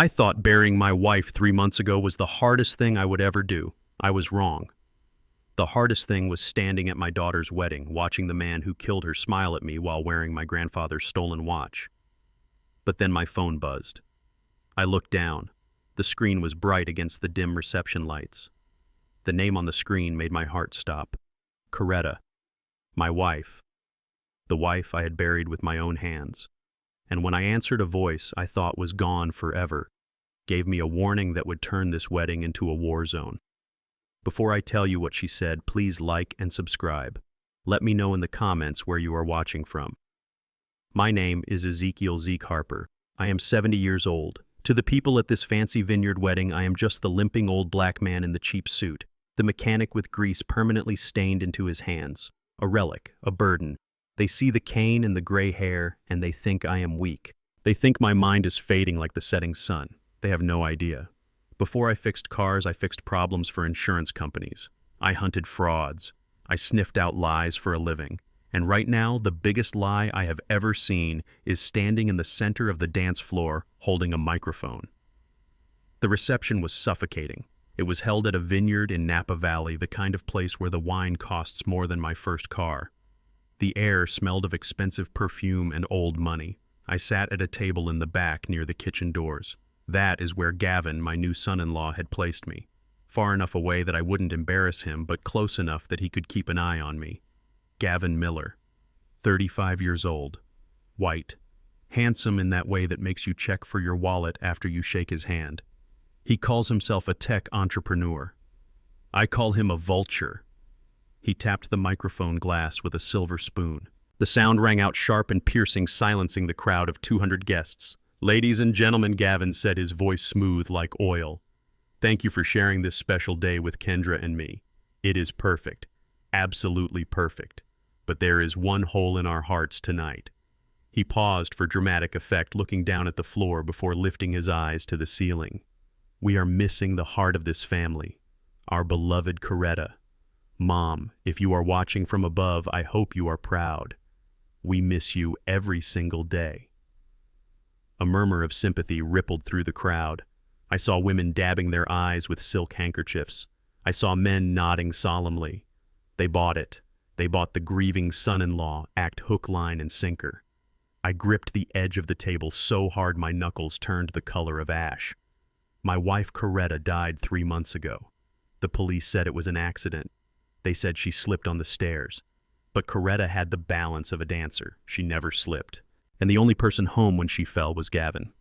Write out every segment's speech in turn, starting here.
I thought burying my wife 3 months ago was the hardest thing I would ever do. I was wrong. The hardest thing was standing at my daughter's wedding, watching the man who killed her smile at me while wearing my grandfather's stolen watch. But then my phone buzzed. I looked down. The screen was bright against the dim reception lights. The name on the screen made my heart stop. Coretta. My wife. The wife I had buried with my own hands. And when I answered, a voice I thought was gone forever gave me a warning that would turn this wedding into a war zone. Before I tell you what she said, please like and subscribe. Let me know in the comments where you are watching from. My name is Ezekiel Zeke Harper. I am 70 years old. To the people at this fancy vineyard wedding, I am just the limping old black man in the cheap suit, the mechanic with grease permanently stained into his hands, a relic, a burden. They see the cane and the gray hair, and they think I am weak. They think my mind is fading like the setting sun. They have no idea. Before I fixed cars, I fixed problems for insurance companies. I hunted frauds. I sniffed out lies for a living. And right now, the biggest lie I have ever seen is standing in the center of the dance floor holding a microphone. The reception was suffocating. It was held at a vineyard in Napa Valley, the kind of place where the wine costs more than my first car. The air smelled of expensive perfume and old money. I sat at a table in the back near the kitchen doors. That is where Gavin, my new son-in-law, had placed me. Far enough away that I wouldn't embarrass him, but close enough that he could keep an eye on me. Gavin Miller, 35 years old, white, handsome in that way that makes you check for your wallet after you shake his hand. He calls himself a tech entrepreneur. I call him a vulture. He tapped the microphone glass with a silver spoon. The sound rang out sharp and piercing, silencing the crowd of 200 guests. "Ladies and gentlemen," Gavin said, his voice smooth like oil. "Thank you for sharing this special day with Kendra and me. It is perfect, absolutely perfect. But there is one hole in our hearts tonight." He paused for dramatic effect, looking down at the floor before lifting his eyes to the ceiling. "We are missing the heart of this family, our beloved Coretta. Mom, if you are watching from above, I hope you are proud. We miss you every single day." A murmur of sympathy rippled through the crowd. I saw women dabbing their eyes with silk handkerchiefs. I saw men nodding solemnly. They bought it. They bought the grieving son-in-law act hook, line, and sinker. I gripped the edge of the table so hard my knuckles turned the color of ash. My wife Coretta died 3 months ago. The police said it was an accident. They said she slipped on the stairs. But Coretta had the balance of a dancer. She never slipped. And the only person home when she fell was Gavin.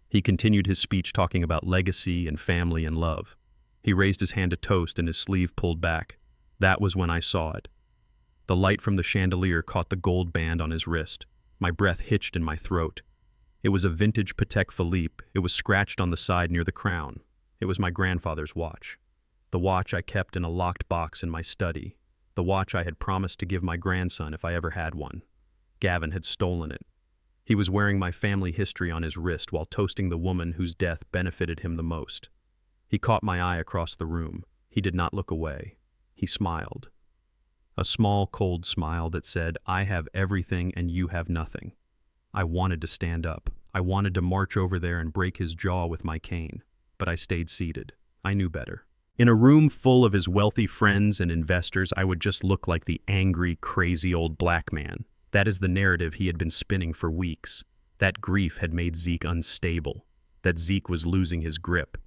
He continued his speech talking about legacy and family and love. He raised his hand to toast and his sleeve pulled back. That was when I saw it. The light from the chandelier caught the gold band on his wrist. My breath hitched in my throat. It was a vintage Patek Philippe. It was scratched on the side near the crown. It was my grandfather's watch. The watch I kept in a locked box in my study. The watch I had promised to give my grandson if I ever had one. Gavin had stolen it. He was wearing my family history on his wrist while toasting the woman whose death benefited him the most. He caught my eye across the room. He did not look away. He smiled. A small, cold smile that said, "I have everything and you have nothing." I wanted to stand up. I wanted to march over there and break his jaw with my cane. But I stayed seated. I knew better. In a room full of his wealthy friends and investors, I would just look like the angry, crazy old black man. That is the narrative he had been spinning for weeks. That grief had made Zeke unstable. That Zeke was losing his grip.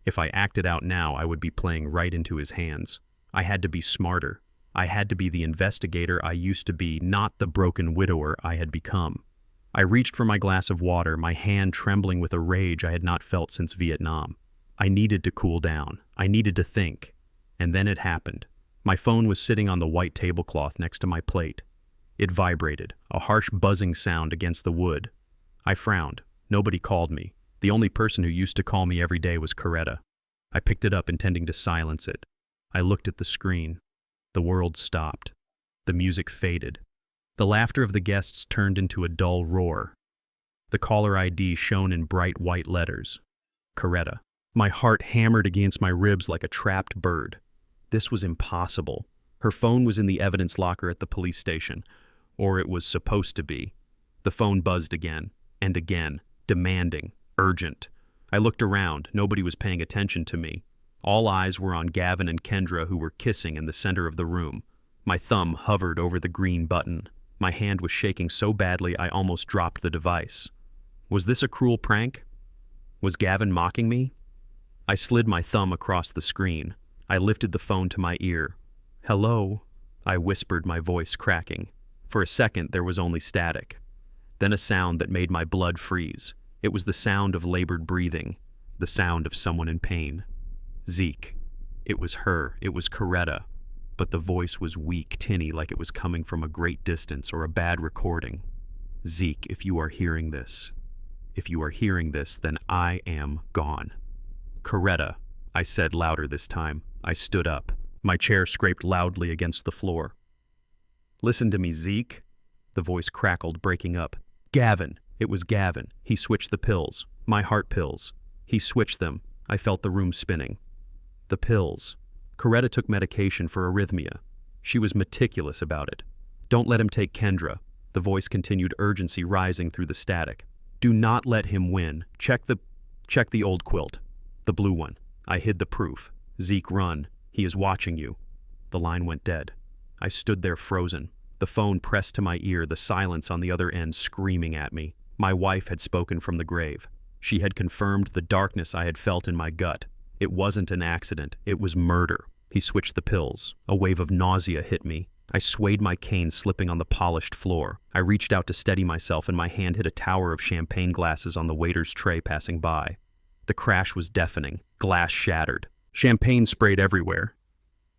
If I acted out now, I would be playing right into his hands. I had to be smarter. I had to be the investigator I used to be, not the broken widower I had become. I reached for my glass of water, my hand trembling with a rage I had not felt since Vietnam. I needed to cool down. I needed to think. And then it happened. My phone was sitting on the white tablecloth next to my plate. It vibrated, a harsh buzzing sound against the wood. I frowned. Nobody called me. The only person who used to call me every day was Coretta. I picked it up, intending to silence it. I looked at the screen. The world stopped. The music faded. The laughter of the guests turned into a dull roar. The caller ID shone in bright white letters. Coretta. My heart hammered against my ribs like a trapped bird. This was impossible. Her phone was in the evidence locker at the police station. Or it was supposed to be. The phone buzzed again, and again, demanding, urgent. I looked around. Nobody was paying attention to me. All eyes were on Gavin and Kendra, who were kissing in the center of the room. My thumb hovered over the green button. My hand was shaking so badly I almost dropped the device. Was this a cruel prank? Was Gavin mocking me? I slid my thumb across the screen. I lifted the phone to my ear. "Hello?" I whispered, my voice cracking. For a second, there was only static. Then a sound that made my blood freeze. It was the sound of labored breathing, the sound of someone in pain. Zeke. It was her. It was Coretta. But the voice was weak, tinny, like it was coming from a great distance or a bad recording. "Zeke, if you are hearing this, then I am gone." "Coretta," I said louder this time. I stood up. My chair scraped loudly against the floor. "Listen to me, Zeke." The voice crackled, breaking up. "Gavin." It was Gavin. He switched the pills. My heart pills. He switched them. I felt the room spinning. The pills. Coretta took medication for arrhythmia. She was meticulous about it. "Don't let him take Kendra." The voice continued, urgency rising through the static. "Do not let him win. Check the old quilt. The blue one." I hid the proof. "Zeke, run. He is watching you." The line went dead. I stood there frozen. The phone pressed to my ear, the silence on the other end screaming at me. My wife had spoken from the grave. She had confirmed the darkness I had felt in my gut. It wasn't an accident. It was murder. He switched the pills. A wave of nausea hit me. I swayed my cane, slipping on the polished floor. I reached out to steady myself, and my hand hit a tower of champagne glasses on the waiter's tray passing by. The crash was deafening. Glass shattered. Champagne sprayed everywhere.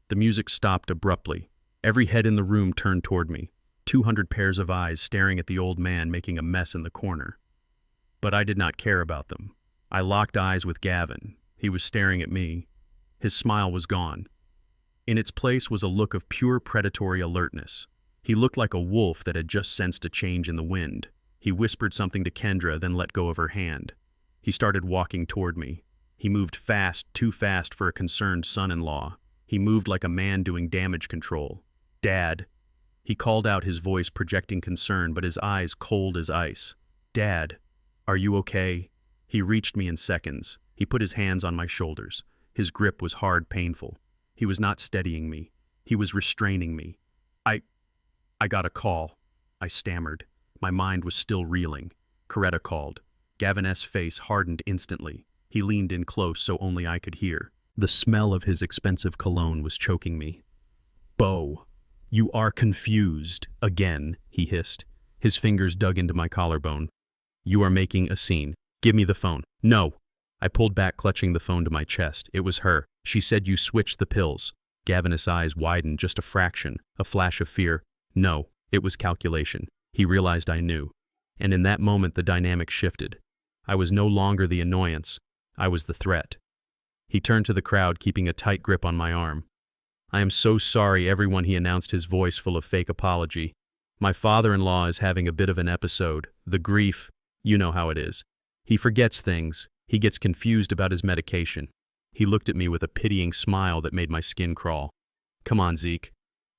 The music stopped abruptly. Every head in the room turned toward me. 200 pairs of eyes staring at the old man making a mess in the corner. But I did not care about them. I locked eyes with Gavin. He was staring at me. His smile was gone. In its place was a look of pure predatory alertness. He looked like a wolf that had just sensed a change in the wind. He whispered something to Kendra, then let go of her hand. He started walking toward me. He moved fast, too fast for a concerned son-in-law. He moved like a man doing damage control. "Dad." He called out, his voice projecting concern, but his eyes cold as ice. "Dad, are you okay?" He reached me in seconds. He put his hands on my shoulders. His grip was hard, painful. He was not steadying me. He was restraining me. I got a call." I stammered. My mind was still reeling. Coretta called. Gavin's face hardened instantly. He leaned in close so only I could hear. The smell of his expensive cologne was choking me. "Bo, you are confused again," he hissed. His fingers dug into my collarbone. "You are making a scene. Give me the phone." "No." I pulled back, clutching the phone to my chest. It was her. "She said you switched the pills." Gavin's eyes widened just a fraction, a flash of fear. No, it was calculation. He realized I knew. And in that moment the dynamic shifted. I was no longer the annoyance. I was the threat. He turned to the crowd, keeping a tight grip on my arm. "I am so sorry, everyone," he announced, his voice full of fake apology. "My father-in-law is having a bit of an episode. The grief, you know how it is. He forgets things. He gets confused about his medication." He looked at me with a pitying smile that made my skin crawl. "Come on, Zeke.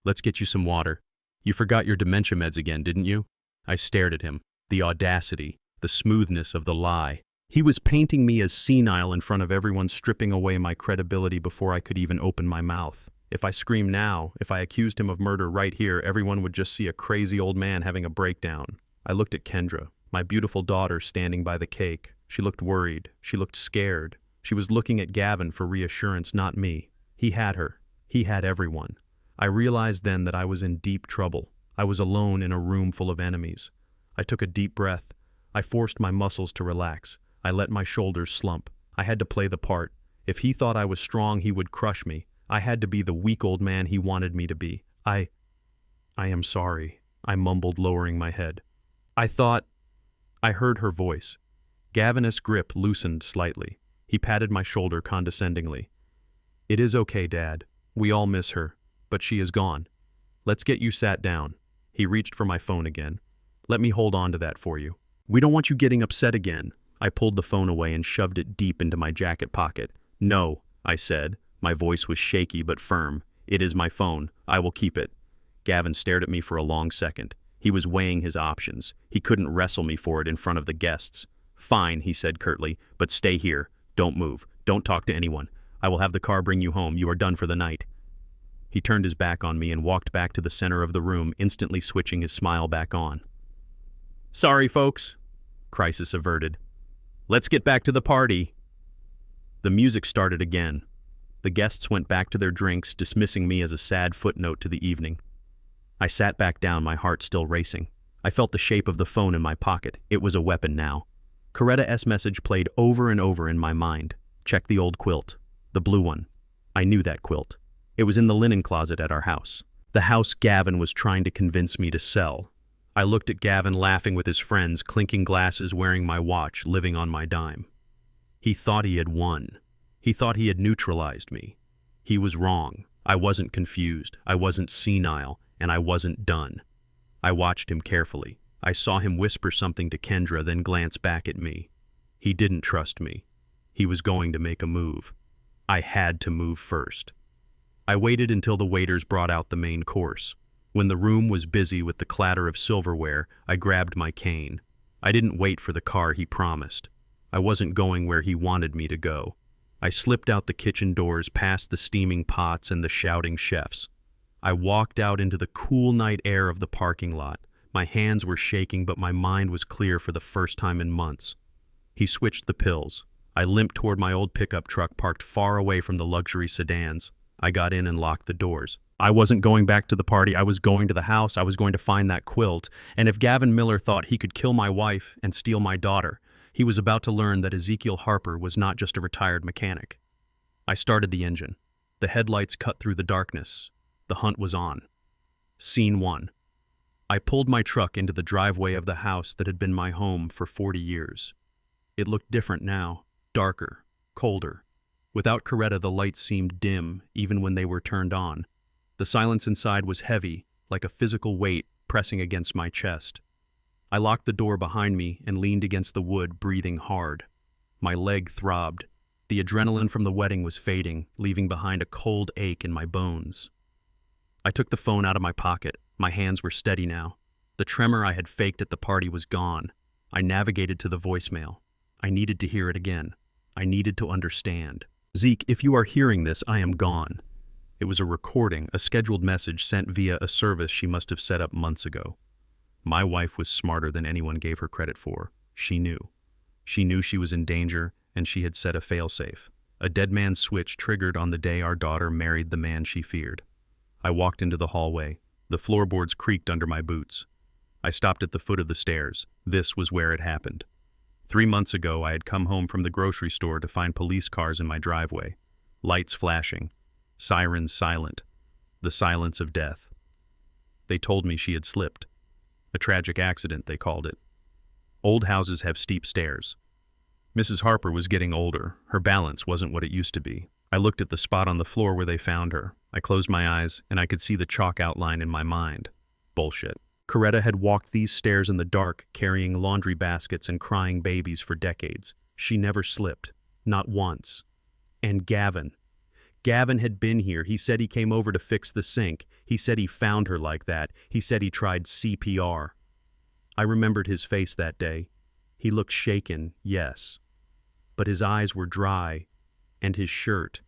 Let's get you some water. You forgot your dementia meds again, didn't you?" I stared at him. The audacity, the smoothness of the lie. He was painting me as senile in front of everyone, stripping away my credibility before I could even open my mouth. If I screamed now, if I accused him of murder right here, everyone would just see a crazy old man having a breakdown. I looked at Kendra, my beautiful daughter, standing by the cake. She looked worried. She looked scared. She was looking at Gavin for reassurance, not me. He had her. He had everyone. I realized then that I was in deep trouble. I was alone in a room full of enemies. I took a deep breath. I forced my muscles to relax. I let my shoulders slump. I had to play the part. If he thought I was strong, he would crush me. I had to be the weak old man he wanted me to be. I am sorry," I mumbled, lowering my head. I heard her voice. Gavin's grip loosened slightly. He patted my shoulder condescendingly. "It is okay, Dad. We all miss her. But she is gone. Let's get you sat down." He reached for my phone again. "Let me hold on to that for you. We don't want you getting upset again." I pulled the phone away and shoved it deep into my jacket pocket. "No," I said. My voice was shaky but firm. "It is my phone. I will keep it." Gavin stared at me for a long second. He was weighing his options. He couldn't wrestle me for it in front of the guests. "Fine," he said curtly, "but stay here. Don't move. Don't talk to anyone. I will have the car bring you home. You are done for the night." He turned his back on me and walked back to the center of the room, instantly switching his smile back on. "Sorry, folks," Crisis averted. "Let's get back to the party." The music started again. The guests went back to their drinks, dismissing me as a sad footnote to the evening. I sat back down, my heart still racing. I felt the shape of the phone in my pocket. It was a weapon now. Coretta's message played over and over in my mind. Check the old quilt. The blue one. I knew that quilt. It was in the linen closet at our house. The house Gavin was trying to convince me to sell. I looked at Gavin laughing with his friends, clinking glasses, wearing my watch, living on my dime. He thought he had won. He thought he had neutralized me. He was wrong. I wasn't confused. I wasn't senile. And I wasn't done. I watched him carefully. I saw him whisper something to Kendra, then glance back at me. He didn't trust me. He was going to make a move. I had to move first. I waited until the waiters brought out the main course. When the room was busy with the clatter of silverware, I grabbed my cane. I didn't wait for the car he promised. I wasn't going where he wanted me to go. I slipped out the kitchen doors, past the steaming pots and the shouting chefs. I walked out into the cool night air of the parking lot. My hands were shaking, but my mind was clear for the first time in months. He switched the pills. I limped toward my old pickup truck parked far away from the luxury sedans. I got in and locked the doors. I wasn't going back to the party. I was going to the house. I was going to find that quilt. And if Gavin Miller thought he could kill my wife and steal my daughter, he was about to learn that Ezekiel Harper was not just a retired mechanic. I started the engine. The headlights cut through the darkness. The hunt was on. Scene 1. I pulled my truck into the driveway of the house that had been my home for 40 years. It looked different now, darker, colder. Without Coretta, the lights seemed dim, even when they were turned on. The silence inside was heavy, like a physical weight pressing against my chest. I locked the door behind me and leaned against the wood, breathing hard. My leg throbbed. The adrenaline from the wedding was fading, leaving behind a cold ache in my bones. I took the phone out of my pocket. My hands were steady now. The tremor I had faked at the party was gone. I navigated to the voicemail. I needed to hear it again. I needed to understand. "Zeke, if you are hearing this, I am gone." It was a recording, a scheduled message sent via a service she must have set up months ago. My wife was smarter than anyone gave her credit for. She knew. She knew she was in danger, and she had set a failsafe. A dead man's switch triggered on the day our daughter married the man she feared. I walked into the hallway. The floorboards creaked under my boots. I stopped at the foot of the stairs. This was where it happened. 3 months ago, I had come home from the grocery store to find police cars in my driveway. Lights flashing. Sirens silent. The silence of death. They told me she had slipped. A tragic accident, they called it. Old houses have steep stairs. Mrs. Harper was getting older. Her balance wasn't what it used to be. I looked at the spot on the floor where they found her. I closed my eyes, and I could see the chalk outline in my mind. Bullshit. Coretta had walked these stairs in the dark, carrying laundry baskets and crying babies for decades. She never slipped. Not once. And Gavin. Gavin had been here. He said he came over to fix the sink. He said he found her like that. He said he tried CPR. I remembered his face that day. He looked shaken, yes. But his eyes were dry. And his shirt.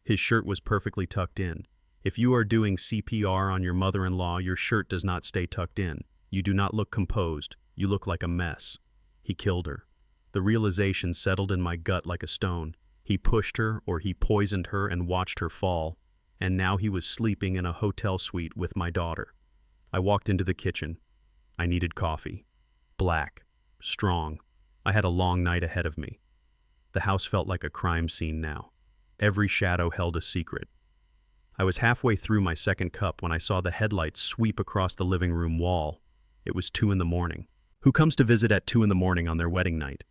His shirt was perfectly tucked in. If you are doing CPR on your mother-in-law, your shirt does not stay tucked in. You do not look composed. You look like a mess. He killed her. The realization settled in my gut like a stone. He pushed her, or he poisoned her and watched her fall. And now he was sleeping in a hotel suite with my daughter. I walked into the kitchen. I needed coffee. Black. Strong. I had a long night ahead of me. The house felt like a crime scene now. Every shadow held a secret. I was halfway through my second cup when I saw the headlights sweep across the living room wall. It was 2 a.m. Who comes to visit at 2 a.m. on their wedding night?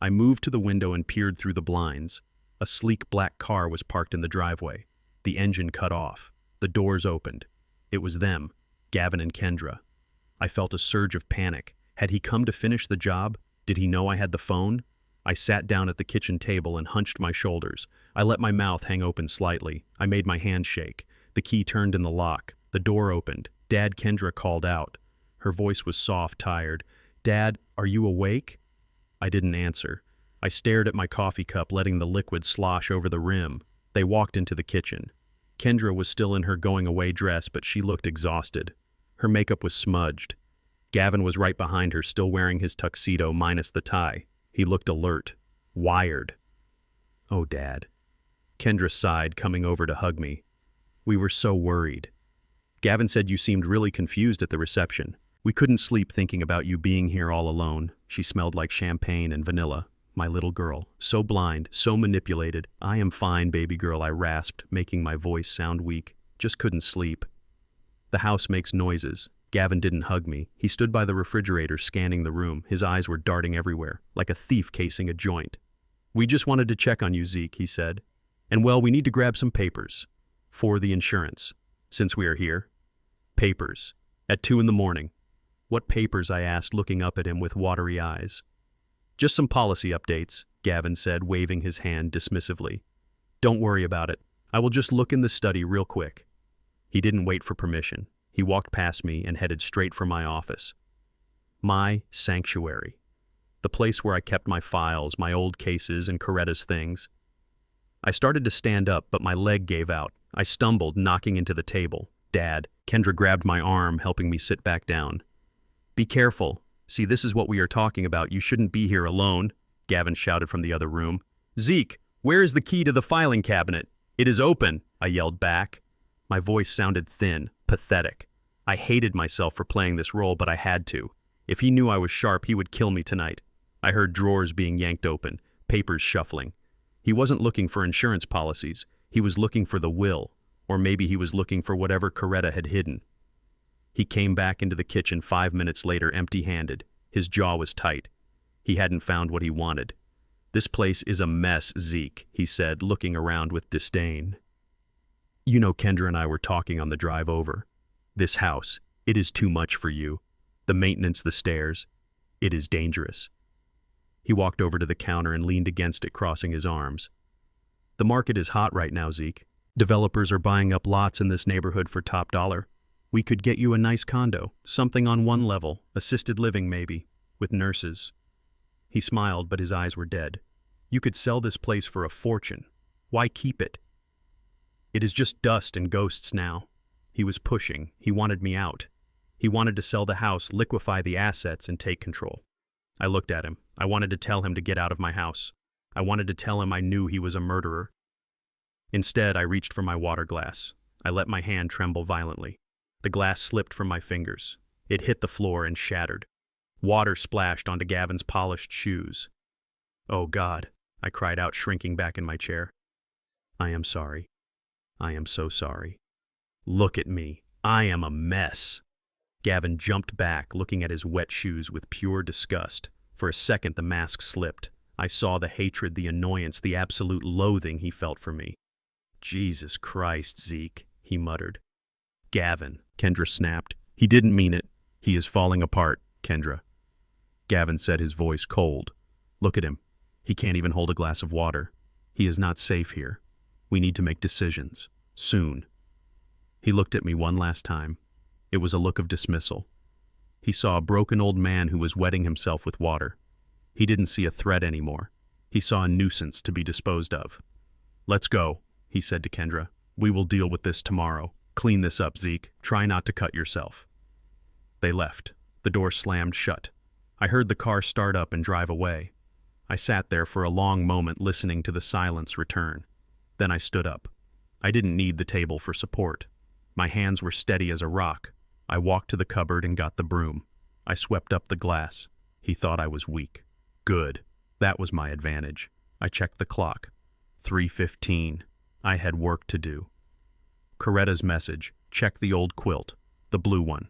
I moved to the window and peered through the blinds. A sleek black car was parked in the driveway. The engine cut off. The doors opened. It was them, Gavin and Kendra. I felt a surge of panic. Had he come to finish the job? Did he know I had the phone? I sat down at the kitchen table and hunched my shoulders. I let my mouth hang open slightly. I made my hand shake. The key turned in the lock. The door opened. Dad, Kendra called out. Her voice was soft, tired. "Dad, are you awake?" I didn't answer. I stared at my coffee cup, letting the liquid slosh over the rim. They walked into the kitchen. Kendra was still in her going-away dress, but she looked exhausted. Her makeup was smudged. Gavin was right behind her, still wearing his tuxedo minus the tie. He looked alert, wired. "Oh, Dad." Kendra sighed, coming over to hug me. "We were so worried. Gavin said you seemed really confused at the reception. We couldn't sleep thinking about you being here all alone." She smelled like champagne and vanilla. "My little girl, so blind, so manipulated." "I am fine, baby girl," I rasped, making my voice sound weak. "Just couldn't sleep." The house makes noises. Gavin didn't hug me. He stood by the refrigerator, scanning the room. His eyes were darting everywhere, like a thief casing a joint. "We just wanted to check on you, Zeke," he said. "And well, we need to grab some papers. For the insurance. Since we are here." "Papers. At 2 a.m. "What papers?" I asked, looking up at him with watery eyes. "Just some policy updates," Gavin said, waving his hand dismissively. "Don't worry about it. I will just look in the study real quick." He didn't wait for permission. He walked past me and headed straight for my office. My sanctuary. The place where I kept my files, my old cases, and Coretta's things. I started to stand up, but my leg gave out. I stumbled, knocking into the table. "Dad." Kendra grabbed my arm, helping me sit back down. "Be careful. See, this is what we are talking about. You shouldn't be here alone," Gavin shouted from the other room. "Zeke, where is the key to the filing cabinet?" "It is open," I yelled back. My voice sounded thin, pathetic. I hated myself for playing this role, but I had to. If he knew I was sharp, he would kill me tonight. I heard drawers being yanked open, papers shuffling. He wasn't looking for insurance policies. He was looking for the will, or maybe he was looking for whatever Coretta had hidden. He came back into the kitchen 5 minutes later, empty-handed. His jaw was tight. He hadn't found what he wanted. "This place is a mess, Zeke," he said, looking around with disdain. "You know, Kendra and I were talking on the drive over. This house, it is too much for you. The maintenance, the stairs, it is dangerous." He walked over to the counter and leaned against it, crossing his arms. "The market is hot right now, Zeke. Developers are buying up lots in this neighborhood for top dollar. We could get you a nice condo, something on one level, assisted living maybe, with nurses." He smiled, but his eyes were dead. "You could sell this place for a fortune. Why keep it? It is just dust and ghosts now." He was pushing. He wanted me out. He wanted to sell the house, liquefy the assets, and take control. I looked at him. I wanted to tell him to get out of my house. I wanted to tell him I knew he was a murderer. Instead, I reached for my water glass. I let my hand tremble violently. The glass slipped from my fingers. It hit the floor and shattered. Water splashed onto Gavin's polished shoes. "Oh, God," I cried out, shrinking back in my chair. "I am sorry. I am so sorry. Look at me. I am a mess." Gavin jumped back, looking at his wet shoes with pure disgust. For a second, the mask slipped. I saw the hatred, the annoyance, the absolute loathing he felt for me. "Jesus Christ, Zeke," he muttered. "Gavin," Kendra snapped. "He didn't mean it. He is falling apart, Kendra." Gavin said, his voice cold. "Look at him. He can't even hold a glass of water. He is not safe here. We need to make decisions. Soon." He looked at me one last time. It was a look of dismissal. He saw a broken old man who was wetting himself with water. He didn't see a threat anymore. He saw a nuisance to be disposed of. "Let's go," he said to Kendra. "We will deal with this tomorrow. Clean this up, Zeke. Try not to cut yourself." They left. The door slammed shut. I heard the car start up and drive away. I sat there for a long moment, listening to the silence return. Then I stood up. I didn't need the table for support. My hands were steady as a rock. I walked to the cupboard and got the broom. I swept up the glass. He thought I was weak. Good. That was my advantage. I checked the clock. 3:15. I had work to do. Coretta's message. Check the old quilt. The blue one.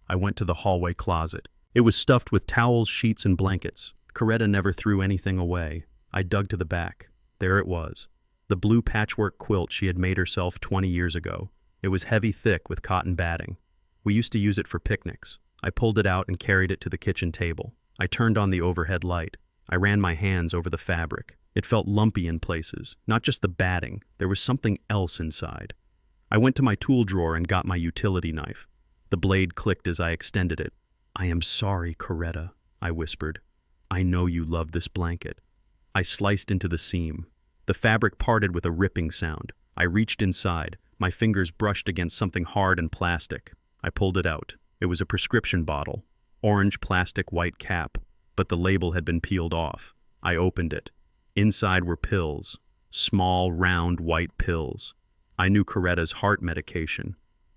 I went to the hallway closet. It was stuffed with towels, sheets, and blankets. Coretta never threw anything away. I dug to the back. There it was. The blue patchwork quilt she had made herself 20 years ago. It was heavy, thick, with cotton batting. We used to use it for picnics. I pulled it out and carried it to the kitchen table. I turned on the overhead light. I ran my hands over the fabric. It felt lumpy in places, not just the batting. There was something else inside. I went to my tool drawer and got my utility knife. The blade clicked as I extended it. "I am sorry, Coretta," I whispered. I know you love this blanket. I sliced into the seam. The fabric parted with a ripping sound. I reached inside. My fingers brushed against something hard and plastic. I pulled it out. It was a prescription bottle. Orange plastic white cap. But the label had been peeled off. I opened it. Inside were pills. Small, round, white pills. I knew Coretta's heart medication.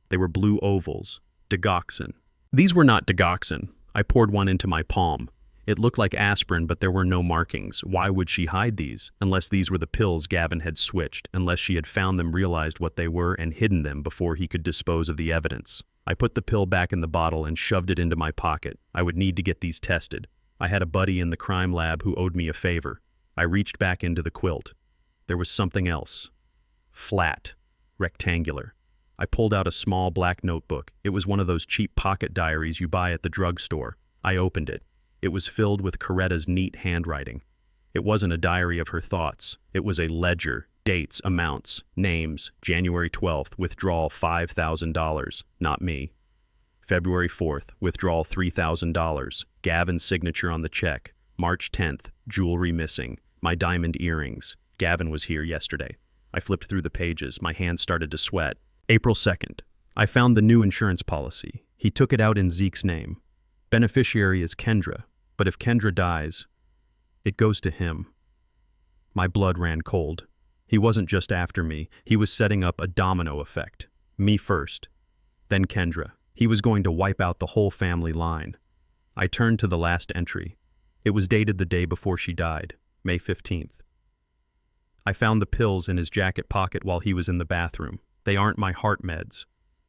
They were blue ovals. Digoxin. These were not digoxin. I poured one into my palm. It looked like aspirin, but there were no markings. Why would she hide these? Unless these were the pills Gavin had switched, unless she had found them, realized what they were, and hidden them before he could dispose of the evidence. I put the pill back in the bottle and shoved it into my pocket. I would need to get these tested. I had a buddy in the crime lab who owed me a favor. I reached back into the quilt. There was something else. Flat. Rectangular. I pulled out a small black notebook. It was one of those cheap pocket diaries you buy at the drugstore. I opened it. It was filled with Coretta's neat handwriting. It wasn't a diary of her thoughts. It was a ledger, dates, amounts, names, January 12th, withdrawal $5,000, not me. February 4th, withdrawal $3,000, Gavin's signature on the check. March 10th, jewelry missing, my diamond earrings. Gavin was here yesterday. I flipped through the pages. My hands started to sweat. April 2nd, I found the new insurance policy. He took it out in Zeke's name. Beneficiary is Kendra, but if Kendra dies, it goes to him. My blood ran cold. He wasn't just after me. He was setting up a domino effect. Me first, then Kendra. He was going to wipe out the whole family line. I turned to the last entry. It was dated the day before she died, May 15th. I found the pills in his jacket pocket while he was in the bathroom. They aren't my heart meds.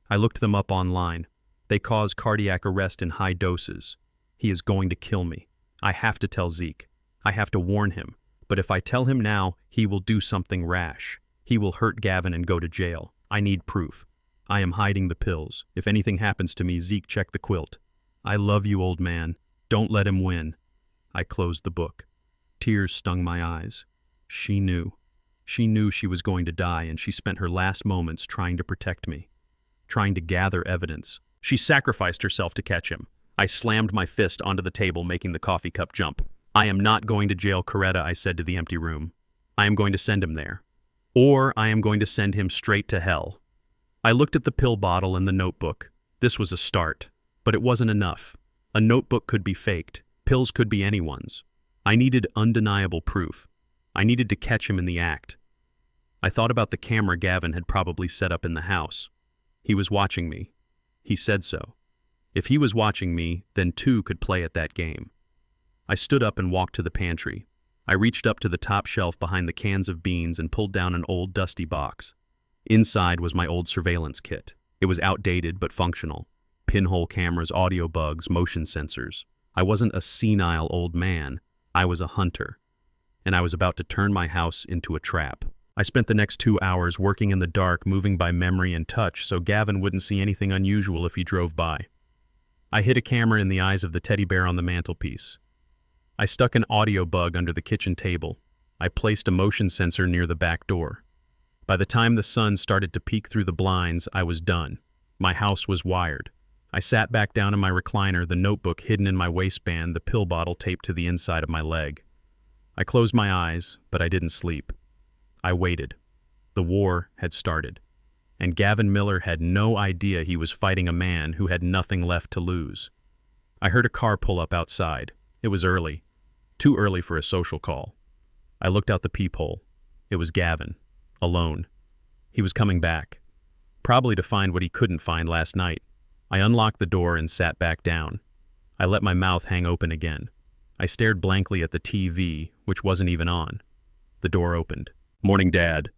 I looked them up online. They cause cardiac arrest in high doses. He is going to kill me. I have to tell Zeke. I have to warn him. But if I tell him now, he will do something rash. He will hurt Gavin and go to jail. I need proof. I am hiding the pills. If anything happens to me, Zeke, check the quilt. I love you, old man. Don't let him win. I closed the book. Tears stung my eyes. She knew. She knew she was going to die, and she spent her last moments trying to protect me, trying to gather evidence. She sacrificed herself to catch him. I slammed my fist onto the table, making the coffee cup jump. I am not going to jail Coretta, I said to the empty room. I am going to send him there. Or I am going to send him straight to hell. I looked at the pill bottle and the notebook. This was a start. But it wasn't enough. A notebook could be faked. Pills could be anyone's. I needed undeniable proof. I needed to catch him in the act. I thought about the camera Gavin had probably set up in the house. He was watching me. He said so. If he was watching me, then two could play at that game. I stood up and walked to the pantry. I reached up to the top shelf behind the cans of beans and pulled down an old dusty box. Inside was my old surveillance kit. It was outdated but functional. Pinhole cameras, audio bugs, motion sensors. I wasn't a senile old man. I was a hunter. And I was about to turn my house into a trap. I spent the next 2 hours working in the dark, moving by memory and touch so Gavin wouldn't see anything unusual if he drove by. I hid a camera in the eyes of the teddy bear on the mantelpiece. I stuck an audio bug under the kitchen table. I placed a motion sensor near the back door. By the time the sun started to peek through the blinds, I was done. My house was wired. I sat back down in my recliner, the notebook hidden in my waistband, the pill bottle taped to the inside of my leg. I closed my eyes, but I didn't sleep. I waited. The war had started, and Gavin Miller had no idea he was fighting a man who had nothing left to lose. I heard a car pull up outside. It was early. Too early for a social call. I looked out the peephole. It was Gavin, alone. He was coming back, probably to find what he couldn't find last night. I unlocked the door and sat back down. I let my mouth hang open again. I stared blankly at the TV, which wasn't even on. The door opened. "Morning, Dad,"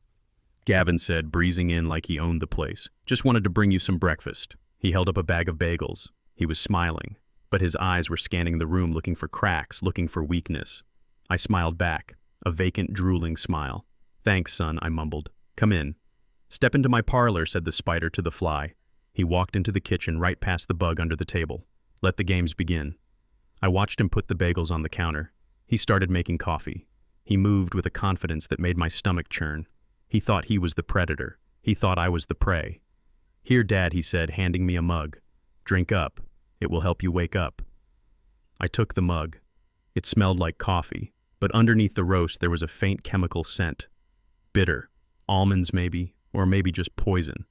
Gavin said, breezing in like he owned the place. "Just wanted to bring you some breakfast." He held up a bag of bagels. He was smiling, but his eyes were scanning the room, looking for cracks, looking for weakness. I smiled back, a vacant, drooling smile. "Thanks, son," I mumbled. "Come in." "Step into my parlor," said the spider to the fly. He walked into the kitchen, right past the bug under the table. "Let the games begin." I watched him put the bagels on the counter. He started making coffee. He moved with a confidence that made my stomach churn. He thought he was the predator. He thought I was the prey. "Here, Dad," he said, handing me a mug. "Drink up. It will help you wake up." I took the mug. It smelled like coffee, but underneath the roast there was a faint chemical scent. Bitter. Almonds maybe, or maybe just poison.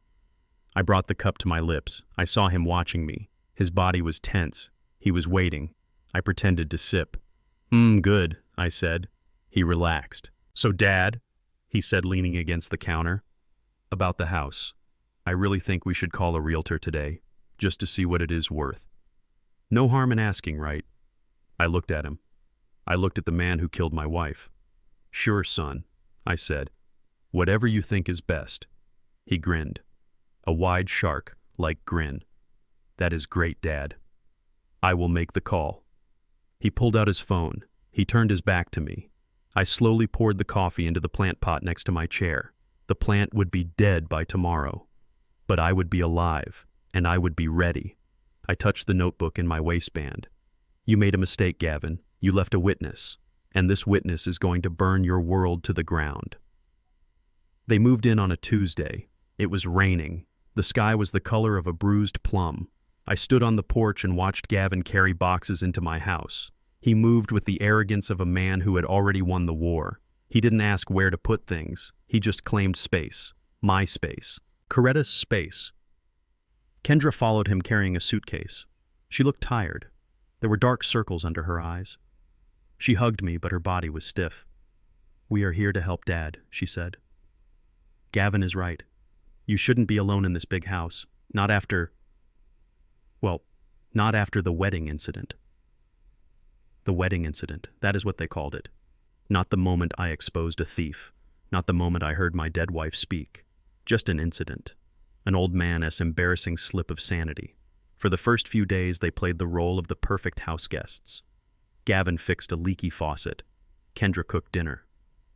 I brought the cup to my lips. I saw him watching me. His body was tense. He was waiting. I pretended to sip. Good, I said. He relaxed. So, Dad, he said, leaning against the counter. About the house. I really think we should call a realtor today, just to see what it is worth. No harm in asking, right? I looked at him. I looked at the man who killed my wife. Sure, son, I said. Whatever you think is best. He grinned. A wide shark-like grin. That is great, Dad. I will make the call. He pulled out his phone. He turned his back to me. I slowly poured the coffee into the plant pot next to my chair. The plant would be dead by tomorrow. But I would be alive, and I would be ready. I touched the notebook in my waistband. You made a mistake, Gavin. You left a witness, and this witness is going to burn your world to the ground. They moved in on a Tuesday. It was raining. The sky was the color of a bruised plum. I stood on the porch and watched Gavin carry boxes into my house. He moved with the arrogance of a man who had already won the war. He didn't ask where to put things. He just claimed space. My space. Coretta's space. Kendra followed him carrying a suitcase. She looked tired. There were dark circles under her eyes. She hugged me, but her body was stiff. We are here to help Dad, she said. Gavin is right. You shouldn't be alone in this big house. Not after the wedding incident. The wedding incident, that is what they called it. Not the moment I exposed a thief. Not the moment I heard my dead wife speak. Just an incident. An old man's embarrassing slip of sanity. For the first few days, they played the role of the perfect house guests. Gavin fixed a leaky faucet. Kendra cooked dinner.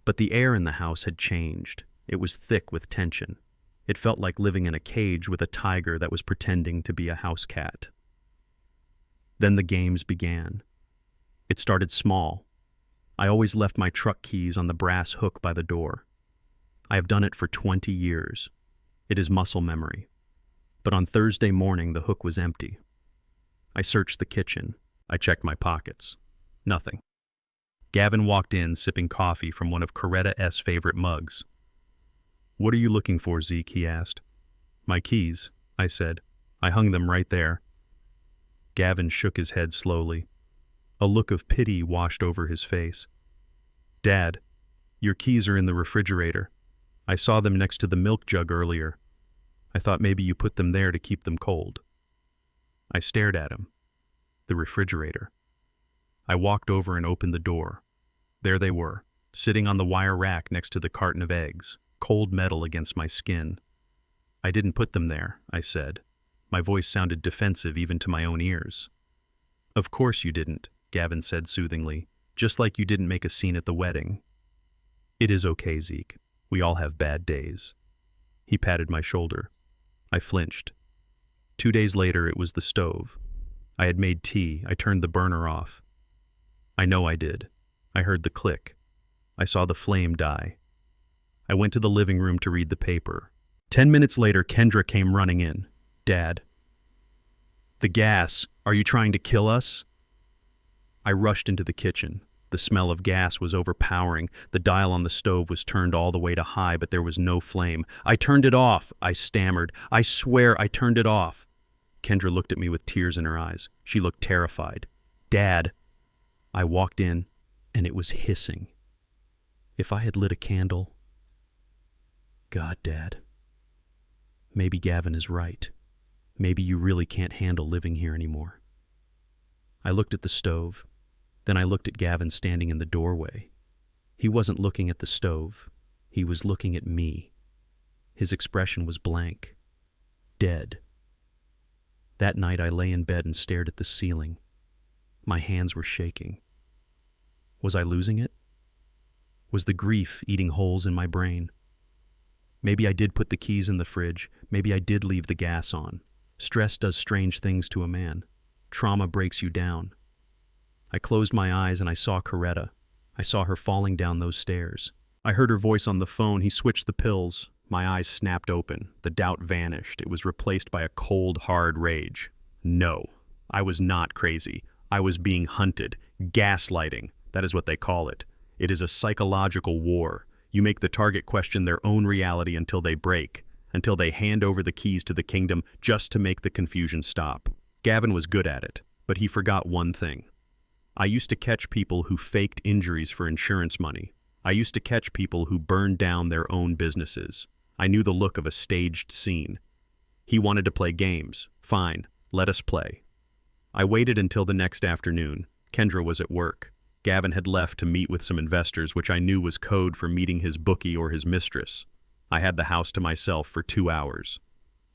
But the air in the house had changed. It was thick with tension. It felt like living in a cage with a tiger that was pretending to be a house cat. Then the games began. It started small. I always left my truck keys on the brass hook by the door. I have done it for 20 years. It is muscle memory. But on Thursday morning, the hook was empty. I searched the kitchen. I checked my pockets. Nothing. Gavin walked in, sipping coffee from one of Coretta's favorite mugs. What are you looking for, Zeke? He asked. My keys, I said. I hung them right there. Gavin shook his head slowly. A look of pity washed over his face. Dad, your keys are in the refrigerator. I saw them next to the milk jug earlier. I thought maybe you put them there to keep them cold. I stared at him. The refrigerator. I walked over and opened the door. There they were, sitting on the wire rack next to the carton of eggs, cold metal against my skin. I didn't put them there, I said. My voice sounded defensive even to my own ears. Of course you didn't, Gavin said soothingly, just like you didn't make a scene at the wedding. It is okay, Zeke. We all have bad days. He patted my shoulder. I flinched. 2 days later, it was the stove. I had made tea. I turned the burner off. I know I did. I heard the click. I saw the flame die. I went to the living room to read the paper. 10 minutes later, Kendra came running in. Dad. The gas. Are you trying to kill us? I rushed into the kitchen. The smell of gas was overpowering. The dial on the stove was turned all the way to high, but there was no flame. I turned it off, I stammered. I swear I turned it off. Kendra looked at me with tears in her eyes. She looked terrified. Dad. I walked in, and it was hissing. If I had lit a candle... God, Dad. Maybe Gavin is right. Maybe you really can't handle living here anymore. I looked at the stove. Then I looked at Gavin standing in the doorway. He wasn't looking at the stove. He was looking at me. His expression was blank. Dead. That night I lay in bed and stared at the ceiling. My hands were shaking. Was I losing it? Was the grief eating holes in my brain? Maybe I did put the keys in the fridge. Maybe I did leave the gas on. Stress does strange things to a man. Trauma breaks you down. I closed my eyes and I saw Coretta. I saw her falling down those stairs. I heard her voice on the phone. He switched the pills. My eyes snapped open. The doubt vanished. It was replaced by a cold, hard rage. No, I was not crazy. I was being hunted. Gaslighting, that is what they call it. It is a psychological war. You make the target question their own reality until they break, until they hand over the keys to the kingdom just to make the confusion stop. Gavin was good at it, but he forgot one thing. I used to catch people who faked injuries for insurance money. I used to catch people who burned down their own businesses. I knew the look of a staged scene. He wanted to play games. Fine, let us play. I waited until the next afternoon. Kendra was at work. Gavin had left to meet with some investors, which I knew was code for meeting his bookie or his mistress. I had the house to myself for 2 hours.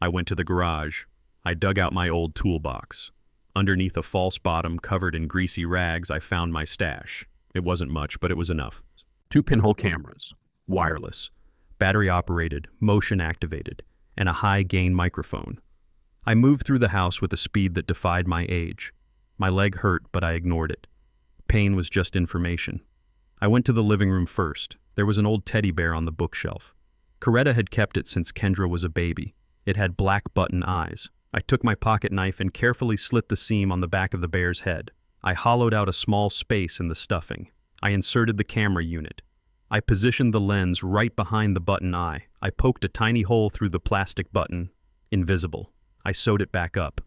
I went to the garage. I dug out my old toolbox. Underneath a false bottom covered in greasy rags, I found my stash. It wasn't much, but it was enough. 2 pinhole cameras, wireless, battery-operated, motion-activated, and a high-gain microphone. I moved through the house with a speed that defied my age. My leg hurt, but I ignored it. Pain was just information. I went to the living room first. There was an old teddy bear on the bookshelf. Coretta had kept it since Kendra was a baby. It had black button eyes. I took my pocket knife and carefully slit the seam on the back of the bear's head. I hollowed out a small space in the stuffing. I inserted the camera unit. I positioned the lens right behind the button eye. I poked a tiny hole through the plastic button. Invisible. I sewed it back up.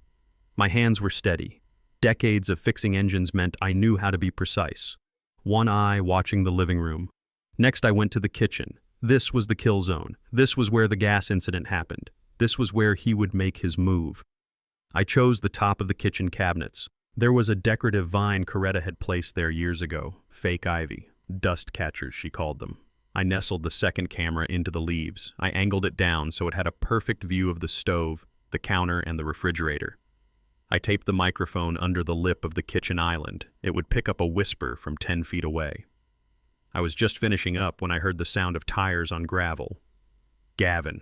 My hands were steady. Decades of fixing engines meant I knew how to be precise. One eye watching the living room. Next, I went to the kitchen. This was the kill zone. This was where the gas incident happened. This was where he would make his move. I chose the top of the kitchen cabinets. There was a decorative vine Coretta had placed there years ago. Fake ivy. Dust catchers, she called them. I nestled the second camera into the leaves. I angled it down so it had a perfect view of the stove, the counter, and the refrigerator. I taped the microphone under the lip of the kitchen island. It would pick up a whisper from 10 feet away. I was just finishing up when I heard the sound of tires on gravel. Gavin.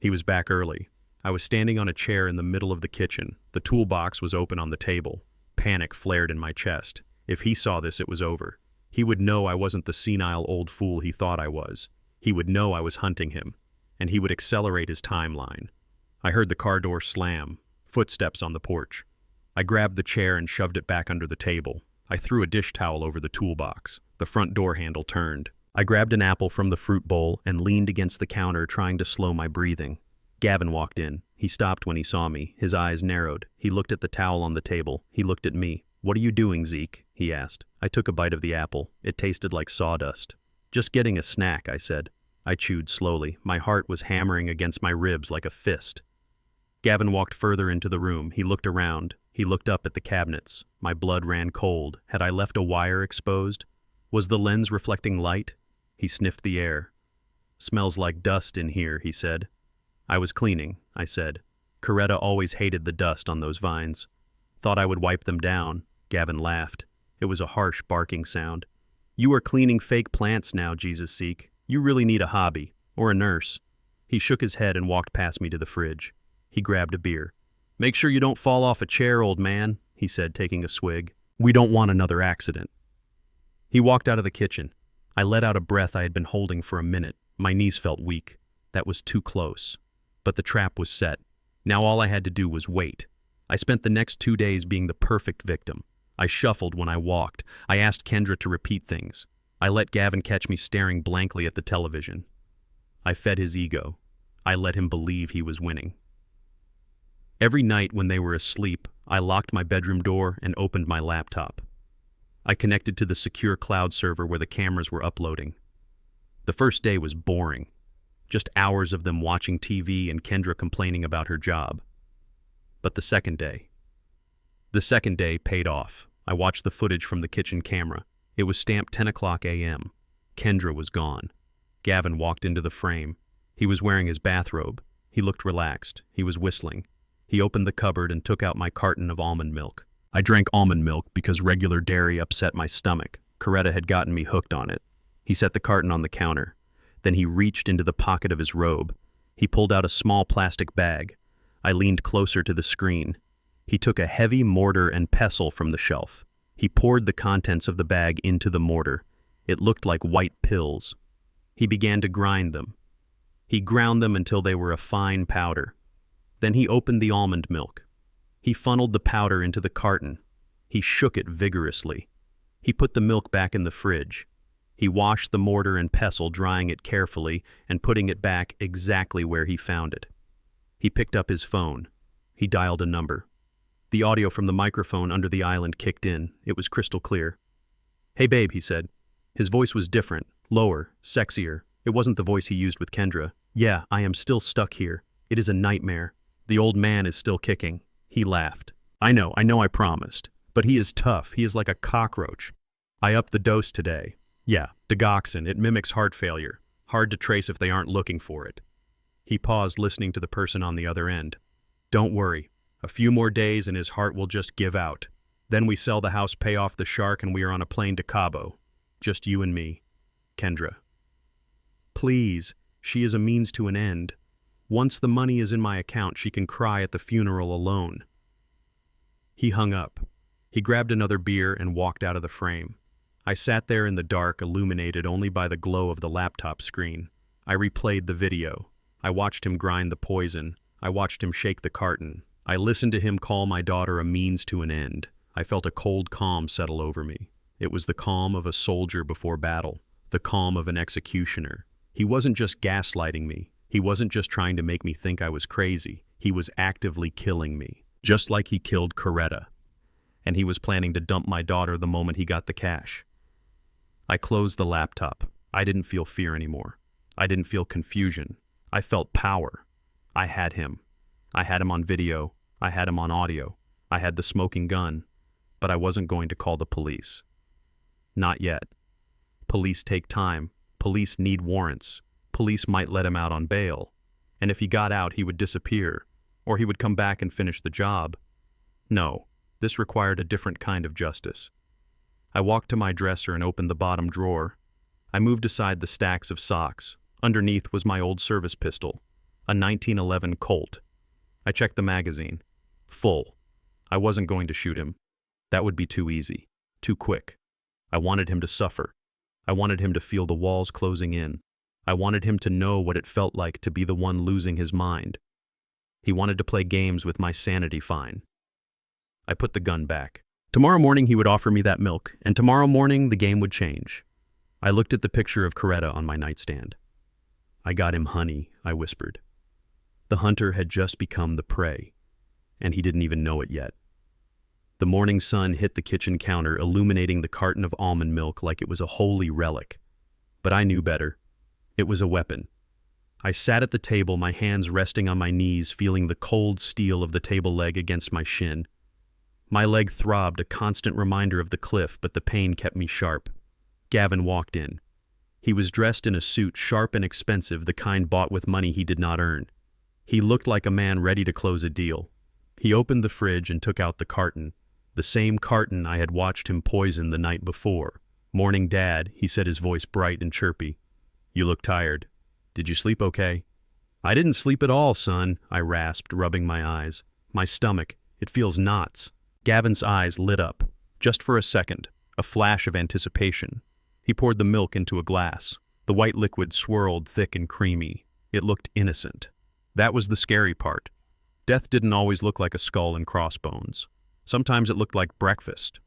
He was back early. I was standing on a chair in the middle of the kitchen. The toolbox was open on the table. Panic flared in my chest. If he saw this, it was over. He would know I wasn't the senile old fool he thought I was. He would know I was hunting him, and he would accelerate his timeline. I heard the car door slam. Footsteps on the porch. I grabbed the chair and shoved it back under the table. I threw a dish towel over the toolbox. The front door handle turned. I grabbed an apple from the fruit bowl and leaned against the counter, trying to slow my breathing. Gavin walked in. He stopped when he saw me. His eyes narrowed. He looked at the towel on the table. He looked at me. "What are you doing, Zeke?" he asked. I took a bite of the apple. It tasted like sawdust. "Just getting a snack," I said. I chewed slowly. My heart was hammering against my ribs like a fist. Gavin walked further into the room. He looked around. He looked up at the cabinets. My blood ran cold. Had I left a wire exposed? Was the lens reflecting light? He sniffed the air. "Smells like dust in here," he said. "I was cleaning," I said. Coretta always hated the dust on those vines. "Thought I would wipe them down." Gavin laughed. It was a harsh barking sound. "You are cleaning fake plants now, Jesus Seek. You really need a hobby. Or a nurse." He shook his head and walked past me to the fridge. He grabbed a beer. "Make sure you don't fall off a chair, old man," he said, taking a swig. "We don't want another accident." He walked out of the kitchen. I let out a breath I had been holding for a minute. My knees felt weak. That was too close. But the trap was set. Now all I had to do was wait. I spent the next 2 days being the perfect victim. I shuffled when I walked. I asked Kendra to repeat things. I let Gavin catch me staring blankly at the television. I fed his ego. I let him believe he was winning. Every night when they were asleep, I locked my bedroom door and opened my laptop. I connected to the secure cloud server where the cameras were uploading. The first day was boring. Just hours of them watching TV and Kendra complaining about her job. But the second day paid off. I watched the footage from the kitchen camera. It was stamped 10 o'clock a.m. Kendra was gone. Gavin walked into the frame. He was wearing his bathrobe. He looked relaxed. He was whistling. He opened the cupboard and took out my carton of almond milk. I drank almond milk because regular dairy upset my stomach. Coretta had gotten me hooked on it. He set the carton on the counter. Then he reached into the pocket of his robe. He pulled out a small plastic bag. I leaned closer to the screen. He took a heavy mortar and pestle from the shelf. He poured the contents of the bag into the mortar. It looked like white pills. He began to grind them. He ground them until they were a fine powder. Then he opened the almond milk. He funneled the powder into the carton. He shook it vigorously. He put the milk back in the fridge. He washed the mortar and pestle, drying it carefully and putting it back exactly where he found it. He picked up his phone. He dialed a number. The audio from the microphone under the island kicked in. It was crystal clear. "Hey babe," he said. His voice was different, lower, sexier. It wasn't the voice he used with Kendra. "Yeah, I am still stuck here. It is a nightmare. The old man is still kicking." He laughed. I know I promised. But he is tough. He is like a cockroach. I upped the dose today. Yeah, digoxin. It mimics heart failure. Hard to trace if they aren't looking for it." He paused, listening to the person on the other end. "Don't worry. A few more days and his heart will just give out. Then we sell the house, pay off the shark, and we are on a plane to Cabo. Just you and me. Kendra." "Please, she is a means to an end. Once the money is in my account, she can cry at the funeral alone." He hung up. He grabbed another beer and walked out of the frame. I sat there in the dark, illuminated only by the glow of the laptop screen. I replayed the video. I watched him grind the poison. I watched him shake the carton. I listened to him call my daughter a means to an end. I felt a cold calm settle over me. It was the calm of a soldier before battle, the calm of an executioner. He wasn't just gaslighting me. He wasn't just trying to make me think I was crazy. He was actively killing me, just like he killed Coretta. And he was planning to dump my daughter the moment he got the cash. I closed the laptop. I didn't feel fear anymore. I didn't feel confusion. I felt power. I had him. I had him on video. I had him on audio. I had the smoking gun. But I wasn't going to call the police. Not yet. Police take time. Police need warrants. Police might let him out on bail. And if he got out, he would disappear. Or he would come back and finish the job. No, this required a different kind of justice. I walked to my dresser and opened the bottom drawer. I moved aside the stacks of socks. Underneath was my old service pistol, a 1911 Colt. I checked the magazine. Full. I wasn't going to shoot him. That would be too easy, too quick. I wanted him to suffer. I wanted him to feel the walls closing in. I wanted him to know what it felt like to be the one losing his mind. He wanted to play games with my sanity fine. I put the gun back. Tomorrow morning he would offer me that milk, and tomorrow morning the game would change. I looked at the picture of Coretta on my nightstand. "I got him honey," I whispered. The hunter had just become the prey, and he didn't even know it yet. The morning sun hit the kitchen counter, illuminating the carton of almond milk like it was a holy relic. But I knew better. It was a weapon. I sat at the table, my hands resting on my knees, feeling the cold steel of the table leg against my shin. My leg throbbed, a constant reminder of the cliff, but the pain kept me sharp. Gavin walked in. He was dressed in a suit, sharp and expensive, the kind bought with money he did not earn. He looked like a man ready to close a deal. He opened the fridge and took out the carton, the same carton I had watched him poison the night before. "Morning, Dad," he said, his voice bright and chirpy. "You look tired. Did you sleep okay?" "I didn't sleep at all, son," I rasped, rubbing my eyes. "My stomach, it feels knots." Gavin's eyes lit up, just for a second, a flash of anticipation. He poured the milk into a glass. The white liquid swirled thick and creamy. It looked innocent. That was the scary part. Death didn't always look like a skull and crossbones. Sometimes it looked like breakfast.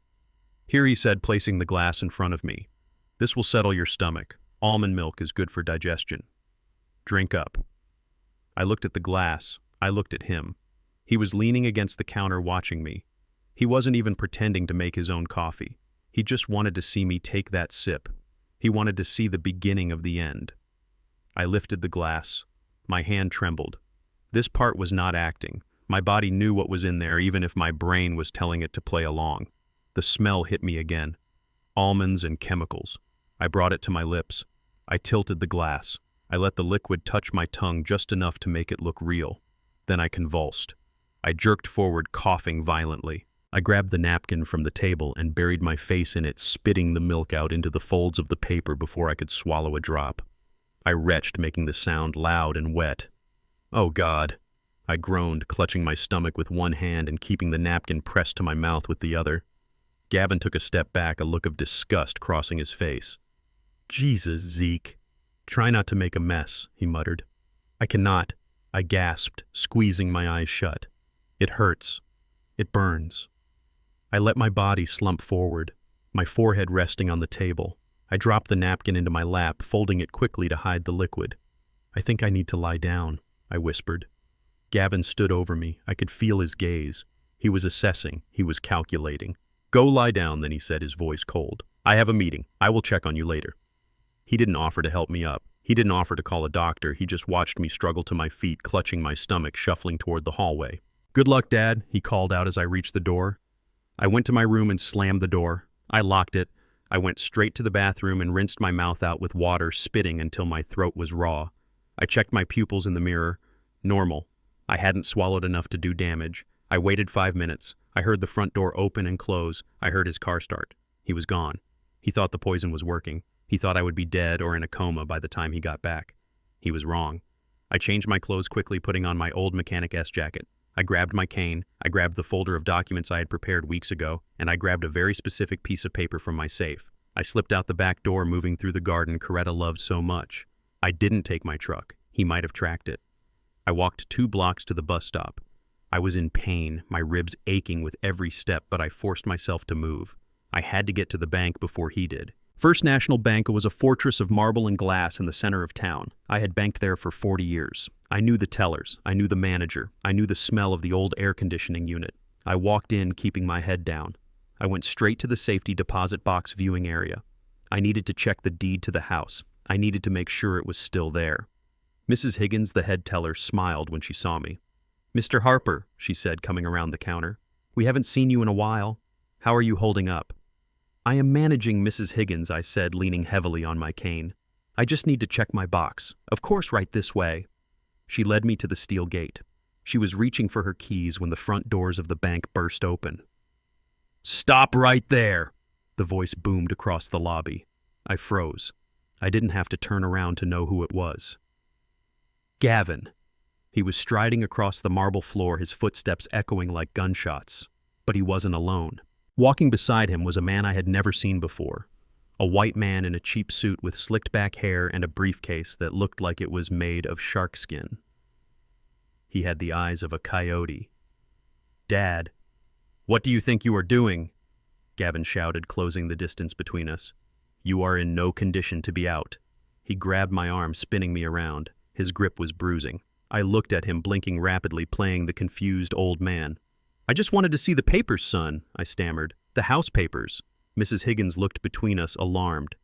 "Here," he said, placing the glass in front of me. "This will settle your stomach. Almond milk is good for digestion. Drink up." I looked at the glass. I looked at him. He was leaning against the counter watching me. He wasn't even pretending to make his own coffee. He just wanted to see me take that sip. He wanted to see the beginning of the end. I lifted the glass. My hand trembled. This part was not acting. My body knew what was in there, even if my brain was telling it to play along. The smell hit me again. Almonds and chemicals. I brought it to my lips. I tilted the glass. I let the liquid touch my tongue just enough to make it look real. Then I convulsed. I jerked forward, coughing violently. I grabbed the napkin from the table and buried my face in it, spitting the milk out into the folds of the paper before I could swallow a drop. I retched, making the sound loud and wet. "Oh, God," I groaned, clutching my stomach with one hand and keeping the napkin pressed to my mouth with the other. Gavin took a step back, a look of disgust crossing his face. "Jesus, Zeke. Try not to make a mess," he muttered. "I cannot," I gasped, squeezing my eyes shut. "It hurts. It burns." I let my body slump forward. my forehead resting on the table. I dropped the napkin into my lap, folding it quickly to hide the liquid. "I think I need to lie down," I whispered. Gavin stood over me. I could feel his gaze. He was assessing. He was calculating. "Go lie down," then he said, his voice cold. "I have a meeting. I will check on you later." He didn't offer to help me up. He didn't offer to call a doctor. He just watched me struggle to my feet, clutching my stomach, shuffling toward the hallway. "Good luck, Dad," he called out as I reached the door. I went to my room and slammed the door. I locked it. I went straight to the bathroom and rinsed my mouth out with water, spitting until my throat was raw. I checked my pupils in the mirror. Normal. I hadn't swallowed enough to do damage. I waited 5 minutes. I heard the front door open and close. I heard his car start. He was gone. He thought the poison was working. He thought I would be dead or in a coma by the time he got back. He was wrong. I changed my clothes quickly, putting on my old Mechanic S jacket. I grabbed my cane, I grabbed the folder of documents I had prepared weeks ago, and I grabbed a very specific piece of paper from my safe. I slipped out the back door, moving through the garden Coretta loved so much. I didn't take my truck. He might have tracked it. I walked 2 blocks to the bus stop. I was in pain, my ribs aching with every step, but I forced myself to move. I had to get to the bank before he did. First National Bank was a fortress of marble and glass in the center of town. I had banked there for 40 years. I knew the tellers. I knew the manager. I knew the smell of the old air conditioning unit. I walked in, keeping my head down. I went straight to the safety deposit box viewing area. I needed to check the deed to the house. I needed to make sure it was still there. Mrs. Higgins, the head teller, smiled when she saw me. "Mr. Harper," she said, coming around the counter. "We haven't seen you in a while. How are you holding up?" "I am managing, Mrs. Higgins," I said, leaning heavily on my cane. "I just need to check my box. Of course, right this way." She led me to the steel gate. She was reaching for her keys when the front doors of the bank burst open. "Stop right there!" The voice boomed across the lobby. I froze. I didn't have to turn around to know who it was. Gavin. He was striding across the marble floor, his footsteps echoing like gunshots. But he wasn't alone. Walking beside him was a man I had never seen before. A white man in a cheap suit with slicked back hair and a briefcase that looked like it was made of shark skin. He had the eyes of a coyote. "Dad." "What do you think you are doing?" Gavin shouted, closing the distance between us. "You are in no condition to be out." He grabbed my arm, spinning me around. His grip was bruising. I looked at him, blinking rapidly, playing the confused old man. "I just wanted to see the papers, son," I stammered. "The house papers." Mrs. Higgins looked between us, alarmed.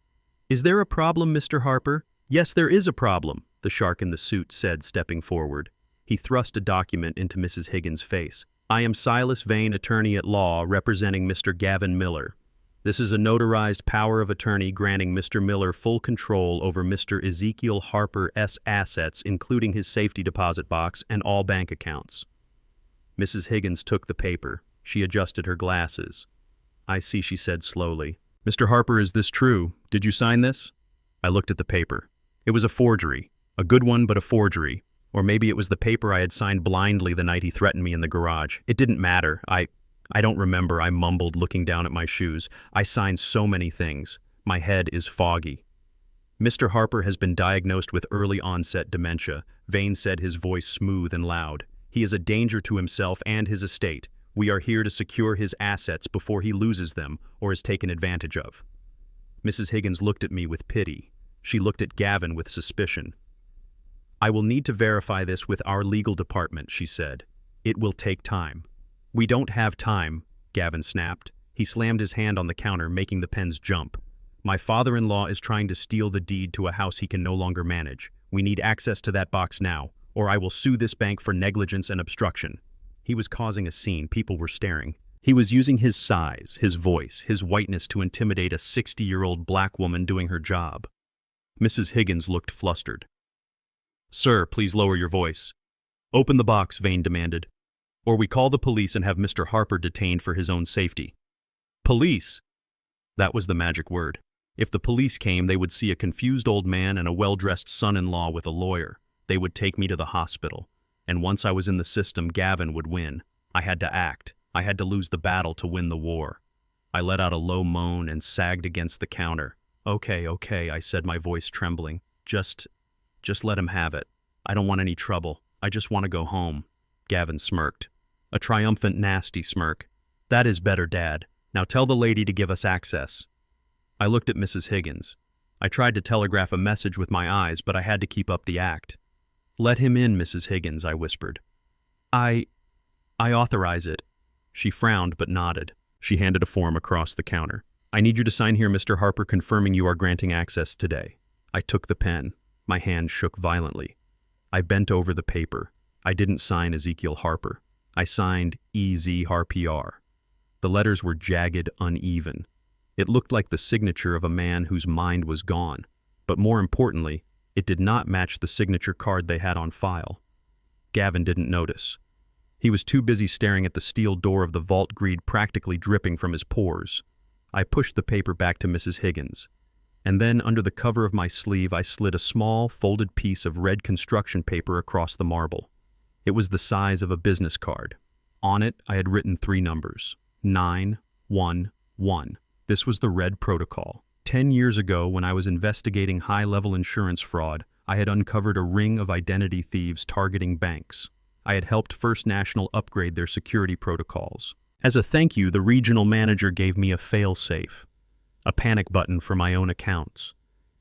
"Is there a problem, Mr. Harper?" "Yes, there is a problem," the shark in the suit said, stepping forward. He thrust a document into Mrs. Higgins' face. "I am Silas Vane, attorney at law, representing Mr. Gavin Miller. This is a notarized power of attorney granting Mr. Miller full control over Mr. Ezekiel Harper's assets, including his safety deposit box and all bank accounts." Mrs. Higgins took the paper. She adjusted her glasses. "I see," she said slowly. "Mr. Harper, is this true? Did you sign this?" I looked at the paper. It was a forgery. A good one, but a forgery. Or maybe it was the paper I had signed blindly the night he threatened me in the garage. It didn't matter. I don't remember, I mumbled, looking down at my shoes. I signed so many things. My head is foggy. "Mr. Harper has been diagnosed with early onset dementia," Vane said, his voice smooth and loud. "He is a danger to himself and his estate. We are here to secure his assets before he loses them or is taken advantage of." Mrs. Higgins looked at me with pity. She looked at Gavin with suspicion. "I will need to verify this with our legal department," she said. "It will take time." "We don't have time," Gavin snapped. He slammed his hand on the counter, making the pens jump. "My father-in-law is trying to steal the deed to a house he can no longer manage. We need access to that box now, or I will sue this bank for negligence and obstruction." He was causing a scene. People were staring. He was using his size, his voice, his whiteness to intimidate a 60-year-old black woman doing her job. Mrs. Higgins looked flustered. "Sir, please lower your voice." "Open the box," Vane demanded. "Or we call the police and have Mr. Harper detained for his own safety." "Police!" That was the magic word. If the police came, they would see a confused old man and a well-dressed son-in-law with a lawyer. They would take me to the hospital. And once I was in the system, Gavin would win. I had to act. I had to lose the battle to win the war. I let out a low moan and sagged against the counter. Okay, I said, my voice trembling. Just let him have it. I don't want any trouble. I just want to go home." Gavin smirked. A triumphant, nasty smirk. "That is better, Dad. Now tell the lady to give us access." I looked at Mrs. Higgins. I tried to telegraph a message with my eyes, but I had to keep up the act. "Let him in, Mrs. Higgins," I whispered. I authorize it." She frowned but nodded. She handed a form across the counter. "I need you to sign here, Mr. Harper, confirming you are granting access today." I took the pen. My hand shook violently. I bent over the paper. I didn't sign Ezekiel Harper. I signed E.Z. Harper. The letters were jagged, uneven. It looked like the signature of a man whose mind was gone. But more importantly, it did not match the signature card they had on file. Gavin didn't notice. He was too busy staring at the steel door of the vault, greed practically dripping from his pores. I pushed the paper back to Mrs. Higgins. And then, under the cover of my sleeve, I slid a small, folded piece of red construction paper across the marble. It was the size of a business card. On it, I had written 3 numbers. 911. This was the Red Protocol. 10 years ago, when I was investigating high-level insurance fraud, I had uncovered a ring of identity thieves targeting banks. I had helped First National upgrade their security protocols. As a thank you, the regional manager gave me a fail-safe, a panic button for my own accounts.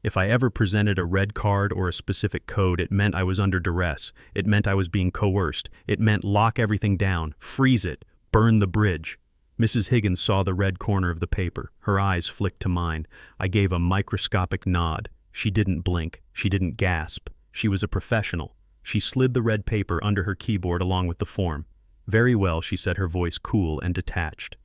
If I ever presented a red card or a specific code, it meant I was under duress. It meant I was being coerced. It meant lock everything down, freeze it, burn the bridge. Mrs. Higgins saw the red corner of the paper. Her eyes flicked to mine. I gave a microscopic nod. She didn't blink. She didn't gasp. She was a professional. She slid the red paper under her keyboard along with the form. "Very well," she said, her voice cool and detached.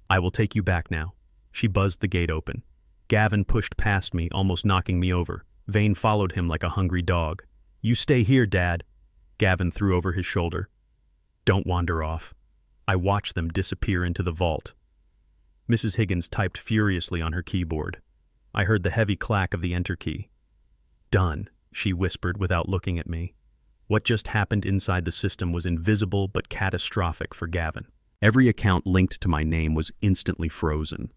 "I will take you back now." She buzzed the gate open. Gavin pushed past me, almost knocking me over. Vane followed him like a hungry dog. "You stay here, Dad," Gavin threw over his shoulder. "Don't wander off." I watched them disappear into the vault. Mrs. Higgins typed furiously on her keyboard. I heard the heavy clack of the enter key. "Done," she whispered without looking at me. What just happened inside the system was invisible but catastrophic for Gavin. Every account linked to my name was instantly frozen.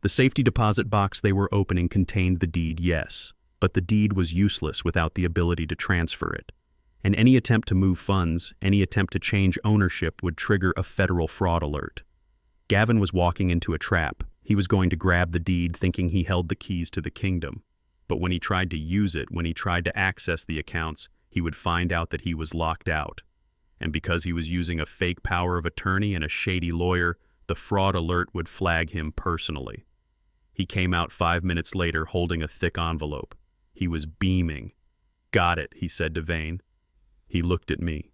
The safety deposit box they were opening contained the deed, yes, but the deed was useless without the ability to transfer it. And any attempt to move funds, any attempt to change ownership would trigger a federal fraud alert. Gavin was walking into a trap. He was going to grab the deed thinking he held the keys to the kingdom. But when he tried to use it, when he tried to access the accounts, he would find out that he was locked out. And because he was using a fake power of attorney and a shady lawyer, the fraud alert would flag him personally. He came out 5 minutes later holding a thick envelope. He was beaming. "Got it," he said to Vane. He looked at me.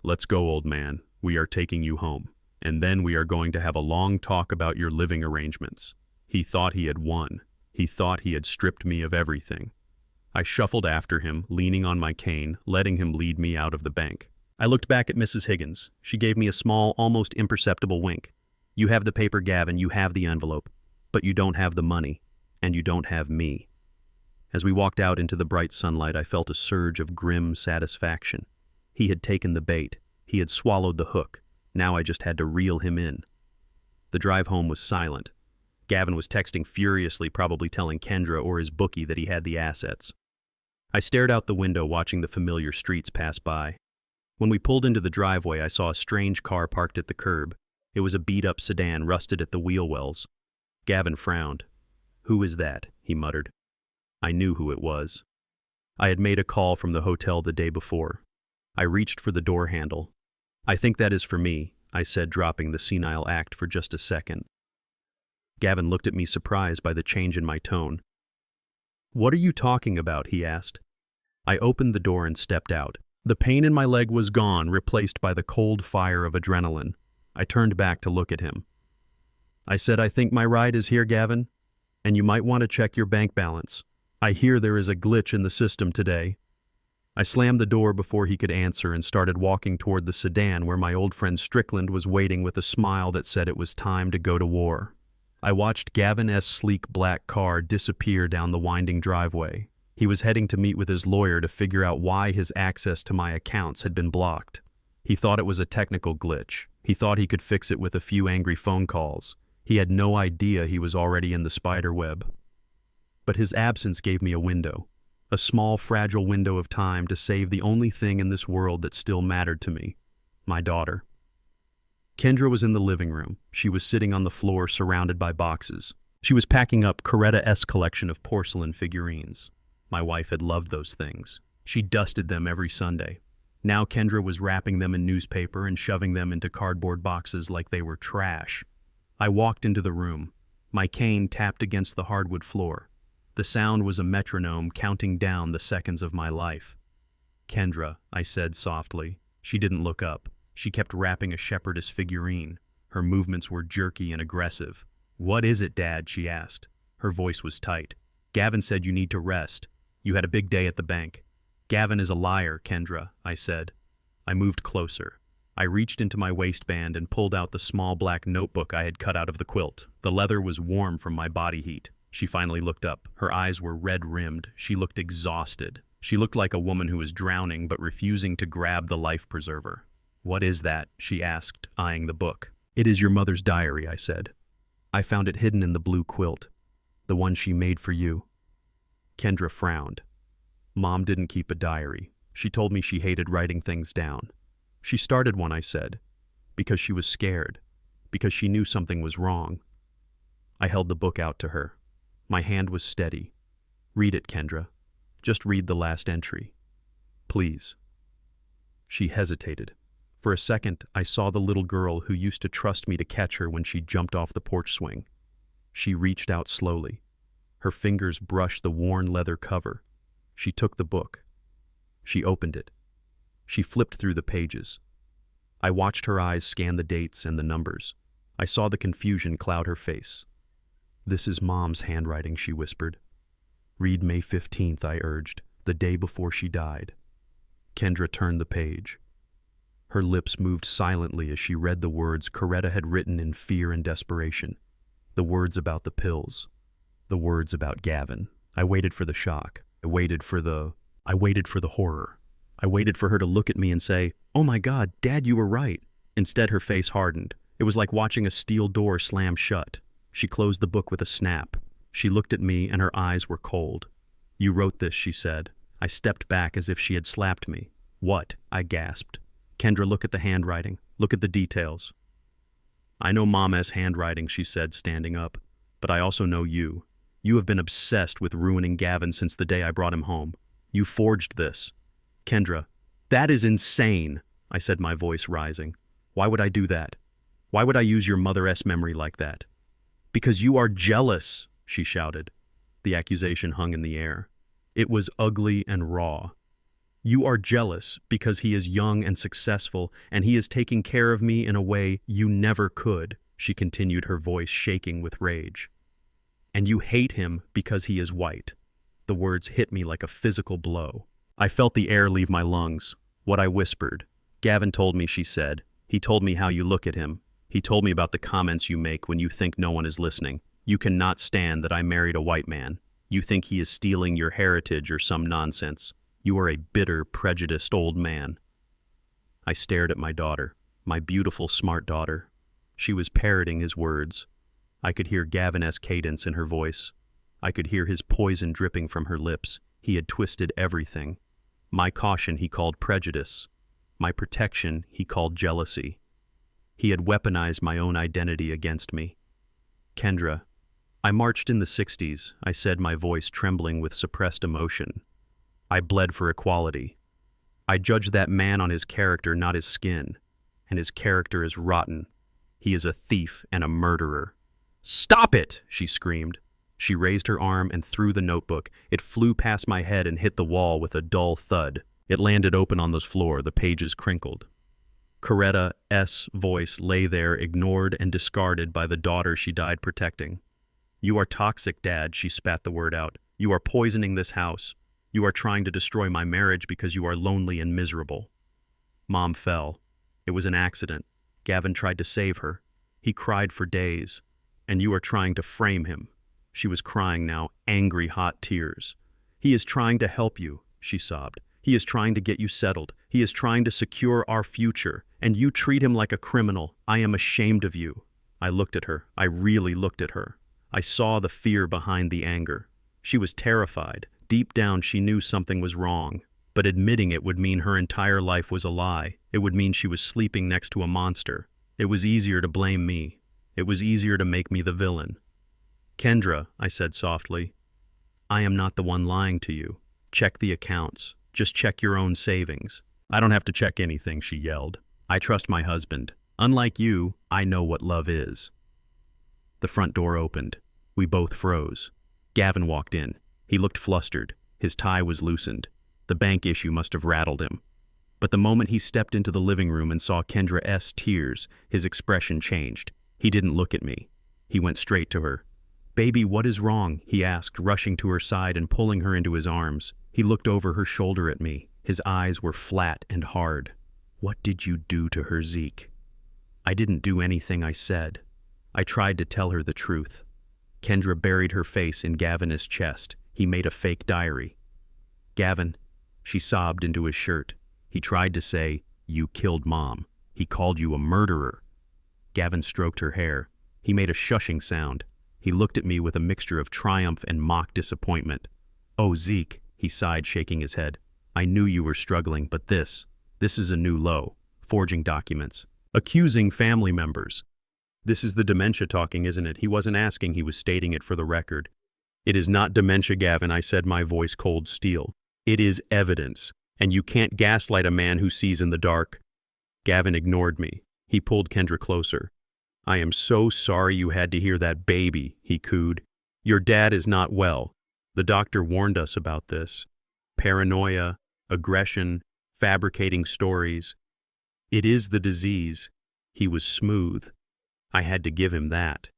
"Let's go, old man. We are taking you home. And then we are going to have a long talk about your living arrangements." He thought he had won. He thought he had stripped me of everything. I shuffled after him, leaning on my cane, letting him lead me out of the bank. I looked back at Mrs. Higgins. She gave me a small, almost imperceptible wink. "You have the paper, Gavin, you have the envelope. But you don't have the money, and you don't have me." As we walked out into the bright sunlight, I felt a surge of grim satisfaction. He had taken the bait. He had swallowed the hook. Now I just had to reel him in. The drive home was silent. Gavin was texting furiously, probably telling Kendra or his bookie that he had the assets. I stared out the window, watching the familiar streets pass by. When we pulled into the driveway, I saw a strange car parked at the curb. It was a beat-up sedan, rusted at the wheel wells. Gavin frowned. "Who is that?" he muttered. I knew who it was. I had made a call from the hotel the day before. I reached for the door handle. "I think that is for me," I said, dropping the senile act for just a second. Gavin looked at me, surprised by the change in my tone. "What are you talking about?" he asked. I opened the door and stepped out. The pain in my leg was gone, replaced by the cold fire of adrenaline. I turned back to look at him. I said, "I think my ride is here, Gavin, and you might want to check your bank balance. I hear there is a glitch in the system today." I slammed the door before he could answer and started walking toward the sedan where my old friend Strickland was waiting with a smile that said it was time to go to war. I watched Gavin's sleek black car disappear down the winding driveway. He was heading to meet with his lawyer to figure out why his access to my accounts had been blocked. He thought it was a technical glitch. He thought he could fix it with a few angry phone calls. He had no idea he was already in the spider web. But his absence gave me a window, a small, fragile window of time to save the only thing in this world that still mattered to me, my daughter. Kendra was in the living room. She was sitting on the floor surrounded by boxes. She was packing up Coretta's collection of porcelain figurines. My wife had loved those things. She dusted them every Sunday. Now Kendra was wrapping them in newspaper and shoving them into cardboard boxes like they were trash. I walked into the room. My cane tapped against the hardwood floor. The sound was a metronome counting down the seconds of my life. "Kendra," I said softly. She didn't look up. She kept wrapping a shepherdess figurine. Her movements were jerky and aggressive. "What is it, Dad?" she asked. Her voice was tight. "Gavin said you need to rest. You had a big day at the bank." "Gavin is a liar, Kendra," I said. I moved closer. I reached into my waistband and pulled out the small black notebook I had cut out of the quilt. The leather was warm from my body heat. She finally looked up. Her eyes were red-rimmed. She looked exhausted. She looked like a woman who was drowning but refusing to grab the life preserver. "What is that?" she asked, eyeing the book. "It is your mother's diary," I said. "I found it hidden in the blue quilt, the one she made for you." Kendra frowned. "Mom didn't keep a diary. She told me she hated writing things down. She started one," I said, "because she was scared, because she knew something was wrong." I held the book out to her. My hand was steady. "Read it, Kendra. Just read the last entry. Please." She hesitated. For a second, I saw the little girl who used to trust me to catch her when she jumped off the porch swing. She reached out slowly. Her fingers brushed the worn leather cover. She took the book. She opened it. She flipped through the pages. I watched her eyes scan the dates and the numbers. I saw the confusion cloud her face. "This is Mom's handwriting," she whispered. "Read May 15th, I urged, the day before she died." Kendra turned the page. Her lips moved silently as she read the words Coretta had written in fear and desperation. The words about the pills. The words about Gavin. I waited for the shock. I waited for the horror. I waited for her to look at me and say, "Oh my God, Dad, you were right." Instead, her face hardened. It was like watching a steel door slam shut. She closed the book with a snap. She looked at me and her eyes were cold. "You wrote this," she said. I stepped back as if she had slapped me. "What?" I gasped. "Kendra, look at the handwriting. Look at the details." "I know Mama's handwriting," she said, standing up. "But I also know you. You have been obsessed with ruining Gavin since the day I brought him home. You forged this." "Kendra, that is insane," I said, my voice rising. "Why would I do that? Why would I use your mother's memory like that?" "Because you are jealous," she shouted. The accusation hung in the air. It was ugly and raw. "You are jealous because he is young and successful, and he is taking care of me in a way you never could," she continued, her voice shaking with rage. "And you hate him because he is white." The words hit me like a physical blow. I felt the air leave my lungs. What I whispered. "Gavin told me," she said. "He told me how you look at him. He told me about the comments you make when you think no one is listening. You cannot stand that I married a white man. You think he is stealing your heritage or some nonsense. You are a bitter, prejudiced old man." I stared at my daughter, my beautiful, smart daughter. She was parroting his words. I could hear Gavin's cadence in her voice. I could hear his poison dripping from her lips. He had twisted everything. My caution he called prejudice. My protection he called jealousy. He had weaponized my own identity against me. "Kendra, I marched in the 60s, I said, my voice trembling with suppressed emotion. I bled for equality. I judged that man on his character, not his skin. And his character is rotten. He is a thief and a murderer." "Stop it!" she screamed. She raised her arm and threw the notebook. It flew past my head and hit the wall with a dull thud. It landed open on the floor, the pages crinkled. Coretta's voice lay there, ignored and discarded by the daughter she died protecting. "You are toxic, Dad," she spat the word out. "You are poisoning this house. You are trying to destroy my marriage because you are lonely and miserable." Mom fell. It was an accident. Gavin tried to save her. He cried for days. And you are trying to frame him. She was crying now, angry, hot tears. "He is trying to help you," she sobbed. "He is trying to get you settled. He is trying to secure our future. And you treat him like a criminal. I am ashamed of you." I looked at her. I really looked at her. I saw the fear behind the anger. She was terrified. Deep down she knew something was wrong. But admitting it would mean her entire life was a lie. It would mean she was sleeping next to a monster. It was easier to blame me. It was easier to make me the villain. Kendra, I said softly, I am not the one lying to you. Check the accounts. Just check your own savings. I don't have to check anything, she yelled. I trust my husband. Unlike you, I know what love is. The front door opened. We both froze. Gavin walked in. He looked flustered. His tie was loosened. The bank issue must have rattled him. But the moment he stepped into the living room and saw Kendra's tears, his expression changed. He didn't look at me. He went straight to her. Baby, what is wrong? He asked, rushing to her side and pulling her into his arms. He looked over her shoulder at me. His eyes were flat and hard. What did you do to her, Zeke? I didn't do anything, I said. I tried to tell her the truth. Kendra buried her face in Gavin's chest. He made a fake diary. Gavin, she sobbed into his shirt. He tried to say, you killed Mom. He called you a murderer. Gavin stroked her hair. He made a shushing sound. He looked at me with a mixture of triumph and mock disappointment. Oh, Zeke, he sighed, shaking his head. I knew you were struggling, but this is a new low. Forging documents. Accusing family members. This is the dementia talking, isn't it? He wasn't asking, he was stating it for the record. It is not dementia, Gavin, I said, my voice cold steel. It is evidence, and you can't gaslight a man who sees in the dark. Gavin ignored me. He pulled Kendra closer. I am so sorry you had to hear that, baby, he cooed. Your dad is not well. The doctor warned us about this. Paranoia, aggression, fabricating stories. It is the disease. He was smooth. I had to give him that.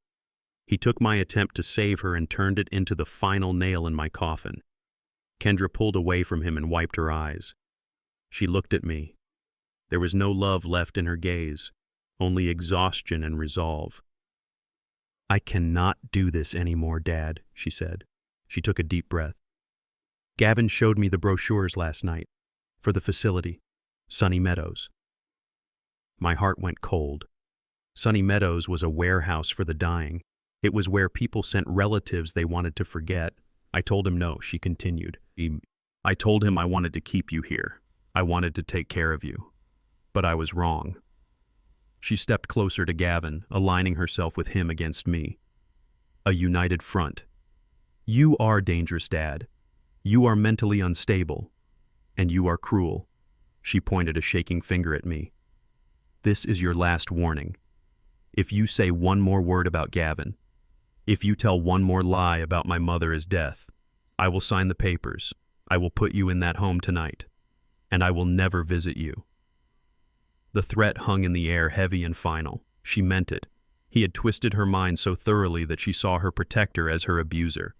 He took my attempt to save her and turned it into the final nail in my coffin. Kendra pulled away from him and wiped her eyes. She looked at me. There was no love left in her gaze, only exhaustion and resolve. I cannot do this anymore, Dad, she said. She took a deep breath. Gavin showed me the brochures last night for the facility, Sunny Meadows. My heart went cold. Sunny Meadows was a warehouse for the dying. It was where people sent relatives they wanted to forget. I told him no, she continued. I told him I wanted to keep you here. I wanted to take care of you. But I was wrong. She stepped closer to Gavin, aligning herself with him against me. A united front. You are dangerous, Dad. You are mentally unstable. And you are cruel. She pointed a shaking finger at me. This is your last warning. If you say one more word about Gavin, if you tell one more lie about my mother's death, I will sign the papers. I will put you in that home tonight. And I will never visit you. The threat hung in the air, heavy and final. She meant it. He had twisted her mind so thoroughly that she saw her protector as her abuser.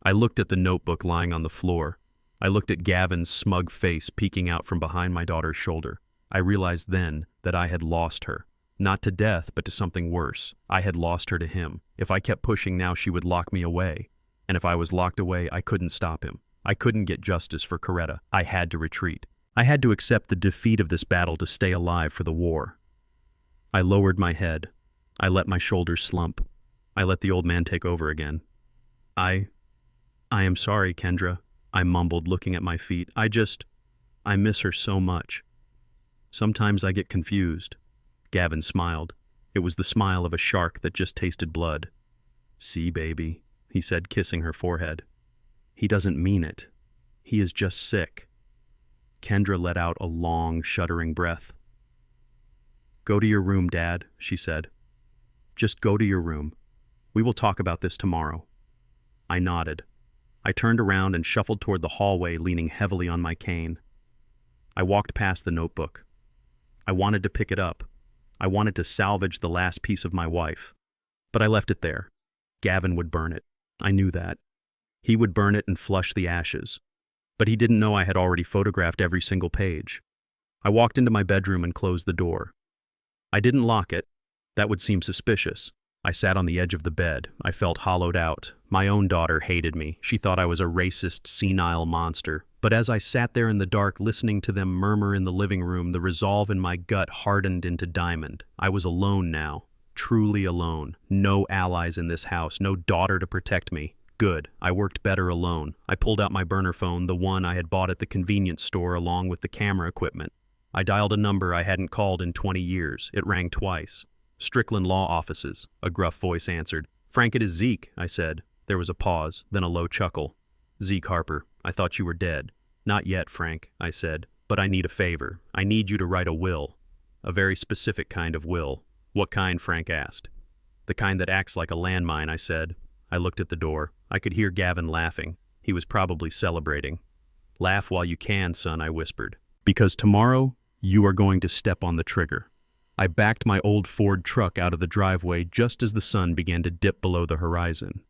I looked at the notebook lying on the floor. I looked at Gavin's smug face peeking out from behind my daughter's shoulder. I realized then that I had lost her. Not to death, but to something worse. I had lost her to him. If I kept pushing now, she would lock me away. And if I was locked away, I couldn't stop him. I couldn't get justice for Coretta. I had to retreat. I had to accept the defeat of this battle to stay alive for the war. I lowered my head. I let my shoulders slump. I let the old man take over again. I am sorry, Kendra, I mumbled, looking at my feet. I miss her so much. Sometimes I get confused. Gavin smiled. It was the smile of a shark that just tasted blood. See, baby, he said, kissing her forehead. He doesn't mean it. He is just sick. Kendra let out a long, shuddering breath. Go to your room, Dad, she said. Just go to your room. We will talk about this tomorrow. I nodded. I turned around and shuffled toward the hallway, leaning heavily on my cane. I walked past the notebook. I wanted to pick it up. I wanted to salvage the last piece of my wife. But I left it there. Gavin would burn it. I knew that. He would burn it and flush the ashes. But he didn't know I had already photographed every single page. I walked into my bedroom and closed the door. I didn't lock it. That would seem suspicious. I sat on the edge of the bed. I felt hollowed out. My own daughter hated me. She thought I was a racist, senile monster. But as I sat there in the dark listening to them murmur in the living room, the resolve in my gut hardened into diamond. I was alone now. Truly alone. No allies in this house. No daughter to protect me. Good. I worked better alone. I pulled out my burner phone, the one I had bought at the convenience store along with the camera equipment. I dialed a number I hadn't called in 20 years. It rang twice. Strickland Law Offices, a gruff voice answered. Frank, it is Zeke, I said. There was a pause, then a low chuckle. Zeke Harper, I thought you were dead. Not yet, Frank, I said, but I need a favor. I need you to write a will. A very specific kind of will. What kind, Frank asked. The kind that acts like a landmine, I said. I looked at the door. I could hear Gavin laughing. He was probably celebrating. Laugh while you can, son, I whispered. Because tomorrow, you are going to step on the trigger. I backed my old Ford truck out of the driveway just as the sun began to dip below the horizon.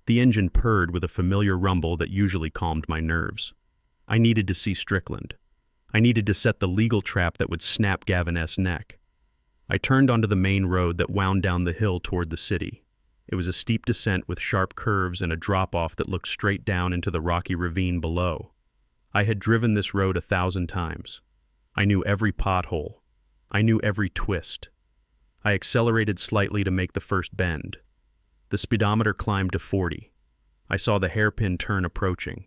The engine purred with a familiar rumble that usually calmed my nerves. I needed to see Strickland. I needed to set the legal trap that would snap Gavin S.'s neck. I turned onto the main road that wound down the hill toward the city. It was a steep descent with sharp curves and a drop-off that looked straight down into the rocky ravine below. I had driven this road 1,000 times. I knew every pothole. I knew every twist. I accelerated slightly to make the first bend. The speedometer climbed to 40. I saw the hairpin turn approaching.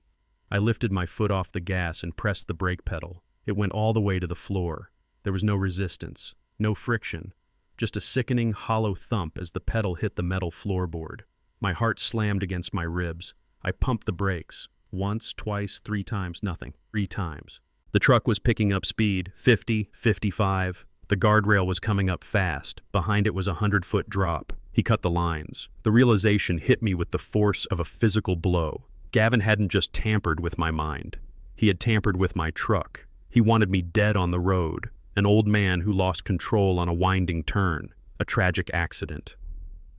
I lifted my foot off the gas and pressed the brake pedal. It went all the way to the floor. There was no resistance, no friction, just a sickening, hollow thump as the pedal hit the metal floorboard. My heart slammed against my ribs. I pumped the brakes. Once, twice, 3 times, nothing. 3 times. The truck was picking up speed, 50, 55. The guardrail was coming up fast. Behind it was a 100-foot drop. He cut the lines. The realization hit me with the force of a physical blow. Gavin hadn't just tampered with my mind. He had tampered with my truck. He wanted me dead on the road. An old man who lost control on a winding turn. A tragic accident.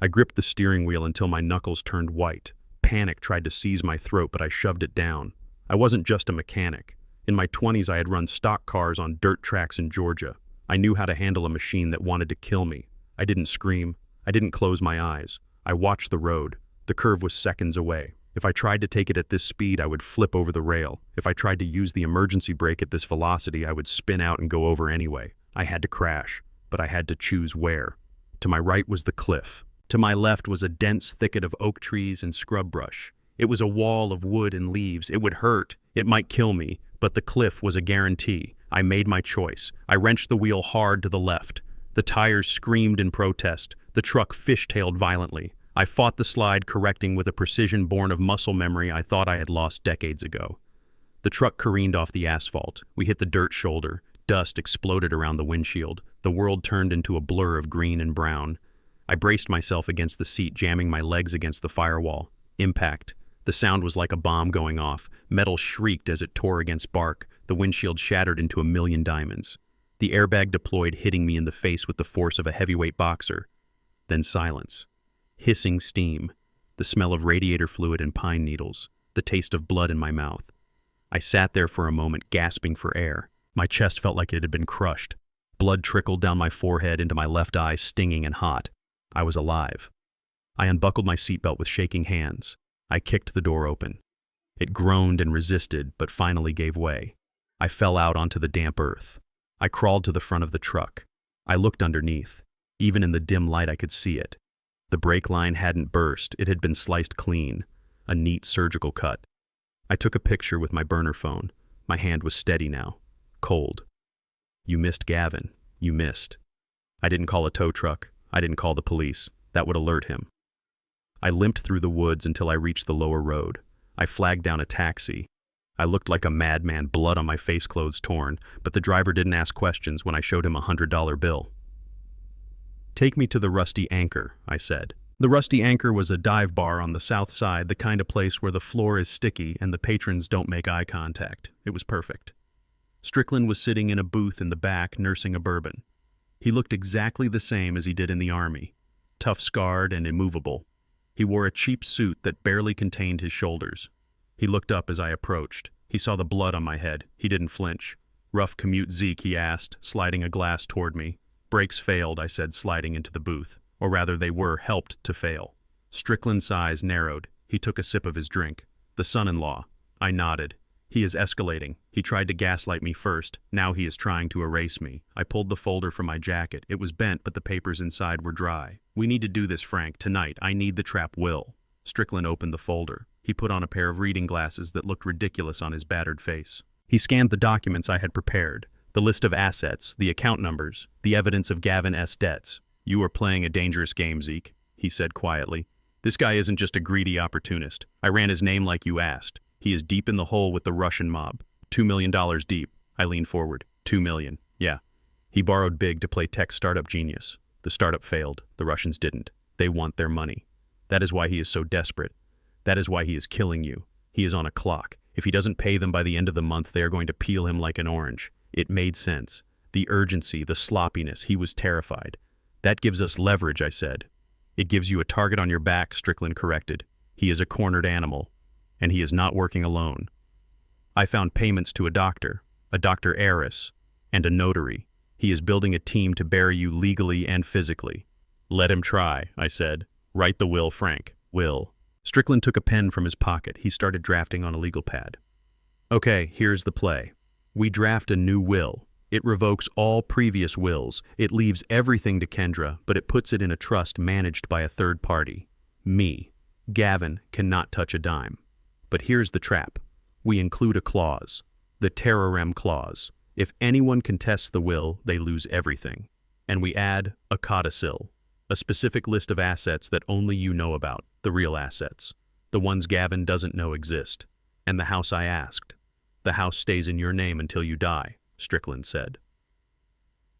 I gripped the steering wheel until my knuckles turned white. Panic tried to seize my throat, but I shoved it down. I wasn't just a mechanic. In my 20s, I had run stock cars on dirt tracks in Georgia. I knew how to handle a machine that wanted to kill me. I didn't scream. I didn't close my eyes. I watched the road. The curve was seconds away. If I tried to take it at this speed, I would flip over the rail. If I tried to use the emergency brake at this velocity, I would spin out and go over anyway. I had to crash, but I had to choose where. To my right was the cliff. To my left was a dense thicket of oak trees and scrub brush. It was a wall of wood and leaves. It would hurt. It might kill me, but the cliff was a guarantee. I made my choice. I wrenched the wheel hard to the left. The tires screamed in protest. The truck fishtailed violently. I fought the slide, correcting with a precision born of muscle memory I thought I had lost decades ago. The truck careened off the asphalt. We hit the dirt shoulder. Dust exploded around the windshield. The world turned into a blur of green and brown. I braced myself against the seat, jamming my legs against the firewall. Impact. The sound was like a bomb going off. Metal shrieked as it tore against bark. The windshield shattered into a million diamonds. The airbag deployed, hitting me in the face with the force of a heavyweight boxer. Then silence. Hissing steam. The smell of radiator fluid and pine needles. The taste of blood in my mouth. I sat there for a moment, gasping for air. My chest felt like it had been crushed. Blood trickled down my forehead into my left eye, stinging and hot. I was alive. I unbuckled my seatbelt with shaking hands. I kicked the door open. It groaned and resisted, but finally gave way. I fell out onto the damp earth. I crawled to the front of the truck. I looked underneath. Even in the dim light, I could see it. The brake line hadn't burst. It had been sliced clean. A neat surgical cut. I took a picture with my burner phone. My hand was steady now. Cold. You missed Gavin. You missed. I didn't call a tow truck. I didn't call the police. That would alert him. I limped through the woods until I reached the lower road. I flagged down a taxi. I looked like a madman, blood on my face, clothes torn, but the driver didn't ask questions when I showed him a $100 bill. Take me to the Rusty Anchor, I said. The Rusty Anchor was a dive bar on the south side, the kind of place where the floor is sticky and the patrons don't make eye contact. It was perfect. Strickland was sitting in a booth in the back, nursing a bourbon. He looked exactly the same as he did in the army, tough-scarred and immovable. He wore a cheap suit that barely contained his shoulders. He looked up as I approached. He saw the blood on my head. He didn't flinch. Rough commute, Zeke, he asked, sliding a glass toward me. Brakes failed, I said, sliding into the booth. Or rather, they were helped to fail. Strickland's eyes narrowed. He took a sip of his drink. The son-in-law. I nodded. He is escalating. He tried to gaslight me first. Now he is trying to erase me. I pulled the folder from my jacket. It was bent, but the papers inside were dry. We need to do this, Frank. Tonight, I need the trap will. Strickland opened the folder. He put on a pair of reading glasses that looked ridiculous on his battered face. He scanned the documents I had prepared. The list of assets, the account numbers, the evidence of Gavin S. debts. You are playing a dangerous game, Zeke, he said quietly. This guy isn't just a greedy opportunist. I ran his name like you asked. He is deep in the hole with the Russian mob. $2 million deep. I leaned forward. 2 million. Yeah. He borrowed big to play tech startup genius. The startup failed. The Russians didn't. They want their money. That is why he is so desperate. That is why he is killing you. He is on a clock. If he doesn't pay them by the end of the month, they are going to peel him like an orange. It made sense. The urgency, the sloppiness, he was terrified. That gives us leverage, I said. It gives you a target on your back, Strickland corrected. He is a cornered animal, and he is not working alone. I found payments to a doctor heiress, and a notary. He is building a team to bury you legally and physically. Let him try, I said. Write the will, Frank. Will. Strickland took a pen from his pocket. He started drafting on a legal pad. Okay, here's the play. We draft a new will. It revokes all previous wills. It leaves everything to Kendra, but it puts it in a trust managed by a third party. Me. Gavin cannot touch a dime. But here's the trap. We include a clause. The terrorem clause. If anyone contests the will, they lose everything. And we add a codicil. A specific list of assets that only you know about. The real assets. The ones Gavin doesn't know exist. And the house I asked. The house stays in your name until you die, Strickland said.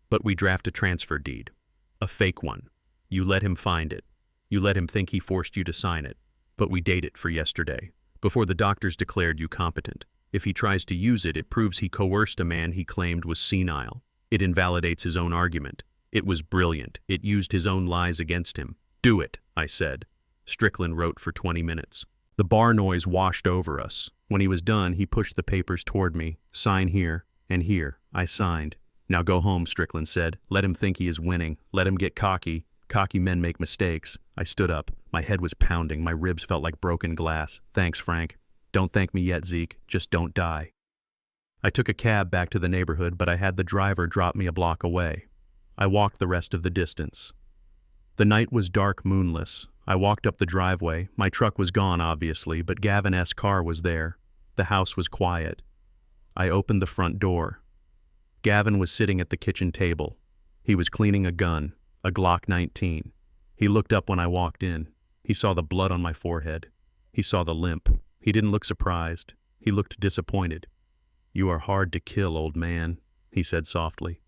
But we draft a transfer deed. A fake one. You let him find it. You let him think he forced you to sign it. But we date it for yesterday, before the doctors declared you competent. If he tries to use it, it proves he coerced a man he claimed was senile. It invalidates his own argument. It was brilliant. It used his own lies against him. Do it, I said. Strickland wrote for 20 minutes. The bar noise washed over us. When he was done, he pushed the papers toward me. Sign here and here. I signed. Now go home, Strickland said. Let him think he is winning. Let him get cocky. Cocky men make mistakes. I stood up. My head was pounding. My ribs felt like broken glass. Thanks, Frank. Don't thank me yet, Zeke. Just don't die. I took a cab back to the neighborhood, but I had the driver drop me a block away. I walked the rest of the distance. The night was dark, moonless. I walked up the driveway. My truck was gone, obviously, but Gavin S. car was there. The house was quiet. I opened the front door. Gavin was sitting at the kitchen table. He was cleaning a gun, a Glock 19. He looked up when I walked in. He saw the blood on my forehead. He saw the limp. He didn't look surprised. He looked disappointed. You are hard to kill, old man, he said softly.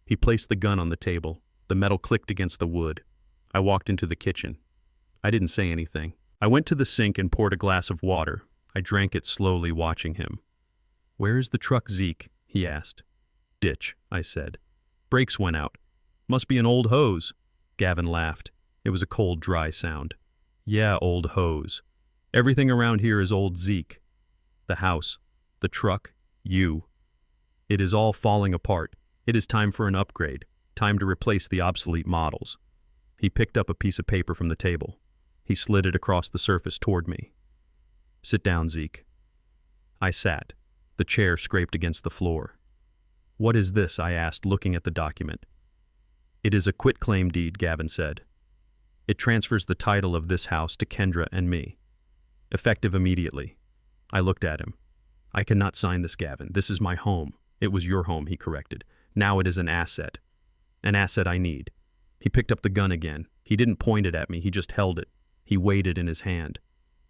He placed the gun on the table. The metal clicked against the wood. I walked into the kitchen. I didn't say anything. I went to the sink and poured a glass of water. I drank it slowly, watching him. Where is the truck, Zeke? He asked. Ditch, I said. Brakes went out. Must be an old hose. Gavin laughed. It was a cold, dry sound. Yeah, old hose. Everything around here is old, Zeke. The house, the truck, you. It is all falling apart. It is time for an upgrade. Time to replace the obsolete models. He picked up a piece of paper from the table. He slid it across the surface toward me. Sit down, Zeke. I sat. The chair scraped against the floor. What is this? I asked, looking at the document. It is a quitclaim deed, Gavin said. It transfers the title of this house to Kendra and me. Effective immediately. I looked at him. I cannot sign this, Gavin. This is my home. It was your home, he corrected. Now it is an asset. An asset I need. He picked up the gun again. He didn't point it at me, he just held it. He weighed it in his hand.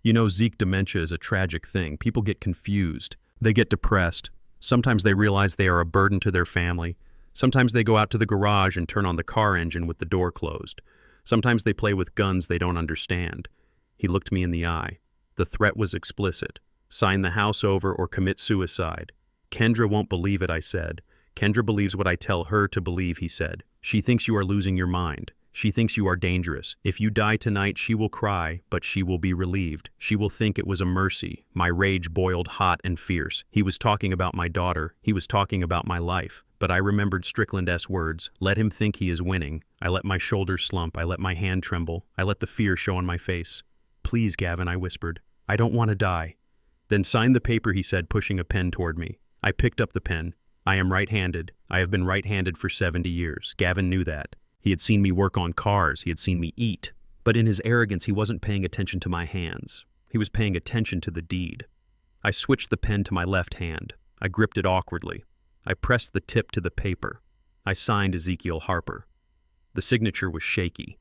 You know, Zeke, dementia is a tragic thing. People get confused. They get depressed. Sometimes they realize they are a burden to their family. Sometimes they go out to the garage and turn on the car engine with the door closed. Sometimes they play with guns they don't understand. He looked me in the eye. The threat was explicit. Sign the house over or commit suicide. Kendra won't believe it, I said. Kendra believes what I tell her to believe, he said. She thinks you are losing your mind. She thinks you are dangerous. If you die tonight, she will cry, but she will be relieved. She will think it was a mercy. My rage boiled hot and fierce. He was talking about my daughter. He was talking about my life. But I remembered Strickland's words. Let him think he is winning. I let my shoulders slump. I let my hand tremble. I let the fear show on my face. Please, Gavin, I whispered. I don't want to die. Then sign the paper, he said, pushing a pen toward me. I picked up the pen. I am right-handed. I have been right-handed for 70 years. Gavin knew that. He had seen me work on cars. He had seen me eat. But in his arrogance, he wasn't paying attention to my hands. He was paying attention to the deed. I switched the pen to my left hand. I gripped it awkwardly. I pressed the tip to the paper. I signed Ezekiel Harper. The signature was shaky.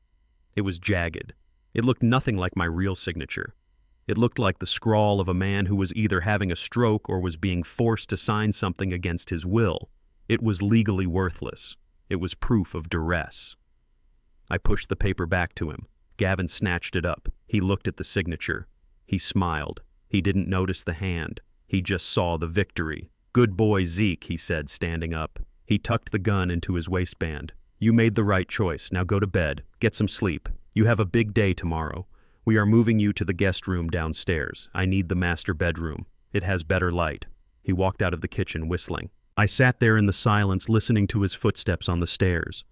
It was jagged. It looked nothing like my real signature. It looked like the scrawl of a man who was either having a stroke or was being forced to sign something against his will. It was legally worthless. It was proof of duress. I pushed the paper back to him. Gavin snatched it up. He looked at the signature. He smiled. He didn't notice the hand. He just saw the victory. "Good boy, Zeke," he said, standing up. He tucked the gun into his waistband. "You made the right choice. Now go to bed. Get some sleep. You have a big day tomorrow. We are moving you to the guest room downstairs. I need the master bedroom. It has better light." He walked out of the kitchen whistling. I sat there in the silence listening to his footsteps on the stairs.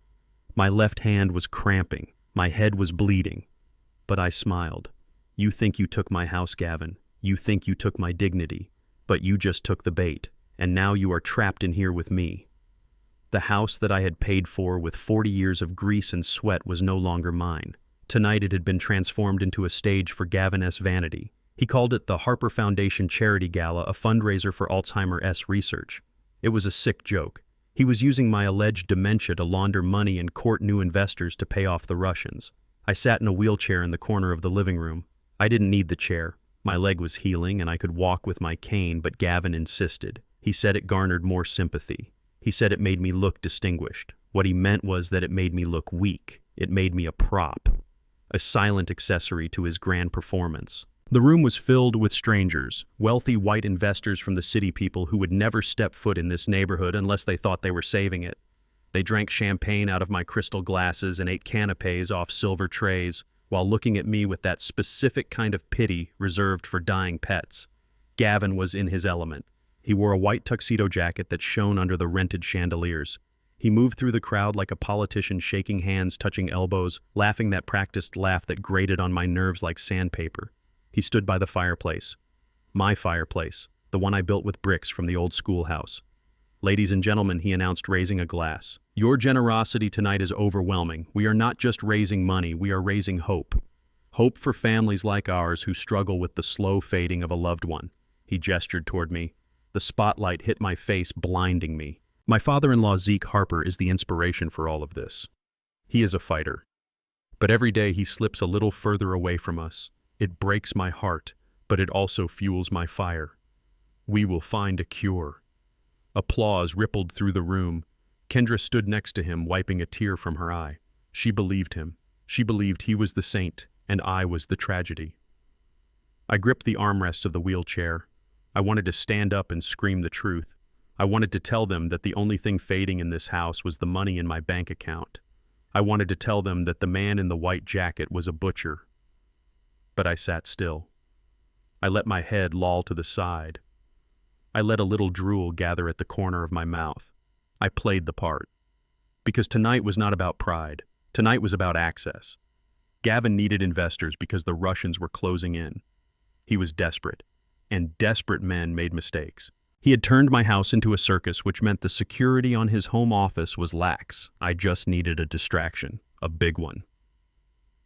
My left hand was cramping. My head was bleeding. But I smiled. "You think you took my house, Gavin. You think you took my dignity. But you just took the bait. And now you are trapped in here with me." The house that I had paid for with 40 years of grease and sweat was no longer mine. Tonight it had been transformed into a stage for Gavin S. vanity. He called it the Harper Foundation Charity Gala, a fundraiser for Alzheimer's research. It was a sick joke. He was using my alleged dementia to launder money and court new investors to pay off the Russians. I sat in a wheelchair in the corner of the living room. I didn't need the chair. My leg was healing and I could walk with my cane, but Gavin insisted. He said it garnered more sympathy. He said it made me look distinguished. What he meant was that it made me look weak. It made me a prop, a silent accessory to his grand performance. The room was filled with strangers, wealthy white investors from the city people who would never step foot in this neighborhood unless they thought they were saving it. They drank champagne out of my crystal glasses and ate canapes off silver trays, while looking at me with that specific kind of pity reserved for dying pets. Gavin was in his element. He wore a white tuxedo jacket that shone under the rented chandeliers. He moved through the crowd like a politician, shaking hands, touching elbows, laughing that practiced laugh that grated on my nerves like sandpaper. He stood by the fireplace. My fireplace, the one I built with bricks from the old schoolhouse. "Ladies and gentlemen," he announced, raising a glass. "Your generosity tonight is overwhelming. We are not just raising money, we are raising hope. Hope for families like ours who struggle with the slow fading of a loved one." He gestured toward me. The spotlight hit my face, blinding me. My father-in-law, Zeke Harper, is the inspiration for all of this. He is a fighter. But every day he slips a little further away from us. It breaks my heart, but it also fuels my fire. We will find a cure. Applause rippled through the room. Kendra stood next to him, wiping a tear from her eye. She believed him. She believed he was the saint, and I was the tragedy. I gripped the armrest of the wheelchair. I wanted to stand up and scream the truth. I wanted to tell them that the only thing fading in this house was the money in my bank account. I wanted to tell them that the man in the white jacket was a butcher. But I sat still. I let my head loll to the side. I let a little drool gather at the corner of my mouth. I played the part. Because tonight was not about pride. Tonight was about access. Gavin needed investors because the Russians were closing in. He was desperate, and desperate men made mistakes. He had turned my house into a circus, which meant the security on his home office was lax. I just needed a distraction, a big one.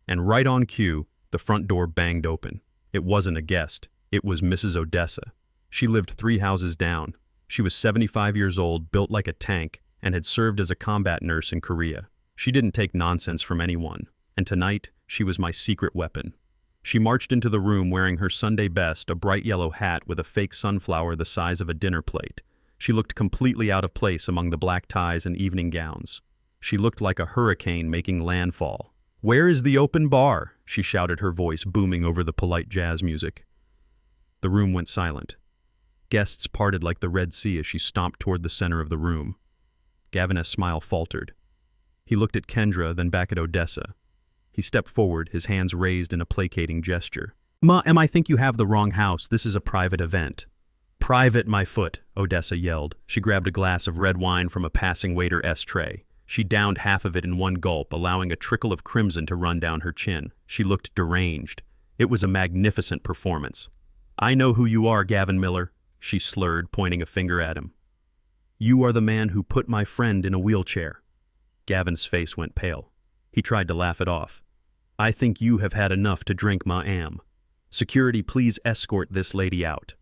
And right on cue, the front door banged open. It wasn't a guest. It was Mrs. Odessa. She lived 3 houses down. She was 75 years old, built like a tank, and had served as a combat nurse in Korea. She didn't take nonsense from anyone, and tonight she was my secret weapon. She marched into the room wearing her Sunday best, a bright yellow hat with a fake sunflower the size of a dinner plate. She looked completely out of place among the black ties and evening gowns. She looked like a hurricane making landfall. "Where is the open bar?" she shouted, her voice booming over the polite jazz music. The room went silent. Guests parted like the Red Sea as she stomped toward the center of the room. Gavin's smile faltered. He looked at Kendra, then back at Odessa. He stepped forward, his hands raised in a placating gesture. I think you have the wrong house. This is a private event." "Private, my foot," Odessa yelled. She grabbed a glass of red wine from a passing waiter's tray. She downed half of it in one gulp, allowing a trickle of crimson to run down her chin. She looked deranged. It was a magnificent performance. "I know who you are, Gavin Miller," she slurred, pointing a finger at him. "You are the man who put my friend in a wheelchair." Gavin's face went pale. He tried to laugh it off. "I think you have had enough to drink, ma'am. Security, please escort this lady out."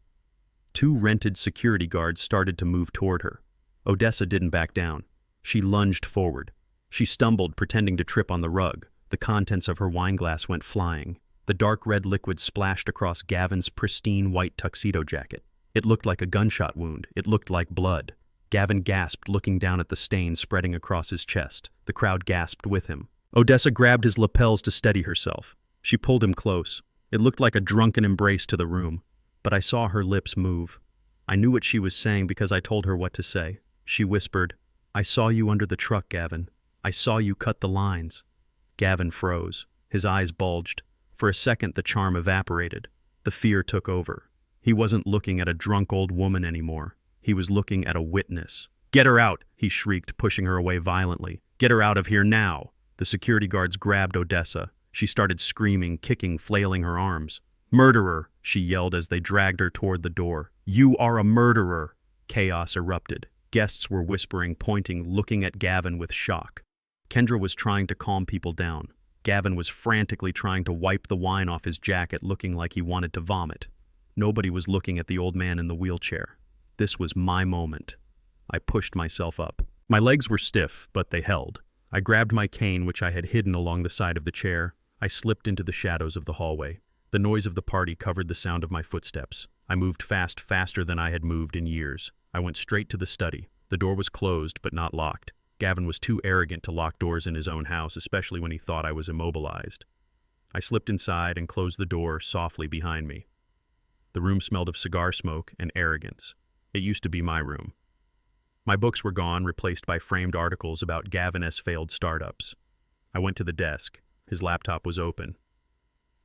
2 rented security guards started to move toward her. Odessa didn't back down. She lunged forward. She stumbled, pretending to trip on the rug. The contents of her wineglass went flying. The dark red liquid splashed across Gavin's pristine white tuxedo jacket. It looked like a gunshot wound. It looked like blood. Gavin gasped, looking down at the stain spreading across his chest. The crowd gasped with him. Odessa grabbed his lapels to steady herself. She pulled him close. It looked like a drunken embrace to the room, but I saw her lips move. I knew what she was saying because I told her what to say. She whispered, "I saw you under the truck, Gavin. I saw you cut the lines." Gavin froze. His eyes bulged. For a second, the charm evaporated. The fear took over. He wasn't looking at a drunk old woman anymore. He was looking at a witness. "Get her out!" he shrieked, pushing her away violently. "Get her out of here now!" The security guards grabbed Odessa. She started screaming, kicking, flailing her arms. "Murderer!" she yelled as they dragged her toward the door. "You are a murderer!" Chaos erupted. Guests were whispering, pointing, looking at Gavin with shock. Kendra was trying to calm people down. Gavin was frantically trying to wipe the wine off his jacket, looking like he wanted to vomit. Nobody was looking at the old man in the wheelchair. This was my moment. I pushed myself up. My legs were stiff, but they held. I grabbed my cane, which I had hidden along the side of the chair. I slipped into the shadows of the hallway. The noise of the party covered the sound of my footsteps. I moved fast, faster than I had moved in years. I went straight to the study. The door was closed, but not locked. Gavin was too arrogant to lock doors in his own house, especially when he thought I was immobilized. I slipped inside and closed the door softly behind me. The room smelled of cigar smoke and arrogance. It used to be my room. My books were gone, replaced by framed articles about Gavin's failed startups. I went to the desk. His laptop was open.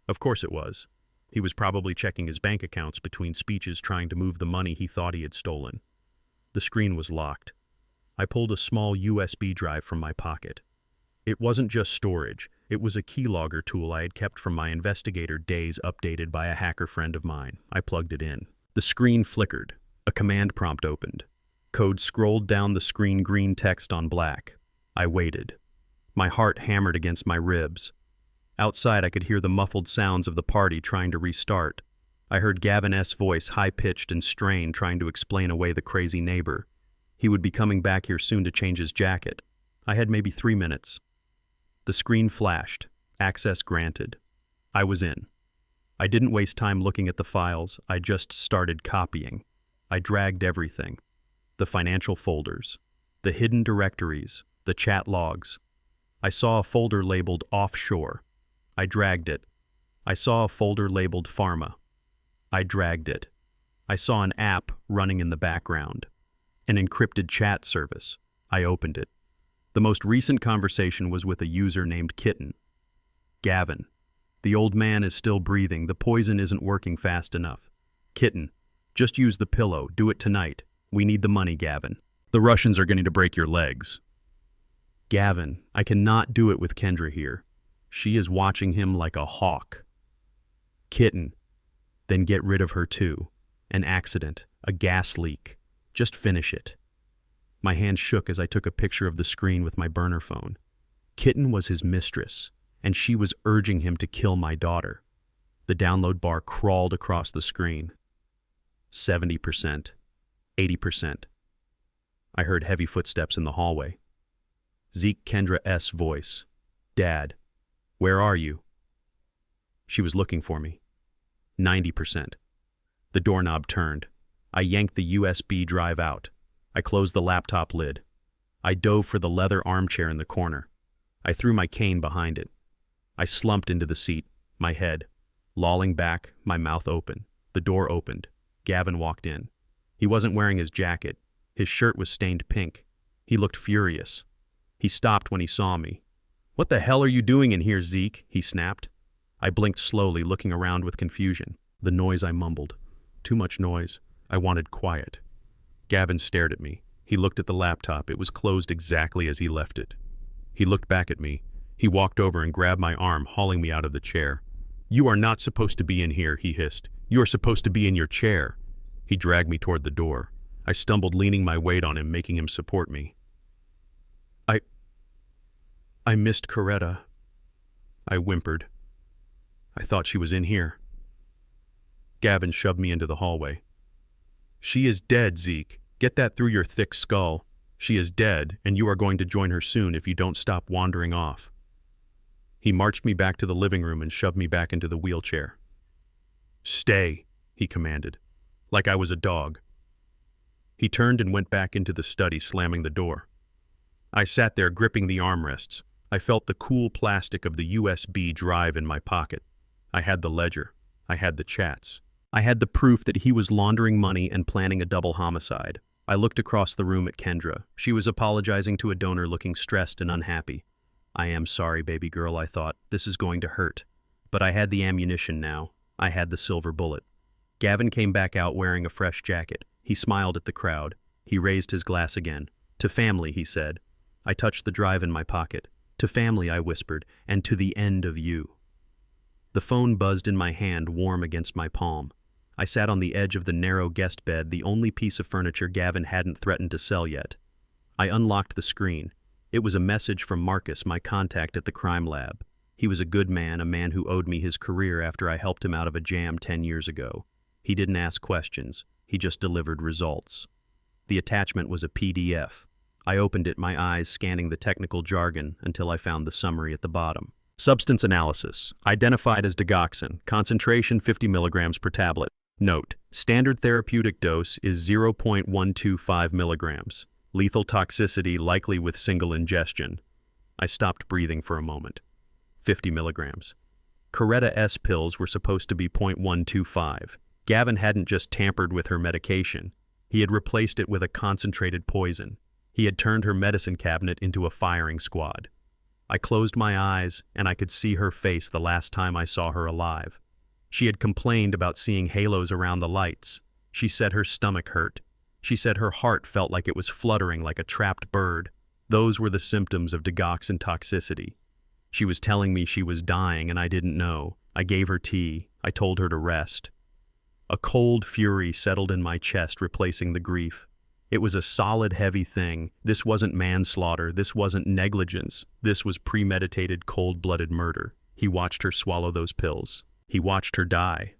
Of course it was. He was probably checking his bank accounts between speeches, trying to move the money he thought he had stolen. The screen was locked. I pulled a small USB drive from my pocket. It wasn't just storage. It was a keylogger tool I had kept from my investigator days, updated by a hacker friend of mine. I plugged it in. The screen flickered. A command prompt opened. Code scrolled down the screen, green text on black. I waited. My heart hammered against my ribs. Outside, I could hear the muffled sounds of the party trying to restart. I heard Gavin's voice, high-pitched and strained, trying to explain away the crazy neighbor. He would be coming back here soon to change his jacket. I had maybe 3 minutes. The screen flashed. Access granted. I was in. I didn't waste time looking at the files. I just started copying. I dragged everything. The financial folders, the hidden directories, the chat logs. I saw a folder labeled offshore. I dragged it. I saw a folder labeled pharma. I dragged it. I saw an app running in the background. An encrypted chat service. I opened it. The most recent conversation was with a user named Kitten. Gavin. The old man is still breathing. The poison isn't working fast enough. Kitten. Just use the pillow. Do it tonight. We need the money, Gavin. The Russians are going to break your legs. Gavin. I cannot do it with Kendra here. She is watching him like a hawk. Kitten. Then get rid of her too. An accident. A gas leak. Just finish it. My hand shook as I took a picture of the screen with my burner phone. Kitten was his mistress, and she was urging him to kill my daughter. The download bar crawled across the screen. 70%. 80%. I heard heavy footsteps in the hallway. Zeke Kendra's voice. Dad, where are you? She was looking for me. 90%. The doorknob turned. I yanked the USB drive out. I closed the laptop lid. I dove for the leather armchair in the corner. I threw my cane behind it. I slumped into the seat, my head lolling back, my mouth open. The door opened. Gavin walked in. He wasn't wearing his jacket. His shirt was stained pink. He looked furious. He stopped when he saw me. "What the hell are you doing in here, Zeke?" he snapped. I blinked slowly, looking around with confusion. The noise, I mumbled. Too much noise. I wanted quiet. Gavin stared at me. He looked at the laptop. It was closed exactly as he left it. He looked back at me. He walked over and grabbed my arm, hauling me out of the chair. "You are not supposed to be in here," he hissed. "You are supposed to be in your chair." He dragged me toward the door. I stumbled, leaning my weight on him, making him support me. I missed Coretta. I whimpered. I thought she was in here. Gavin shoved me into the hallway. "She is dead, Zeke. Get that through your thick skull." She is dead, and you are going to join her soon if you don't stop wandering off." He marched me back to the living room and shoved me back into the wheelchair. "Stay," he commanded, like I was a dog. He turned and went back into the study, slamming the door. I sat there gripping the armrests. I felt the cool plastic of the USB drive in my pocket. I had the ledger. I had the chats. I had the proof that he was laundering money and planning a double homicide. I looked across the room at Kendra. She was apologizing to a donor, looking stressed and unhappy. "I am sorry, baby girl," I thought. "This is going to hurt." But I had the ammunition now. I had the silver bullet. Gavin came back out wearing a fresh jacket. He smiled at the crowd. He raised his glass again. "To family," he said. I touched the drive in my pocket. "To family," I whispered, "and to the end of you." The phone buzzed in my hand, warm against my palm. I sat on the edge of the narrow guest bed, the only piece of furniture Gavin hadn't threatened to sell yet. I unlocked the screen. It was a message from Marcus, my contact at the crime lab. He was a good man, a man who owed me his career after I helped him out of a jam 10 years ago. He didn't ask questions. He just delivered results. The attachment was a PDF. I opened it, my eyes scanning the technical jargon until I found the summary at the bottom. Substance analysis. Identified as digoxin. Concentration 50 milligrams per tablet. Note: standard therapeutic dose is 0.125 milligrams. Lethal toxicity likely with single ingestion. I stopped breathing for a moment. 50 milligrams. Coretta S pills were supposed to be 0.125. Gavin hadn't just tampered with her medication. He had replaced it with a concentrated poison. He had turned her medicine cabinet into a firing squad. I closed my eyes, and I could see her face the last time I saw her alive. She had complained about seeing halos around the lights. She said her stomach hurt. She said her heart felt like it was fluttering like a trapped bird. Those were the symptoms of digoxin toxicity. She was telling me she was dying, and I didn't know. I gave her tea. I told her to rest. A cold fury settled in my chest, replacing the grief. It was a solid, heavy thing. This wasn't manslaughter. This wasn't negligence. This was premeditated, cold-blooded murder. He watched her swallow those pills. He watched her die.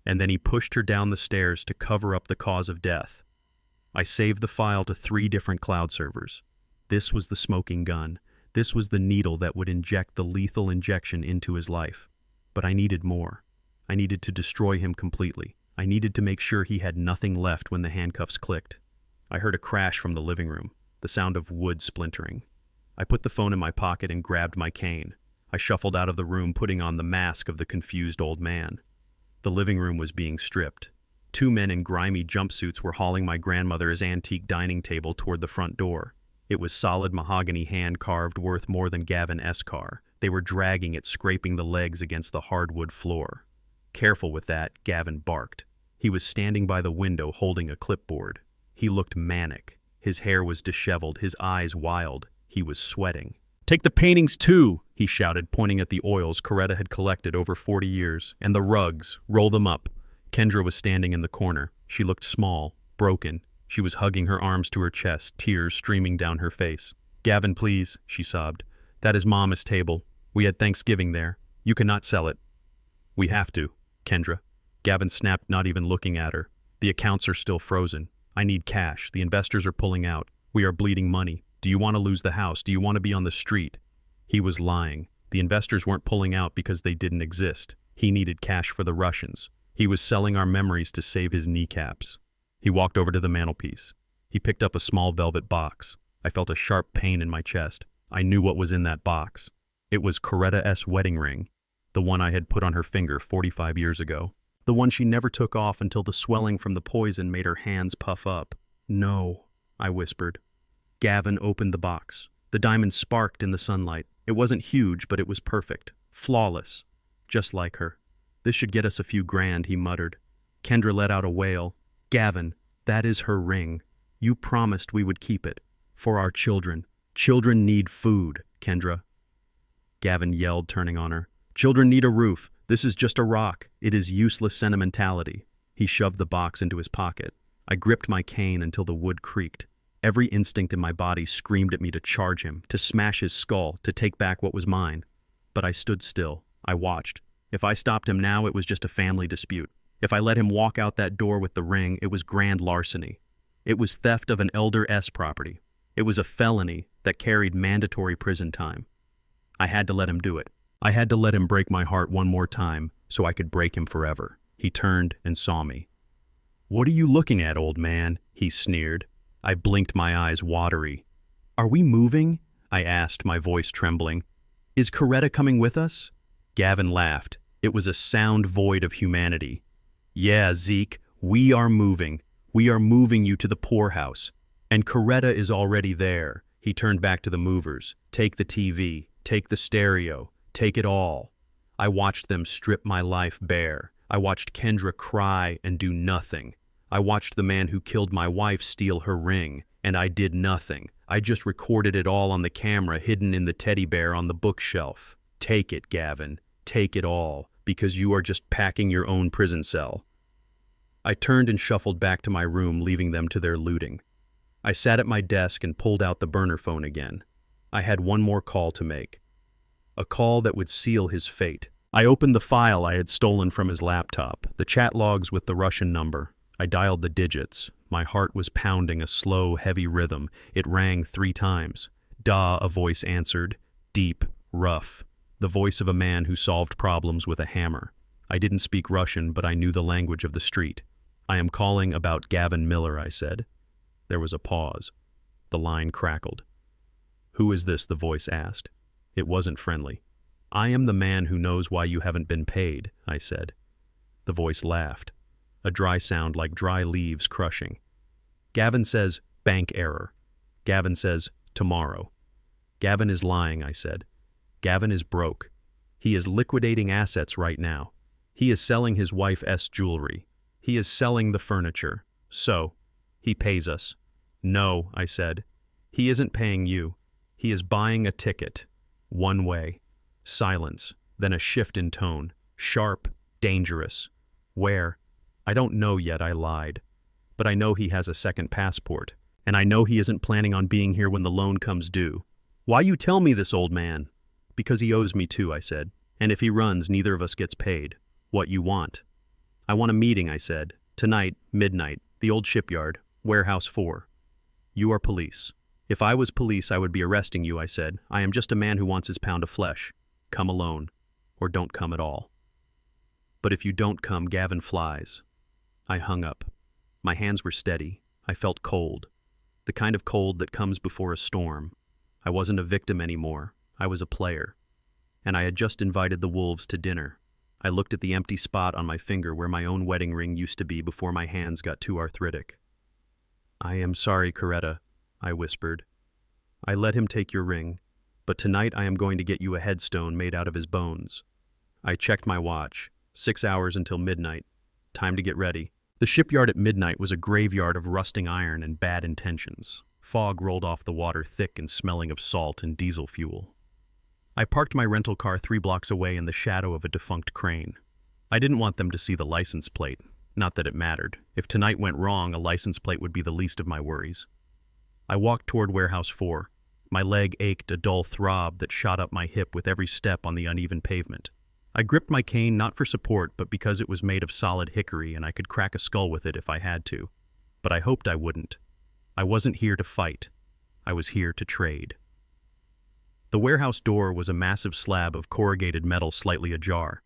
And then he pushed her down the stairs to cover up the cause of death. I saved the file to 3 different cloud servers. This was the smoking gun. This was the needle that would inject the lethal injection into his life. But I needed more. I needed to destroy him completely. I needed to make sure he had nothing left when the handcuffs clicked. I heard a crash from the living room, the sound of wood splintering. I put the phone in my pocket and grabbed my cane. I shuffled out of the room, putting on the mask of the confused old man. The living room was being stripped. 2 men in grimy jumpsuits were hauling my grandmother's antique dining table toward the front door. It was solid mahogany, hand-carved, worth more than Gavin S. car. They were dragging it, scraping the legs against the hardwood floor. "Careful with that," Gavin barked. He was standing by the window holding a clipboard. He looked manic. His hair was disheveled, his eyes wild. He was sweating. "Take the paintings too," he shouted, pointing at the oils Coretta had collected over 40 years. "And the rugs. Roll them up." Kendra was standing in the corner. She looked small, broken. She was hugging her arms to her chest, tears streaming down her face. "Gavin, please," she sobbed. "That is Mama's table. We had Thanksgiving there. You cannot sell it." "We have to, Kendra." Gavin snapped, not even looking at her. "The accounts are still frozen. I need cash. The investors are pulling out. We are bleeding money. Do you want to lose the house? Do you want to be on the street?" He was lying. The investors weren't pulling out because they didn't exist. He needed cash for the Russians. He was selling our memories to save his kneecaps. He walked over to the mantelpiece. He picked up a small velvet box. I felt a sharp pain in my chest. I knew what was in that box. It was Coretta S. wedding ring, the one I had put on her finger 45 years ago. The one she never took off until the swelling from the poison made her hands puff up. "No," I whispered. Gavin opened the box. The diamond sparked in the sunlight. It wasn't huge, but it was perfect. Flawless. Just like her. "This should get us a few grand," he muttered. Kendra let out a wail. "Gavin, that is her ring. You promised we would keep it. For our children. Children need food, Kendra." Gavin yelled, turning on her. "Children need a roof. This is just a rock. It is useless sentimentality." He shoved the box into his pocket. I gripped my cane until the wood creaked. Every instinct in my body screamed at me to charge him, to smash his skull, to take back what was mine. But I stood still. I watched. If I stopped him now, it was just a family dispute. If I let him walk out that door with the ring, it was grand larceny. It was theft of an Elder S property. It was a felony that carried mandatory prison time. I had to let him do it. I had to let him break my heart one more time so I could break him forever. He turned and saw me. "What are you looking at, old man?" he sneered. I blinked, my eyes watery. "Are we moving?" I asked, my voice trembling. "Is Coretta coming with us?" Gavin laughed. It was a sound void of humanity. "Yeah, Zeke, we are moving. We are moving you to the poorhouse. And Coretta is already there." He turned back to the movers. "Take the TV. Take the stereo. Take it all." I watched them strip my life bare. I watched Kendra cry and do nothing. I watched the man who killed my wife steal her ring, and I did nothing. I just recorded it all on the camera hidden in the teddy bear on the bookshelf. Take it, Gavin. Take it all, because you are just packing your own prison cell. I turned and shuffled back to my room, leaving them to their looting. I sat at my desk and pulled out the burner phone again. I had one more call to make. A call that would seal his fate. I opened the file I had stolen from his laptop, the chat logs with the Russian number. I dialed the digits. My heart was pounding a slow, heavy rhythm. It rang 3 times. "Da," a voice answered. Deep, rough. The voice of a man who solved problems with a hammer. I didn't speak Russian, but I knew the language of the street. "I am calling about Gavin Miller," I said. There was a pause. The line crackled. "Who is this?" the voice asked. It wasn't friendly. "I am the man who knows why you haven't been paid," I said. The voice laughed, a dry sound like dry leaves crushing. "Gavin says, bank error. Gavin says, tomorrow." "Gavin is lying," I said. "Gavin is broke. He is liquidating assets right now. He is selling his wife's jewelry. He is selling the furniture. So, he pays us." "No," I said. "He isn't paying you. He is buying a ticket. One way." Silence, then a shift in tone. Sharp, dangerous. "Where?" "I don't know yet," I lied. "But I know he has a second passport. And I know he isn't planning on being here when the loan comes due." "Why you tell me this, old man?" "Because he owes me too," I said. "And if he runs, neither of us gets paid." "What you want?" "I want a meeting," I said. "Tonight, midnight, the old shipyard, warehouse 4. You are police." "If I was police, I would be arresting you," I said. "I am just a man who wants his pound of flesh. Come alone, or don't come at all." "But if you don't come, Gavin flies." I hung up. My hands were steady. I felt cold. The kind of cold that comes before a storm. I wasn't a victim anymore. I was a player. And I had just invited the wolves to dinner. I looked at the empty spot on my finger where my own wedding ring used to be before my hands got too arthritic. "I am sorry, Coretta," I whispered. "I let him take your ring, but tonight I am going to get you a headstone made out of his bones." I checked my watch. 6 hours until midnight. Time to get ready. The shipyard at midnight was a graveyard of rusting iron and bad intentions. Fog rolled off the water, thick and smelling of salt and diesel fuel. I parked my rental car 3 blocks away in the shadow of a defunct crane. I didn't want them to see the license plate. Not that it mattered. If tonight went wrong, a license plate would be the least of my worries. I walked toward warehouse 4. My leg ached, a dull throb that shot up my hip with every step on the uneven pavement. I gripped my cane not for support, but because it was made of solid hickory and I could crack a skull with it if I had to. But I hoped I wouldn't. I wasn't here to fight. I was here to trade. The warehouse door was a massive slab of corrugated metal slightly ajar.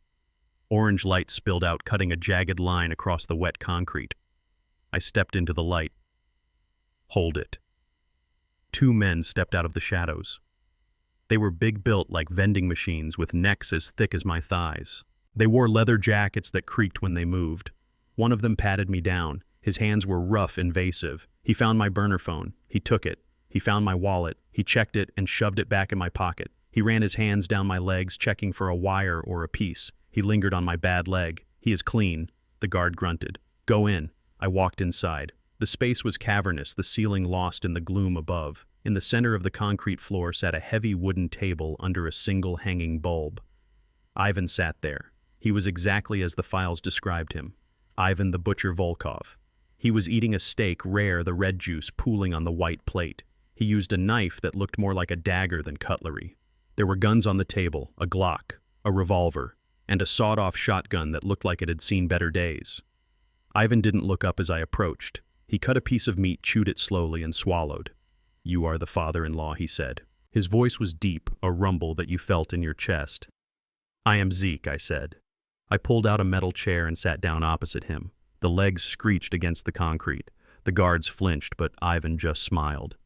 Orange light spilled out, cutting a jagged line across the wet concrete. I stepped into the light. "Hold it." 2 men stepped out of the shadows. They were big-built like vending machines with necks as thick as my thighs. They wore leather jackets that creaked when they moved. One of them patted me down. His hands were rough, invasive. He found my burner phone. He took it. He found my wallet. He checked it and shoved it back in my pocket. He ran his hands down my legs, checking for a wire or a piece. He lingered on my bad leg. "He is clean," the guard grunted. "Go in." I walked inside. The space was cavernous, the ceiling lost in the gloom above. In the center of the concrete floor sat a heavy wooden table under a single hanging bulb. Ivan sat there. He was exactly as the files described him. Ivan the Butcher Volkov. He was eating a steak rare, the red juice pooling on the white plate. He used a knife that looked more like a dagger than cutlery. There were guns on the table, a Glock, a revolver, and a sawed-off shotgun that looked like it had seen better days. Ivan didn't look up as I approached. He cut a piece of meat, chewed it slowly, and swallowed. "You are the father-in-law," he said. His voice was deep, a rumble that you felt in your chest. "I am Zeke," I said. I pulled out a metal chair and sat down opposite him. The legs screeched against the concrete. The guards flinched, but Ivan just smiled.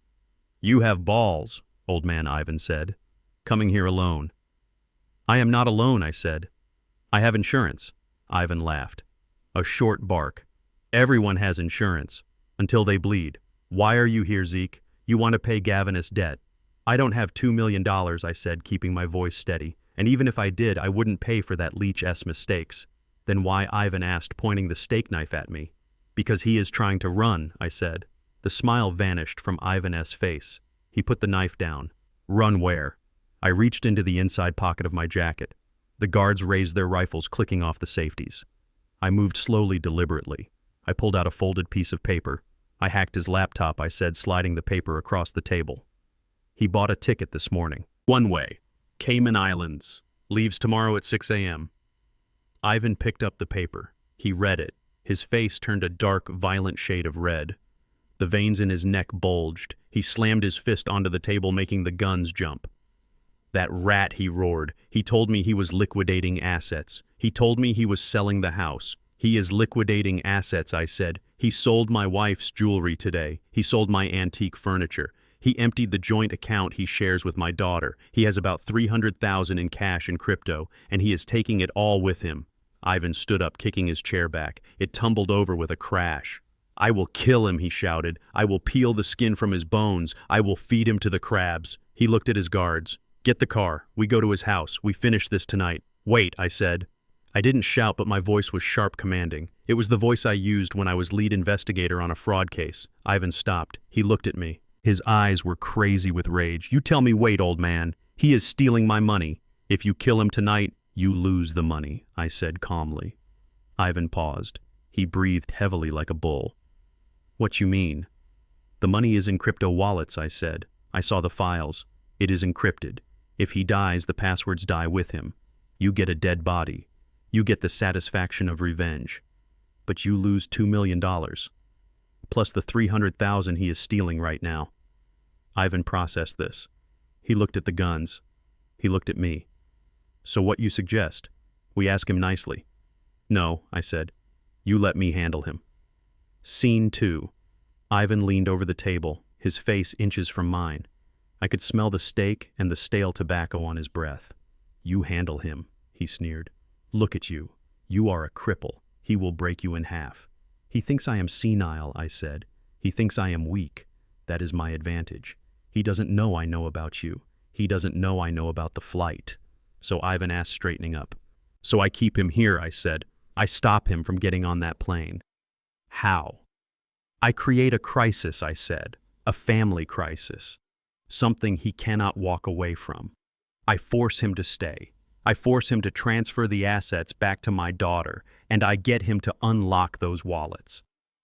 "You have balls," old man Ivan said. "Coming here alone." "I am not alone," I said. "I have insurance." Ivan laughed. A short bark. "Everyone has insurance. Until they bleed. Why are you here, Zeke? You want to pay Gavinus debt." "I don't have $2 million, I said, keeping my voice steady. "And even if I did, I wouldn't pay for that leech's mistakes." "Then why?" Ivan asked, pointing the steak knife at me. "Because he is trying to run," I said. The smile vanished from Ivan's face. He put the knife down. "Run where?" I reached into the inside pocket of my jacket. The guards raised their rifles, clicking off the safeties. I moved slowly, deliberately. I pulled out a folded piece of paper. I hacked his laptop, I said, sliding the paper across the table. "He bought a ticket this morning. One way. Cayman Islands. Leaves tomorrow at 6 a.m. Ivan picked up the paper. He read it. His face turned a dark, violent shade of red. The veins in his neck bulged. He slammed his fist onto the table, making the guns jump. "That rat," he roared. "He told me he was liquidating assets. He told me he was selling the house. He is liquidating assets," I said. "He sold my wife's jewelry today. He sold my antique furniture. He emptied the joint account he shares with my daughter. He has about $300,000 in cash and crypto, and he is taking it all with him." Ivan stood up, kicking his chair back. It tumbled over with a crash. "I will kill him," he shouted. "I will peel the skin from his bones. I will feed him to the crabs." He looked at his guards. "Get the car. We go to his house. We finish this tonight." "Wait," I said. I didn't shout, but my voice was sharp, commanding. It was the voice I used when I was lead investigator on a fraud case. Ivan stopped. He looked at me. His eyes were crazy with rage. "You tell me wait, old man. He is stealing my money. If you kill him tonight, you lose the money," I said calmly. Ivan paused. He breathed heavily like a bull. "What you mean?" "The money is in crypto wallets," I said. "I saw the files. It is encrypted. If he dies, the passwords die with him. You get a dead body. You get the satisfaction of revenge. But you lose $2 million. Plus the $300,000 he is stealing right now." Ivan processed this. He looked at the guns. He looked at me. "So what you suggest? We ask him nicely." "No," I said. "You let me handle him." Scene 2. Ivan leaned over the table, his face inches from mine. I could smell the steak and the stale tobacco on his breath. "You handle him," he sneered. "Look at you. You are a cripple. He will break you in half." "He thinks I am senile," I said. "He thinks I am weak. That is my advantage. He doesn't know I know about you. He doesn't know I know about the flight." So Ivan asked, straightening up. "So I keep him here," I said. "I stop him from getting on that plane." "How?" "I create a crisis," I said. "A family crisis. Something he cannot walk away from. I force him to stay. I force him to transfer the assets back to my daughter, and I get him to unlock those wallets."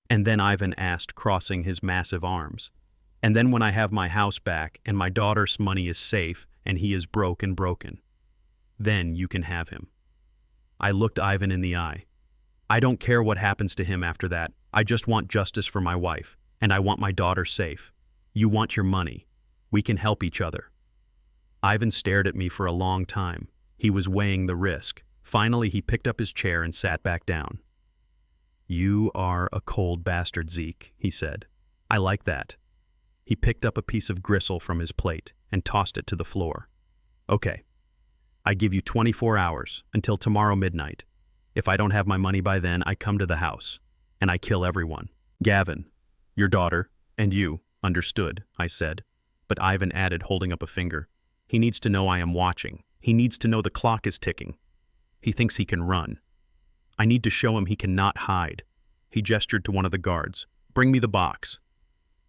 And then Ivan asked, crossing his massive arms. "And then when I have my house back, and my daughter's money is safe, and he is broke and broken, then you can have him." I looked Ivan in the eye. "I don't care what happens to him after that. I just want justice for my wife, and I want my daughter safe. You want your money. We can help each other." Ivan stared at me for a long time. He was weighing the risk. Finally, he picked up his chair and sat back down. "You are a cold bastard, Zeke," he said. "I like that." He picked up a piece of gristle from his plate and tossed it to the floor. "Okay. I give you 24 hours, until tomorrow midnight. If I don't have my money by then, I come to the house, and I kill everyone. Gavin, your daughter, and you." "Understood," I said. But Ivan added, holding up a finger. "He needs to know I am watching. He needs to know the clock is ticking. He thinks he can run. I need to show him he cannot hide." He gestured to one of the guards. "Bring me the box."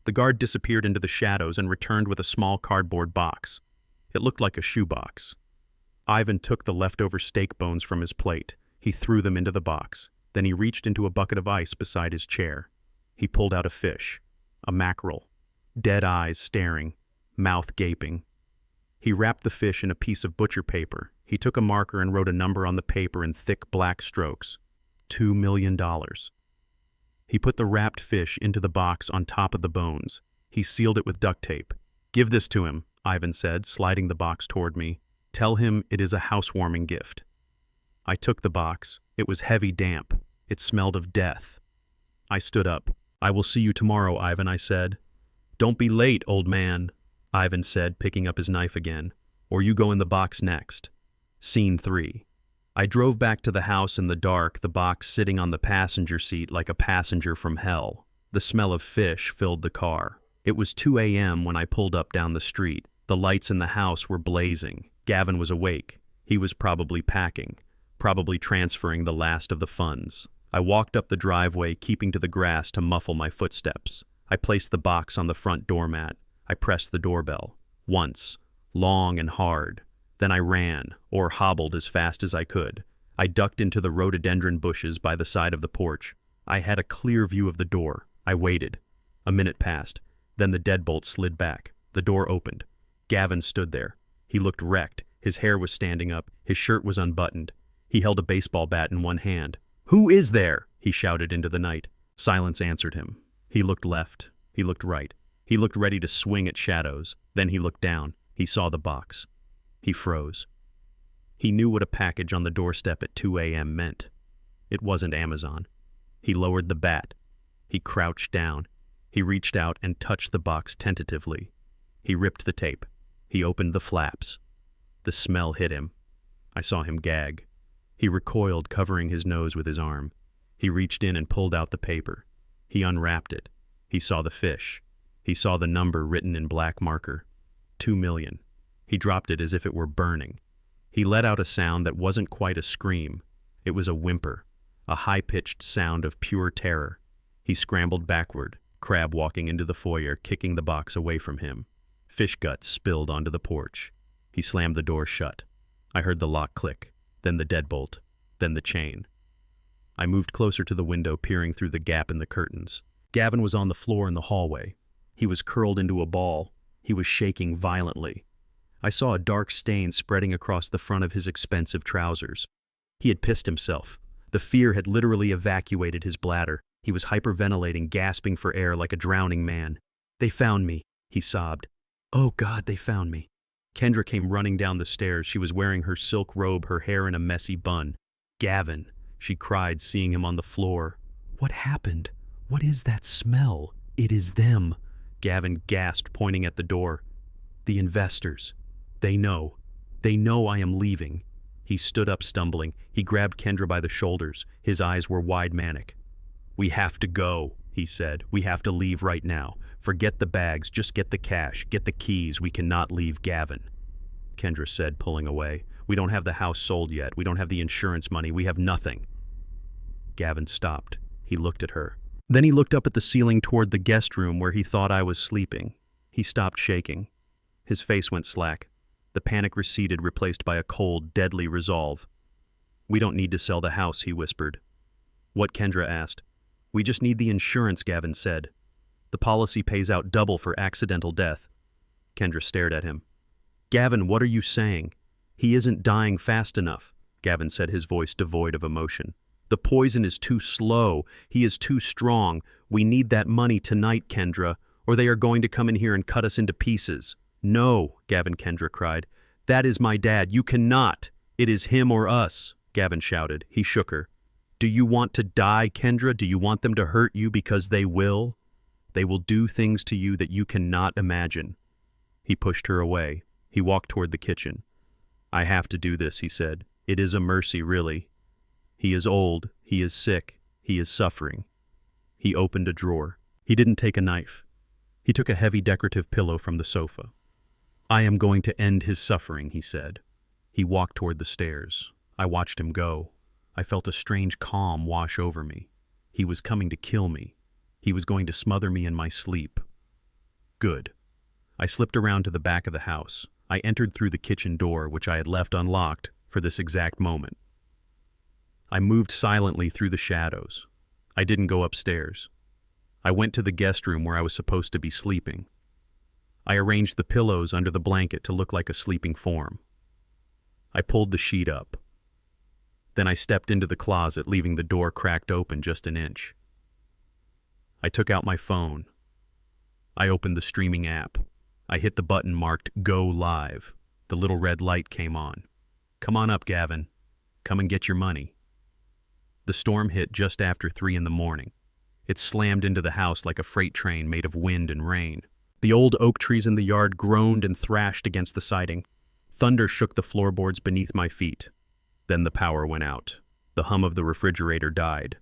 The guard disappeared into the shadows and returned with a small cardboard box. It looked like a shoebox. Ivan took the leftover steak bones from his plate. He threw them into the box. Then he reached into a bucket of ice beside his chair. He pulled out a fish, a mackerel, dead eyes staring, mouth gaping. He wrapped the fish in a piece of butcher paper. He took a marker and wrote a number on the paper in thick black strokes. $2 million. He put the wrapped fish into the box on top of the bones. He sealed it with duct tape. Give this to him, Ivan said, sliding the box toward me. Tell him it is a housewarming gift. I took the box. It was heavy damp. It smelled of death. I stood up. I will see you tomorrow, Ivan, I said. Don't be late, old man, Ivan said, picking up his knife again. Or you go in the box next. Scene 3. I drove back to the house in the dark, the box sitting on the passenger seat like a passenger from hell. The smell of fish filled the car. It was 2 a.m. when I pulled up down the street. The lights in the house were blazing. Gavin was awake. He was probably packing, probably transferring the last of the funds. I walked up the driveway, keeping to the grass to muffle my footsteps. I placed the box on the front doormat. I pressed the doorbell. Once, long and hard. Then I ran, or hobbled as fast as I could. I ducked into the rhododendron bushes by the side of the porch. I had a clear view of the door. I waited. A minute passed. Then the deadbolt slid back. The door opened. Gavin stood there. He looked wrecked. His hair was standing up. His shirt was unbuttoned. He held a baseball bat in one hand. "Who is there?" he shouted into the night. Silence answered him. He looked left. He looked right. He looked ready to swing at shadows. Then he looked down. He saw the box. He froze. He knew what a package on the doorstep at 2 a.m. meant. It wasn't Amazon. He lowered the bat. He crouched down. He reached out and touched the box tentatively. He ripped the tape. He opened the flaps. The smell hit him. I saw him gag. He recoiled, covering his nose with his arm. He reached in and pulled out the paper. He unwrapped it. He saw the fish. He saw the number written in black marker. 2 million. He dropped it as if it were burning. He let out a sound that wasn't quite a scream. It was a whimper, a high-pitched sound of pure terror. He scrambled backward, Crab walking into the foyer, kicking the box away from him. Fish guts spilled onto the porch. He slammed the door shut. I heard the lock click, then the deadbolt, then the chain. I moved closer to the window, peering through the gap in the curtains. Gavin was on the floor in the hallway. He was curled into a ball. He was shaking violently. I saw a dark stain spreading across the front of his expensive trousers. He had pissed himself. The fear had literally evacuated his bladder. He was hyperventilating, gasping for air like a drowning man. "They found me," he sobbed. "Oh God, they found me." Kendra came running down the stairs. She was wearing her silk robe, her hair in a messy bun. "Gavin," she cried, seeing him on the floor. "What happened? What is that smell?" "It is them," Gavin gasped, pointing at the door. "The investors. They know. They know I am leaving." He stood up, stumbling. He grabbed Kendra by the shoulders. His eyes were wide manic. "We have to go," he said. "We have to leave right now. Forget the bags. Just get the cash. Get the keys. We cannot leave Gavin." Kendra said, pulling away. "We don't have the house sold yet. We don't have the insurance money. We have nothing." Gavin stopped. He looked at her. Then he looked up at the ceiling toward the guest room where he thought I was sleeping. He stopped shaking. His face went slack. The panic receded, replaced by a cold, deadly resolve. "We don't need to sell the house," he whispered. "What?" Kendra asked. "We just need the insurance," Gavin said. "The policy pays out double for accidental death." Kendra stared at him. "Gavin, what are you saying? He isn't dying fast enough," Gavin said, his voice devoid of emotion. "The poison is too slow. He is too strong. We need that money tonight, Kendra, or they are going to come in here and cut us into pieces." "No," Kendra cried. "That is my dad. You cannot. It is him or us," Gavin shouted. He shook her. "Do you want to die, Kendra? Do you want them to hurt you? Because they will. They will do things to you that you cannot imagine." He pushed her away. He walked toward the kitchen. "I have to do this," he said. "It is a mercy, really. He is old. He is sick. He is suffering." He opened a drawer. He didn't take a knife. He took a heavy decorative pillow from the sofa. "I am going to end his suffering," he said. He walked toward the stairs. I watched him go. I felt a strange calm wash over me. He was coming to kill me. He was going to smother me in my sleep. Good. I slipped around to the back of the house. I entered through the kitchen door, which I had left unlocked for this exact moment. I moved silently through the shadows. I didn't go upstairs. I went to the guest room where I was supposed to be sleeping. I arranged the pillows under the blanket to look like a sleeping form. I pulled the sheet up. Then I stepped into the closet, leaving the door cracked open just an inch. I took out my phone. I opened the streaming app. I hit the button marked Go Live. The little red light came on. Come on up, Gavin. Come and get your money. The storm hit just after 3 in the morning. It slammed into the house like a freight train made of wind and rain. The old oak trees in the yard groaned and thrashed against the siding. Thunder shook the floorboards beneath my feet. Then the power went out. The hum of the refrigerator died.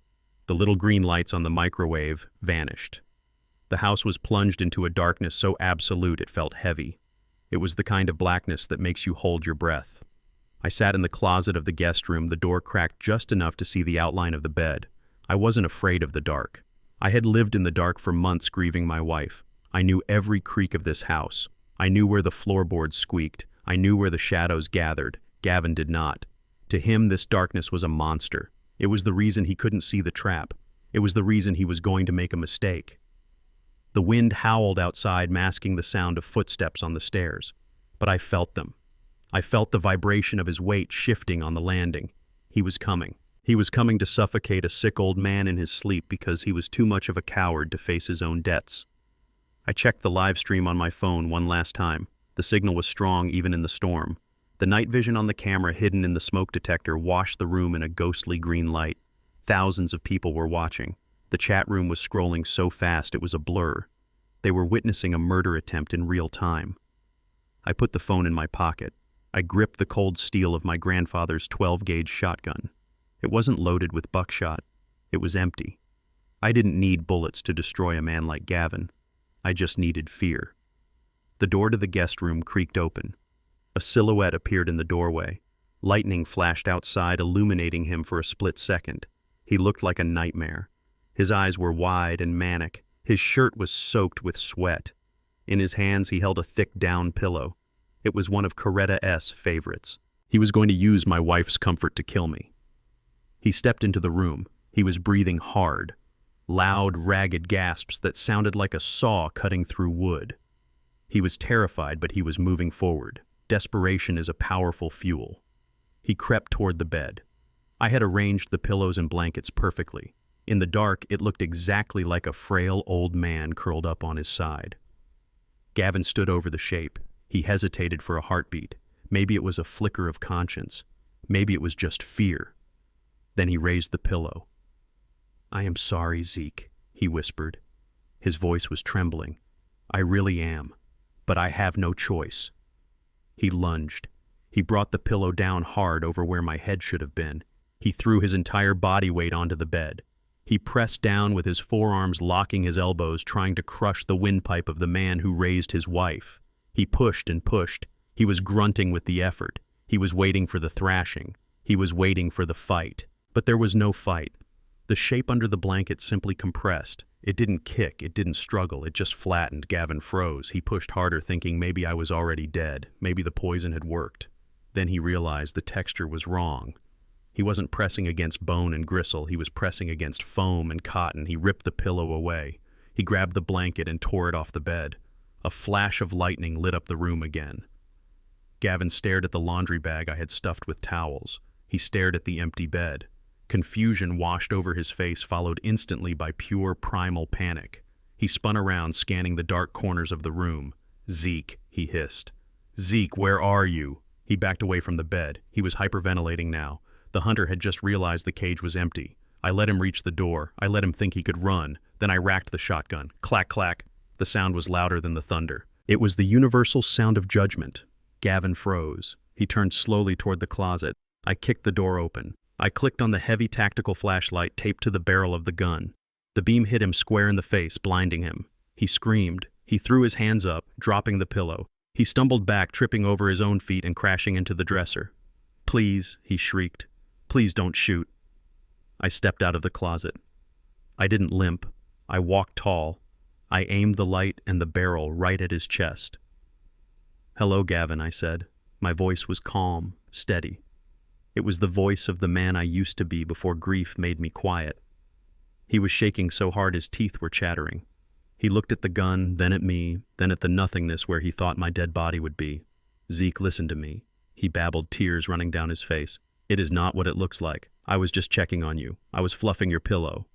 The little green lights on the microwave vanished. The house was plunged into a darkness so absolute it felt heavy. It was the kind of blackness that makes you hold your breath. I sat in the closet of the guest room, the door cracked just enough to see the outline of the bed. I wasn't afraid of the dark. I had lived in the dark for months grieving my wife. I knew every creak of this house. I knew where the floorboards squeaked. I knew where the shadows gathered. Gavin did not. To him, this darkness was a monster. It was the reason he couldn't see the trap. It was the reason he was going to make a mistake. The wind howled outside, masking the sound of footsteps on the stairs. But I felt them. I felt the vibration of his weight shifting on the landing. He was coming. He was coming to suffocate a sick old man in his sleep because he was too much of a coward to face his own debts. I checked the live stream on my phone one last time. The signal was strong even in the storm. The night vision on the camera hidden in the smoke detector washed the room in a ghostly green light. Thousands of people were watching. The chat room was scrolling so fast it was a blur. They were witnessing a murder attempt in real time. I put the phone in my pocket. I gripped the cold steel of my grandfather's 12-gauge shotgun. It wasn't loaded with buckshot. It was empty. I didn't need bullets to destroy a man like Gavin. I just needed fear. The door to the guest room creaked open. A silhouette appeared in the doorway. Lightning flashed outside, illuminating him for a split second. He looked like a nightmare. His eyes were wide and manic. His shirt was soaked with sweat. In his hands he held a thick down pillow. It was one of Coretta's favorites. He was going to use my wife's comfort to kill me. He stepped into the room. He was breathing hard. Loud, ragged gasps that sounded like a saw cutting through wood. He was terrified, but he was moving forward. Desperation is a powerful fuel. He crept toward the bed. I had arranged the pillows and blankets perfectly. In the dark, it looked exactly like a frail old man curled up on his side. Gavin stood over the shape. He hesitated for a heartbeat. Maybe it was a flicker of conscience. Maybe it was just fear. Then he raised the pillow. "I am sorry, Zeke," he whispered. His voice was trembling. "I really am, but I have no choice." He lunged. He brought the pillow down hard over where my head should have been. He threw his entire body weight onto the bed. He pressed down with his forearms locking his elbows, trying to crush the windpipe of the man who raised his wife. He pushed and pushed. He was grunting with the effort. He was waiting for the thrashing. He was waiting for the fight. But there was no fight. The shape under the blanket simply compressed. It didn't kick, it didn't struggle, it just flattened. Gavin froze. He pushed harder, thinking maybe I was already dead. Maybe the poison had worked. Then he realized the texture was wrong. He wasn't pressing against bone and gristle, he was pressing against foam and cotton. He ripped the pillow away. He grabbed the blanket and tore it off the bed. A flash of lightning lit up the room again. Gavin stared at the laundry bag I had stuffed with towels. He stared at the empty bed. Confusion washed over his face, followed instantly by pure primal panic. He spun around, scanning the dark corners of the room. "Zeke," he hissed. "Zeke, where are you?" He backed away from the bed. He was hyperventilating now. The hunter had just realized the cage was empty. I let him reach the door. I let him think he could run. Then I racked the shotgun. Clack, clack. The sound was louder than the thunder. It was the universal sound of judgment. Gavin froze. He turned slowly toward the closet. I kicked the door open. I clicked on the heavy tactical flashlight taped to the barrel of the gun. The beam hit him square in the face, blinding him. He screamed. He threw his hands up, dropping the pillow. He stumbled back, tripping over his own feet and crashing into the dresser. "Please," he shrieked. "Please don't shoot." I stepped out of the closet. I didn't limp. I walked tall. I aimed the light and the barrel right at his chest. "Hello, Gavin," I said. My voice was calm, steady. It was the voice of the man I used to be before grief made me quiet. He was shaking so hard his teeth were chattering. He looked at the gun, then at me, then at the nothingness where he thought my dead body would be. "Zeke, listen to me," he babbled, tears running down his face. "It is not what it looks like. I was just checking on you. I was fluffing your pillow."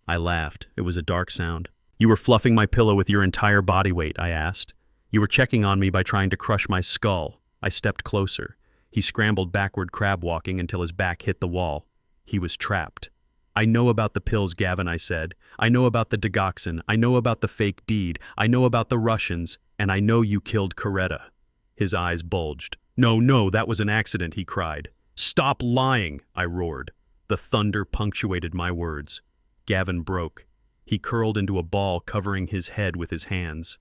I laughed. It was a dark sound. "You were fluffing my pillow with your entire body weight?" I asked. You were checking on me by trying to crush my skull. I stepped closer. He scrambled backward crab walking until his back hit the wall. He was trapped. I know about the pills, Gavin, I said. I know about the digoxin. I know about the fake deed. I know about the Russians. And I know you killed Coretta. His eyes bulged. No, that was an accident, he cried. Stop lying, I roared. The thunder punctuated my words. Gavin broke. He curled into a ball, covering his head with his hands.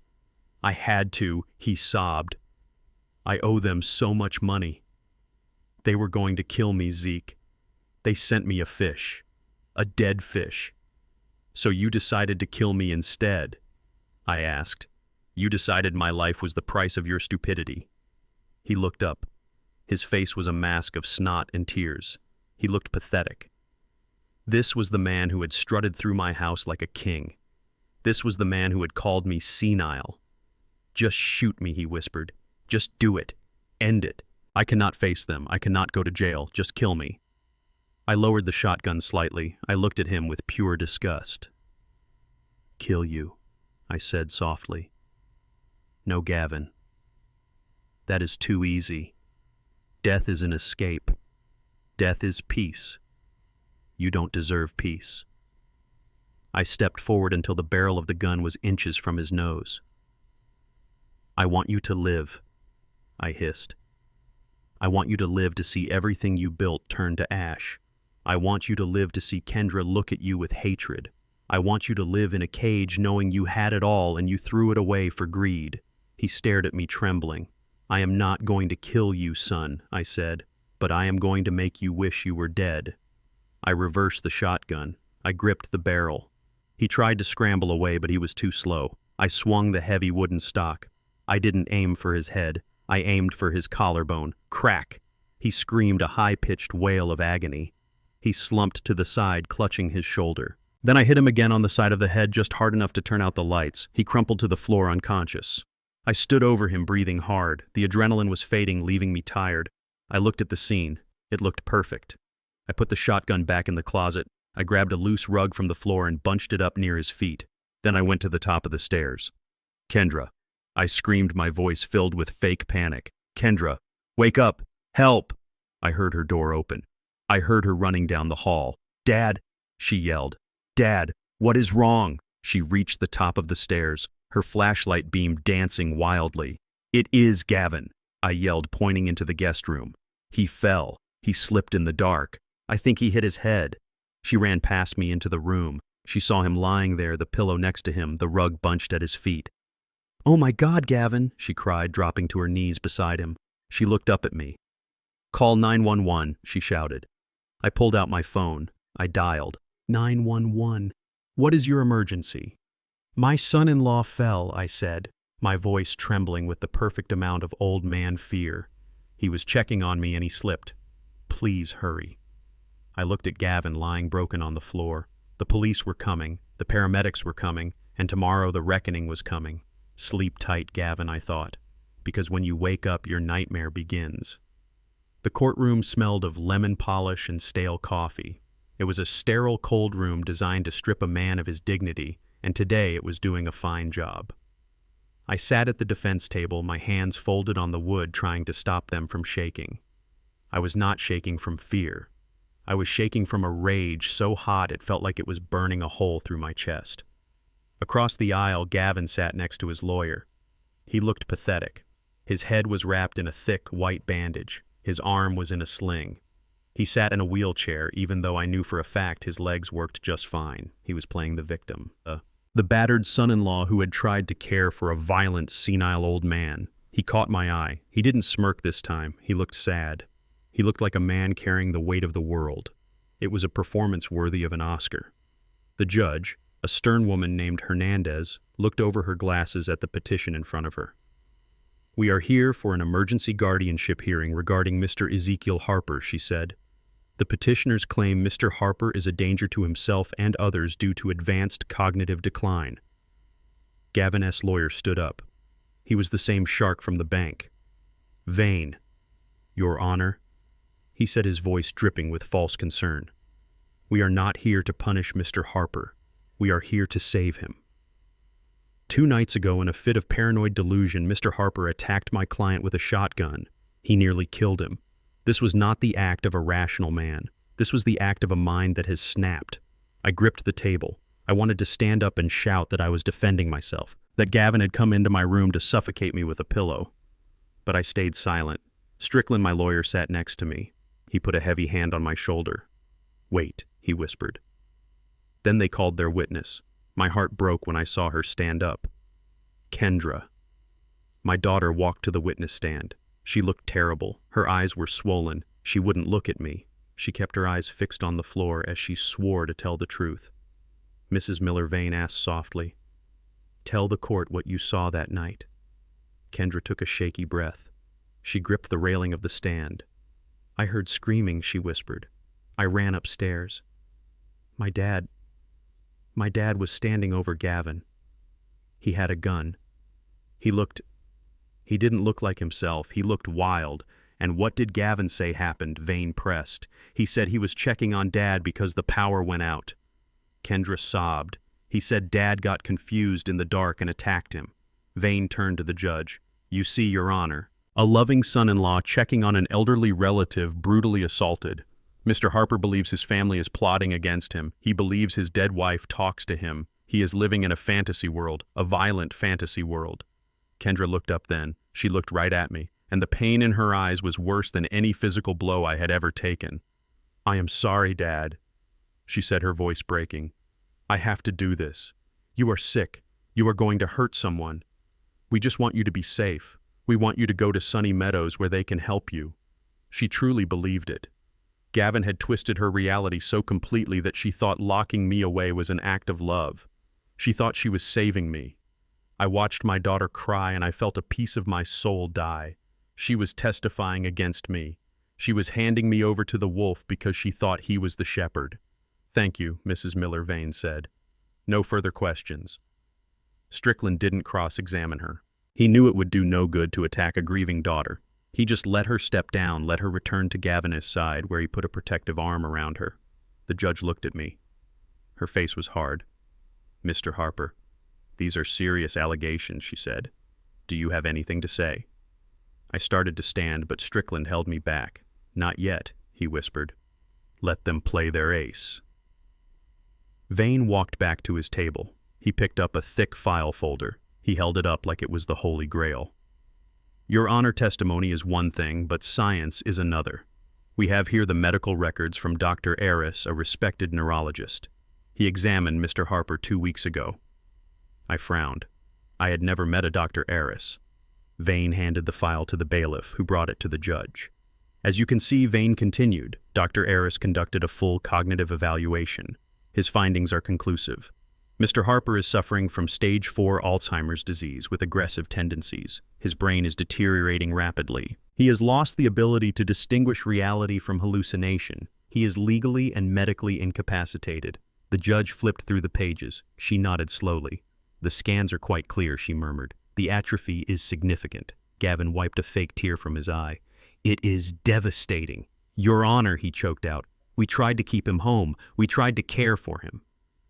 I had to, he sobbed. I owe them so much money. They were going to kill me, Zeke. They sent me a fish. A dead fish. So you decided to kill me instead? I asked. You decided my life was the price of your stupidity. He looked up. His face was a mask of snot and tears. He looked pathetic. This was the man who had strutted through my house like a king. This was the man who had called me senile. Just shoot me, he whispered. Just do it. End it. I cannot face them. I cannot go to jail. Just kill me. I lowered the shotgun slightly. I looked at him with pure disgust. Kill you, I said softly. No, Gavin. That is too easy. Death is an escape. Death is peace. You don't deserve peace. I stepped forward until the barrel of the gun was inches from his nose. I want you to live, I hissed. I want you to live to see everything you built turn to ash. I want you to live to see Kendra look at you with hatred. I want you to live in a cage knowing you had it all and you threw it away for greed. He stared at me trembling. I am not going to kill you, son, I said, but I am going to make you wish you were dead. I reversed the shotgun. I gripped the barrel. He tried to scramble away, but he was too slow. I swung the heavy wooden stock. I didn't aim for his head. I aimed for his collarbone. Crack! He screamed a high-pitched wail of agony. He slumped to the side, clutching his shoulder. Then I hit him again on the side of the head, just hard enough to turn out the lights. He crumpled to the floor unconscious. I stood over him, breathing hard. The adrenaline was fading, leaving me tired. I looked at the scene. It looked perfect. I put the shotgun back in the closet. I grabbed a loose rug from the floor and bunched it up near his feet. Then I went to the top of the stairs. Kendra. I screamed, my voice filled with fake panic. Kendra, wake up! Help! I heard her door open. I heard her running down the hall. Dad! She yelled. Dad, what is wrong? She reached the top of the stairs, her flashlight beam dancing wildly. It is Gavin, I yelled, pointing into the guest room. He fell. He slipped in the dark. I think he hit his head. She ran past me into the room. She saw him lying there, the pillow next to him, the rug bunched at his feet. Oh my God, Gavin, she cried, dropping to her knees beside him. She looked up at me. Call 911, she shouted. I pulled out my phone. I dialed. 911. What is your emergency? My son-in-law fell, I said, my voice trembling with the perfect amount of old man fear. He was checking on me and he slipped. Please hurry. I looked at Gavin lying broken on the floor. The police were coming, the paramedics were coming, and tomorrow the reckoning was coming. Sleep tight, Gavin, I thought, because when you wake up, your nightmare begins. The courtroom smelled of lemon polish and stale coffee. It was a sterile cold room designed to strip a man of his dignity, and today it was doing a fine job. I sat at the defense table, my hands folded on the wood, trying to stop them from shaking. I was not shaking from fear. I was shaking from a rage so hot it felt like it was burning a hole through my chest. Across the aisle, Gavin sat next to his lawyer. He looked pathetic. His head was wrapped in a thick, white bandage. His arm was in a sling. He sat in a wheelchair, even though I knew for a fact his legs worked just fine. He was playing the victim. The battered son-in-law who had tried to care for a violent, senile old man. He caught my eye. He didn't smirk this time. He looked sad. He looked like a man carrying the weight of the world. It was a performance worthy of an Oscar. The judge, a stern woman named Hernandez, looked over her glasses at the petition in front of her. We are here for an emergency guardianship hearing regarding Mr. Ezekiel Harper, she said. The petitioners claim Mr. Harper is a danger to himself and others due to advanced cognitive decline. Gavin S. lawyer stood up. He was the same shark from the bank. Vain. Your Honor, he said, his voice dripping with false concern. We are not here to punish Mr. Harper. We are here to save him. 2 nights ago, in a fit of paranoid delusion, Mr. Harper attacked my client with a shotgun. He nearly killed him. This was not the act of a rational man. This was the act of a mind that has snapped. I gripped the table. I wanted to stand up and shout that I was defending myself, that Gavin had come into my room to suffocate me with a pillow. But I stayed silent. Strickland, my lawyer, sat next to me. He put a heavy hand on my shoulder. "Wait," he whispered. Then they called their witness. My heart broke when I saw her stand up. Kendra. My daughter walked to the witness stand. She looked terrible. Her eyes were swollen. She wouldn't look at me. She kept her eyes fixed on the floor as she swore to tell the truth. Mrs. Miller Vane asked softly, "Tell the court what you saw that night." Kendra took a shaky breath. She gripped the railing of the stand. "I heard screaming," she whispered. "I ran upstairs. My dad was standing over Gavin. He had a gun. He didn't look like himself. He looked wild. And what did Gavin say happened?" Vane pressed. "He said he was checking on Dad because the power went out." Kendra sobbed. "He said Dad got confused in the dark and attacked him." Vane turned to the judge. "You see, Your Honor, a loving son-in-law checking on an elderly relative brutally assaulted. Mr. Harper believes his family is plotting against him. He believes his dead wife talks to him. He is living in a fantasy world, a violent fantasy world." Kendra looked up then. She looked right at me, and the pain in her eyes was worse than any physical blow I had ever taken. "I am sorry, Dad," she said, her voice breaking. "I have to do this. You are sick. You are going to hurt someone. We just want you to be safe. We want you to go to Sunny Meadows where they can help you." She truly believed it. Gavin had twisted her reality so completely that she thought locking me away was an act of love. She thought she was saving me. I watched my daughter cry and I felt a piece of my soul die. She was testifying against me. She was handing me over to the wolf because she thought he was the shepherd. "Thank you," Mrs. Miller Vane said. "No further questions." Strickland didn't cross-examine her. He knew it would do no good to attack a grieving daughter. He just let her step down, let her return to Gavin's side, where he put a protective arm around her. The judge looked at me. Her face was hard. "Mr. Harper, these are serious allegations," she said. "Do you have anything to say?" I started to stand, but Strickland held me back. "Not yet," he whispered. "Let them play their ace." Vane walked back to his table. He picked up a thick file folder. He held it up like it was the Holy Grail. "Your Honor, testimony is one thing, but science is another. We have here the medical records from Dr. Aris, a respected neurologist. He examined Mr. Harper 2 weeks ago." I frowned. I had never met a Dr. Aris. Vane handed the file to the bailiff, who brought it to the judge. "As you can see," Vane continued, "Dr. Aris conducted a full cognitive evaluation. His findings are conclusive. Mr. Harper is suffering from stage 4 Alzheimer's disease with aggressive tendencies. His brain is deteriorating rapidly. He has lost the ability to distinguish reality from hallucination. He is legally and medically incapacitated." The judge flipped through the pages. She nodded slowly. "The scans are quite clear," she murmured. "The atrophy is significant." Gavin wiped a fake tear from his eye. "It is devastating." "Your Honor," he choked out. "We tried to keep him home. We tried to care for him.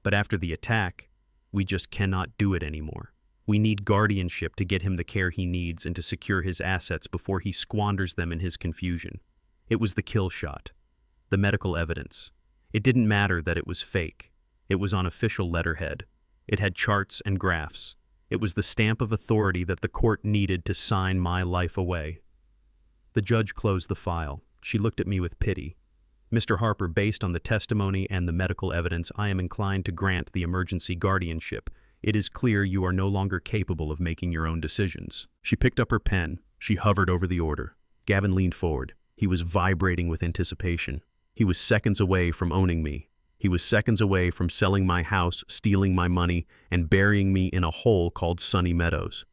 But after the attack, we just cannot do it anymore. We need guardianship to get him the care he needs and to secure his assets before he squanders them in his confusion." It was the kill shot. The medical evidence. It didn't matter that it was fake. It was on official letterhead. It had charts and graphs. It was the stamp of authority that the court needed to sign my life away. The judge closed the file. She looked at me with pity. "Mr. Harper, based on the testimony and the medical evidence, I am inclined to grant the emergency guardianship. It is clear you are no longer capable of making your own decisions." She picked up her pen. She hovered over the order. Gavin leaned forward. He was vibrating with anticipation. He was seconds away from owning me. He was seconds away from selling my house, stealing my money, and burying me in a hole called Sunny Meadows.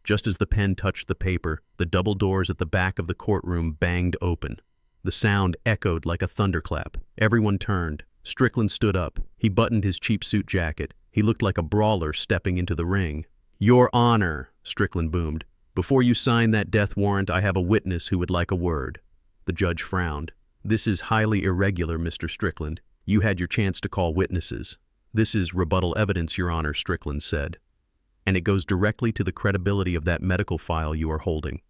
Just as the pen touched the paper, the double doors at the back of the courtroom banged open. The sound echoed like a thunderclap. Everyone turned. Strickland stood up. He buttoned his cheap suit jacket. He looked like a brawler stepping into the ring. "Your Honor," Strickland boomed, "before you sign that death warrant, I have a witness who would like a word." The judge frowned. "This is highly irregular, Mr. Strickland. You had your chance to call witnesses." "This is rebuttal evidence, Your Honor," Strickland said. and it goes directly to the credibility of that medical file you are holding."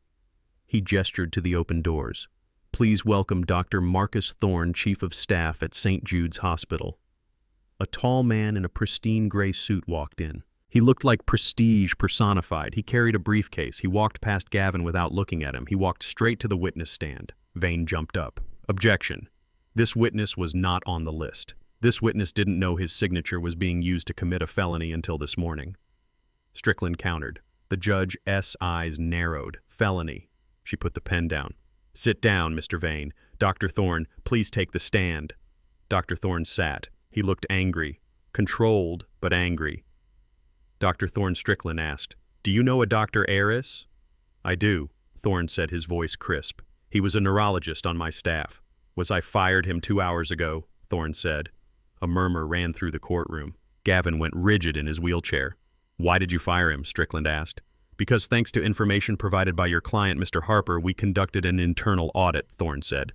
He gestured to the open doors. "Please welcome Dr. Marcus Thorne, Chief of Staff at St. Jude's Hospital." A tall man in a pristine gray suit walked in. He looked like prestige personified. He carried a briefcase. He walked past Gavin without looking at him. He walked straight to the witness stand. Vane jumped up. "Objection. This witness was not on the list. This witness didn't know his signature was being used to commit a felony until this morning." Strickland countered. The judge's eyes narrowed. "Felony." She put the pen down. "Sit down, Mr. Vane. Dr. Thorne, please take the stand." Dr. Thorne sat. He looked angry. Controlled, but angry. Dr. Thorne, Strickland asked, "Do you know a Dr. Aris?" "I do," Thorne said, his voice crisp. "He was a neurologist on my staff." "Was I fired him 2 hours ago?" Thorne said. A murmur ran through the courtroom. Gavin went rigid in his wheelchair. "Why did you fire him?" Strickland asked. "Because thanks to information provided by your client, Mr. Harper, we conducted an internal audit," Thorne said.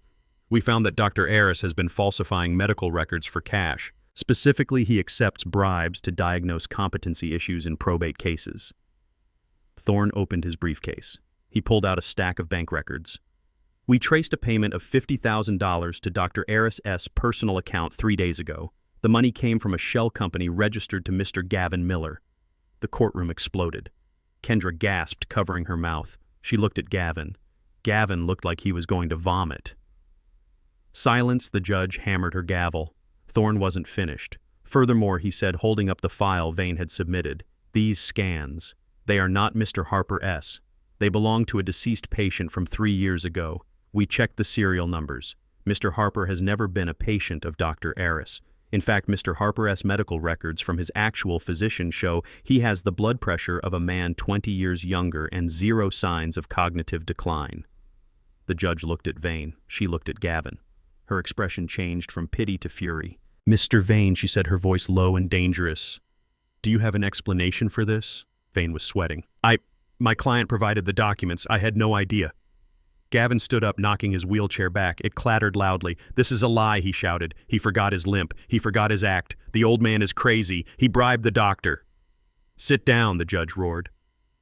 "We found that Dr. Aris has been falsifying medical records for cash. Specifically, he accepts bribes to diagnose competency issues in probate cases." Thorne opened his briefcase. He pulled out a stack of bank records. "We traced a payment of $50,000 to Dr. Aris' personal account 3 days ago. The money came from a shell company registered to Mr. Gavin Miller." The courtroom exploded. Kendra gasped, covering her mouth. She looked at Gavin. Gavin looked like he was going to vomit. "Silence," the judge hammered her gavel. Thorne wasn't finished. "Furthermore," he said, holding up the file Vane had submitted, "these scans, they are not Mr. Harper's. They belong to a deceased patient from 3 years ago. We checked the serial numbers. Mr. Harper has never been a patient of Dr. Aris. In fact, Mr. Harper's medical records from his actual physician show he has the blood pressure of a man 20 years younger and 0 signs of cognitive decline." The judge looked at Vane. She looked at Gavin. Her expression changed from pity to fury. "Mr. Vane," she said, her voice low and dangerous. "Do you have an explanation for this?" Vane was sweating. My client provided the documents. I had no idea." Gavin stood up, knocking his wheelchair back. It clattered loudly. "This is a lie," he shouted. "He forgot his limp. He forgot his act. The old man is crazy. He bribed the doctor." "Sit down," the judge roared.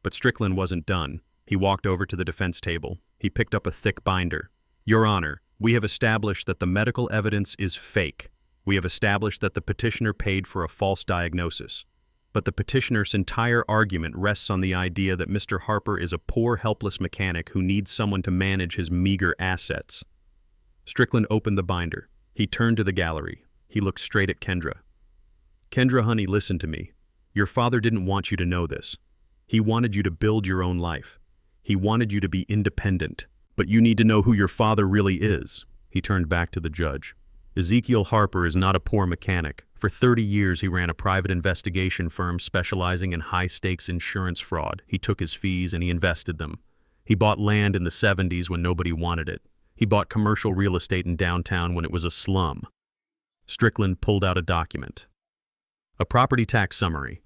But Strickland wasn't done. He walked over to the defense table. He picked up a thick binder. "Your Honor, we have established that the medical evidence is fake. We have established that the petitioner paid for a false diagnosis. But the petitioner's entire argument rests on the idea that Mr. Harper is a poor, helpless mechanic who needs someone to manage his meager assets." Strickland opened the binder. He turned to the gallery. He looked straight at Kendra. "Kendra, honey, listen to me. Your father didn't want you to know this. He wanted you to build your own life. He wanted you to be independent. But you need to know who your father really is." He turned back to the judge. "Ezekiel Harper is not a poor mechanic. For 30 years, he ran a private investigation firm specializing in high-stakes insurance fraud. He took his fees and he invested them. He bought land in the 70s when nobody wanted it. He bought commercial real estate in downtown when it was a slum." Strickland pulled out a document. "A property tax summary.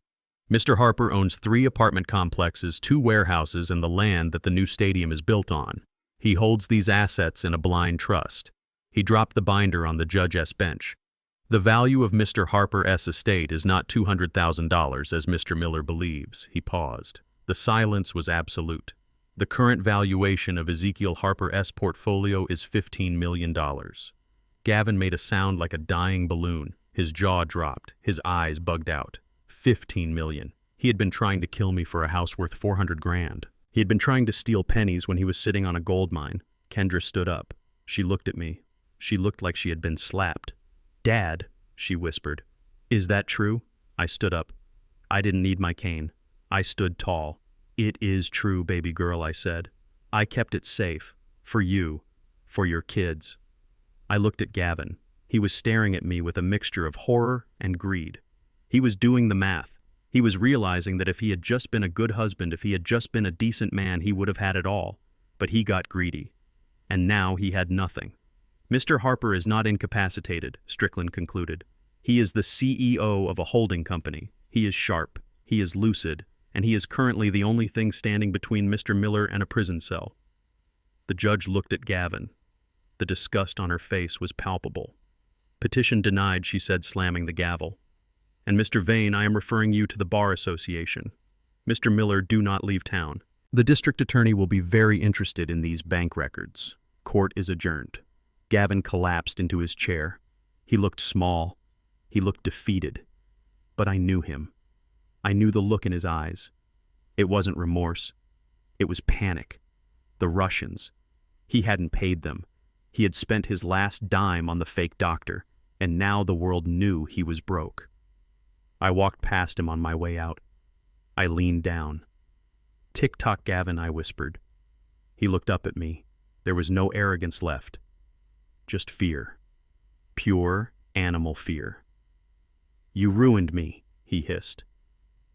Mr. Harper owns 3 apartment complexes, 2 warehouses, and the land that the new stadium is built on. He holds these assets in a blind trust." He dropped the binder on the judge's bench. "The value of Mr. Harper's estate is not $200,000 as Mr. Miller believes." He paused. The silence was absolute. "The current valuation of Ezekiel Harper's portfolio is $15 million. Gavin made a sound like a dying balloon. His jaw dropped. His eyes bugged out. 15 million. He had been trying to kill me for a house worth 400 grand. He had been trying to steal pennies when he was sitting on a gold mine. Kendra stood up. She looked at me. She looked like she had been slapped. "Dad," she whispered. "Is that true?" I stood up. I didn't need my cane. I stood tall. "It is true, baby girl," I said. "I kept it safe. For you. For your kids." I looked at Gavin. He was staring at me with a mixture of horror and greed. He was doing the math. He was realizing that if he had just been a good husband, if he had just been a decent man, he would have had it all. But he got greedy. And now he had nothing. "Mr. Harper is not incapacitated," Strickland concluded. "He is the CEO of a holding company. He is sharp. He is lucid. And he is currently the only thing standing between Mr. Miller and a prison cell." The judge looked at Gavin. The disgust on her face was palpable. "Petition denied," she said, slamming the gavel. "And Mr. Vane, I am referring you to the Bar Association." Mr. Miller, do not leave town. The district attorney will be very interested in these bank records. Court is adjourned. Gavin collapsed into his chair. He looked small. He looked defeated. But I knew him. I knew the look in his eyes. It wasn't remorse. It was panic. The Russians. He hadn't paid them. He had spent his last dime on the fake doctor, and now the world knew he was broke. I walked past him on my way out. I leaned down. "Tick-tock, Gavin," I whispered. He looked up at me. There was no arrogance left. Just fear. Pure animal fear. "You ruined me," he hissed.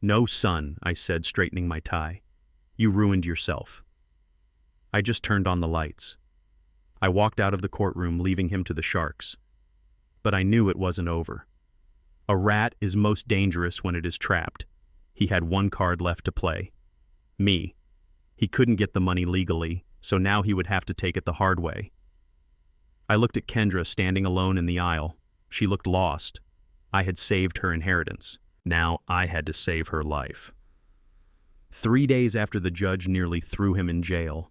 "No, son," I said, straightening my tie. "You ruined yourself." I just turned on the lights. I walked out of the courtroom, leaving him to the sharks. But I knew it wasn't over. A rat is most dangerous when it is trapped. He had one card left to play. Me. He couldn't get the money legally, so now he would have to take it the hard way. I looked at Kendra standing alone in the aisle. She looked lost. I had saved her inheritance. Now I had to save her life. 3 days after the judge nearly threw him in jail,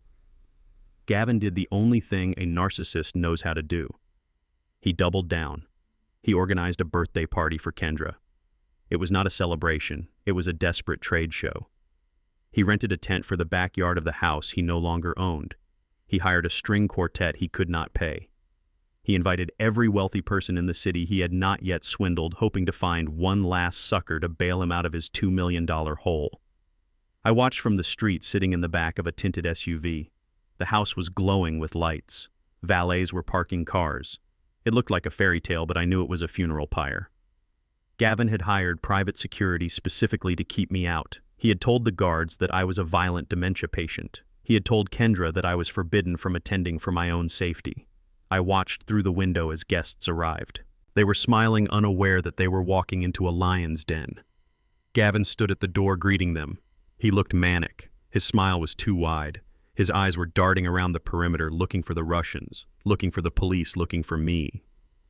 Gavin did the only thing a narcissist knows how to do. He doubled down. He organized a birthday party for Kendra. It was not a celebration. It was a desperate trade show. He rented a tent for the backyard of the house he no longer owned. He hired a string quartet he could not pay. He invited every wealthy person in the city he had not yet swindled, hoping to find one last sucker to bail him out of his $2 million hole. I watched from the street, sitting in the back of a tinted SUV. The house was glowing with lights. Valets were parking cars. It looked like a fairy tale, but I knew it was a funeral pyre. Gavin had hired private security specifically to keep me out. He had told the guards that I was a violent dementia patient. He had told Kendra that I was forbidden from attending for my own safety. I watched through the window as guests arrived. They were smiling, unaware that they were walking into a lion's den. Gavin stood at the door greeting them. He looked manic. His smile was too wide. His eyes were darting around the perimeter, looking for the Russians, looking for the police, looking for me.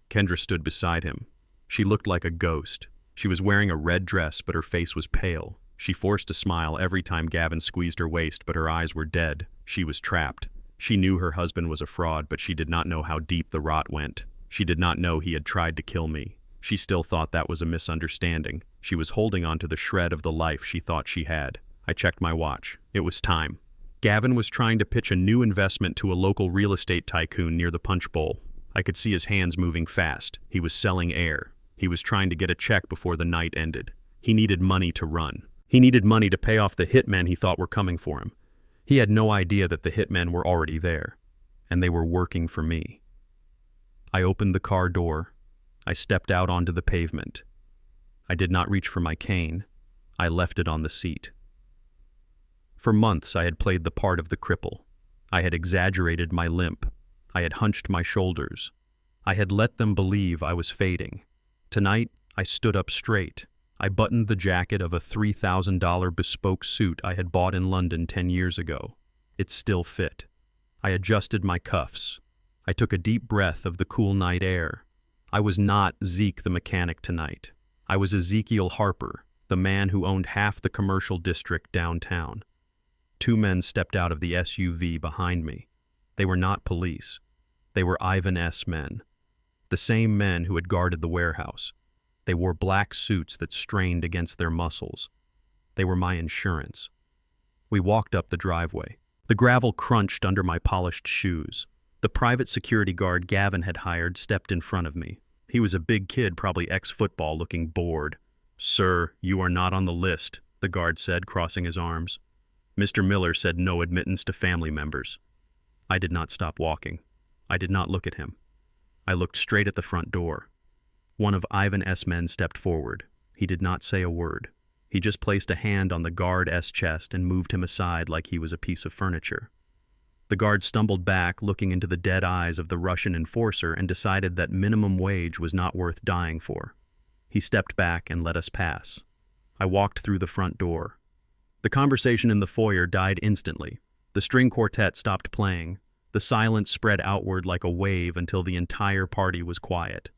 Kendra stood beside him. She looked like a ghost. She was wearing a red dress, but her face was pale. She forced a smile every time Gavin squeezed her waist, but her eyes were dead. She was trapped. She knew her husband was a fraud, but she did not know how deep the rot went. She did not know he had tried to kill me. She still thought that was a misunderstanding. She was holding on to the shred of the life she thought she had. I checked my watch. It was time. Gavin was trying to pitch a new investment to a local real estate tycoon near the Punch Bowl. I could see his hands moving fast. He was selling air. He was trying to get a check before the night ended. He needed money to run. He needed money to pay off the hitmen he thought were coming for him. He had no idea that the hitmen were already there, and they were working for me. I opened the car door. I stepped out onto the pavement. I did not reach for my cane. I left it on the seat. For months I had played the part of the cripple. I had exaggerated my limp. I had hunched my shoulders. I had let them believe I was fading. Tonight, I stood up straight. I buttoned the jacket of a $3,000 bespoke suit I had bought in London 10 years ago. It still fit. I adjusted my cuffs. I took a deep breath of the cool night air. I was not Zeke the mechanic tonight. I was Ezekiel Harper, the man who owned half the commercial district downtown. 2 men stepped out of the SUV behind me. They were not police. They were Ivan S. men. The same men who had guarded the warehouse. They wore black suits that strained against their muscles. They were my insurance. We walked up the driveway. The gravel crunched under my polished shoes. The private security guard Gavin had hired stepped in front of me. He was a big kid, probably ex-football, looking bored. "Sir, you are not on the list," the guard said, crossing his arms. "Mr. Miller said no admittance to family members." I did not stop walking. I did not look at him. I looked straight at the front door. One of Ivan S. men stepped forward. He did not say a word. He just placed a hand on the guard's chest and moved him aside like he was a piece of furniture. The guard stumbled back, looking into the dead eyes of the Russian enforcer, and decided that minimum wage was not worth dying for. He stepped back and let us pass. I walked through the front door. The conversation in the foyer died instantly. The string quartet stopped playing. The silence spread outward like a wave until the entire party was quiet.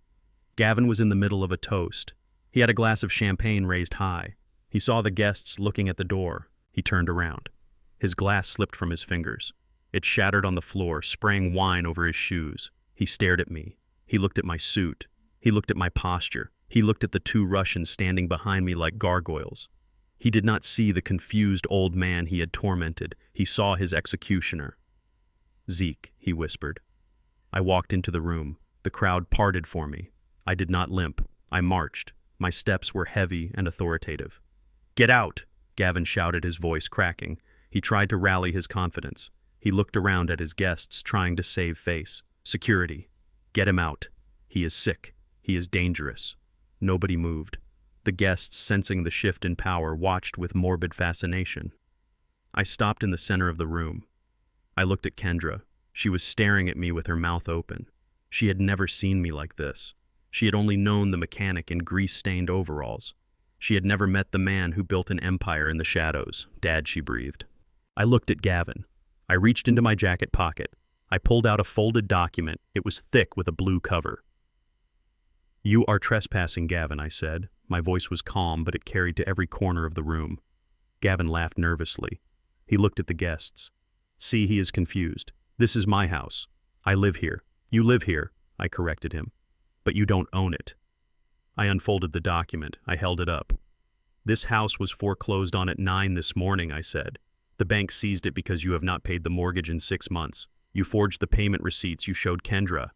Gavin was in the middle of a toast. He had a glass of champagne raised high. He saw the guests looking at the door. He turned around. His glass slipped from his fingers. It shattered on the floor, spraying wine over his shoes. He stared at me. He looked at my suit. He looked at my posture. He looked at the two Russians standing behind me like gargoyles. He did not see the confused old man he had tormented. He saw his executioner. "Zeke," he whispered. I walked into the room. The crowd parted for me. I did not limp. I marched. My steps were heavy and authoritative. "Get out!" Gavin shouted, his voice cracking. He tried to rally his confidence. He looked around at his guests, trying to save face. "Security. Get him out. He is sick. He is dangerous." Nobody moved. The guests, sensing the shift in power, watched with morbid fascination. I stopped in the center of the room. I looked at Kendra. She was staring at me with her mouth open. She had never seen me like this. She had only known the mechanic in grease-stained overalls. She had never met the man who built an empire in the shadows. "Dad," she breathed. I looked at Gavin. I reached into my jacket pocket. I pulled out a folded document. It was thick with a blue cover. "You are trespassing, Gavin," I said. My voice was calm, but it carried to every corner of the room. Gavin laughed nervously. He looked at the guests. "See, he is confused. This is my house. I live here. You live here," I corrected him. "But you don't own it." I unfolded the document. I held it up. "This house was foreclosed on at 9 this morning," I said. "The bank seized it because you have not paid the mortgage in 6 months. You forged the payment receipts you showed Kendra."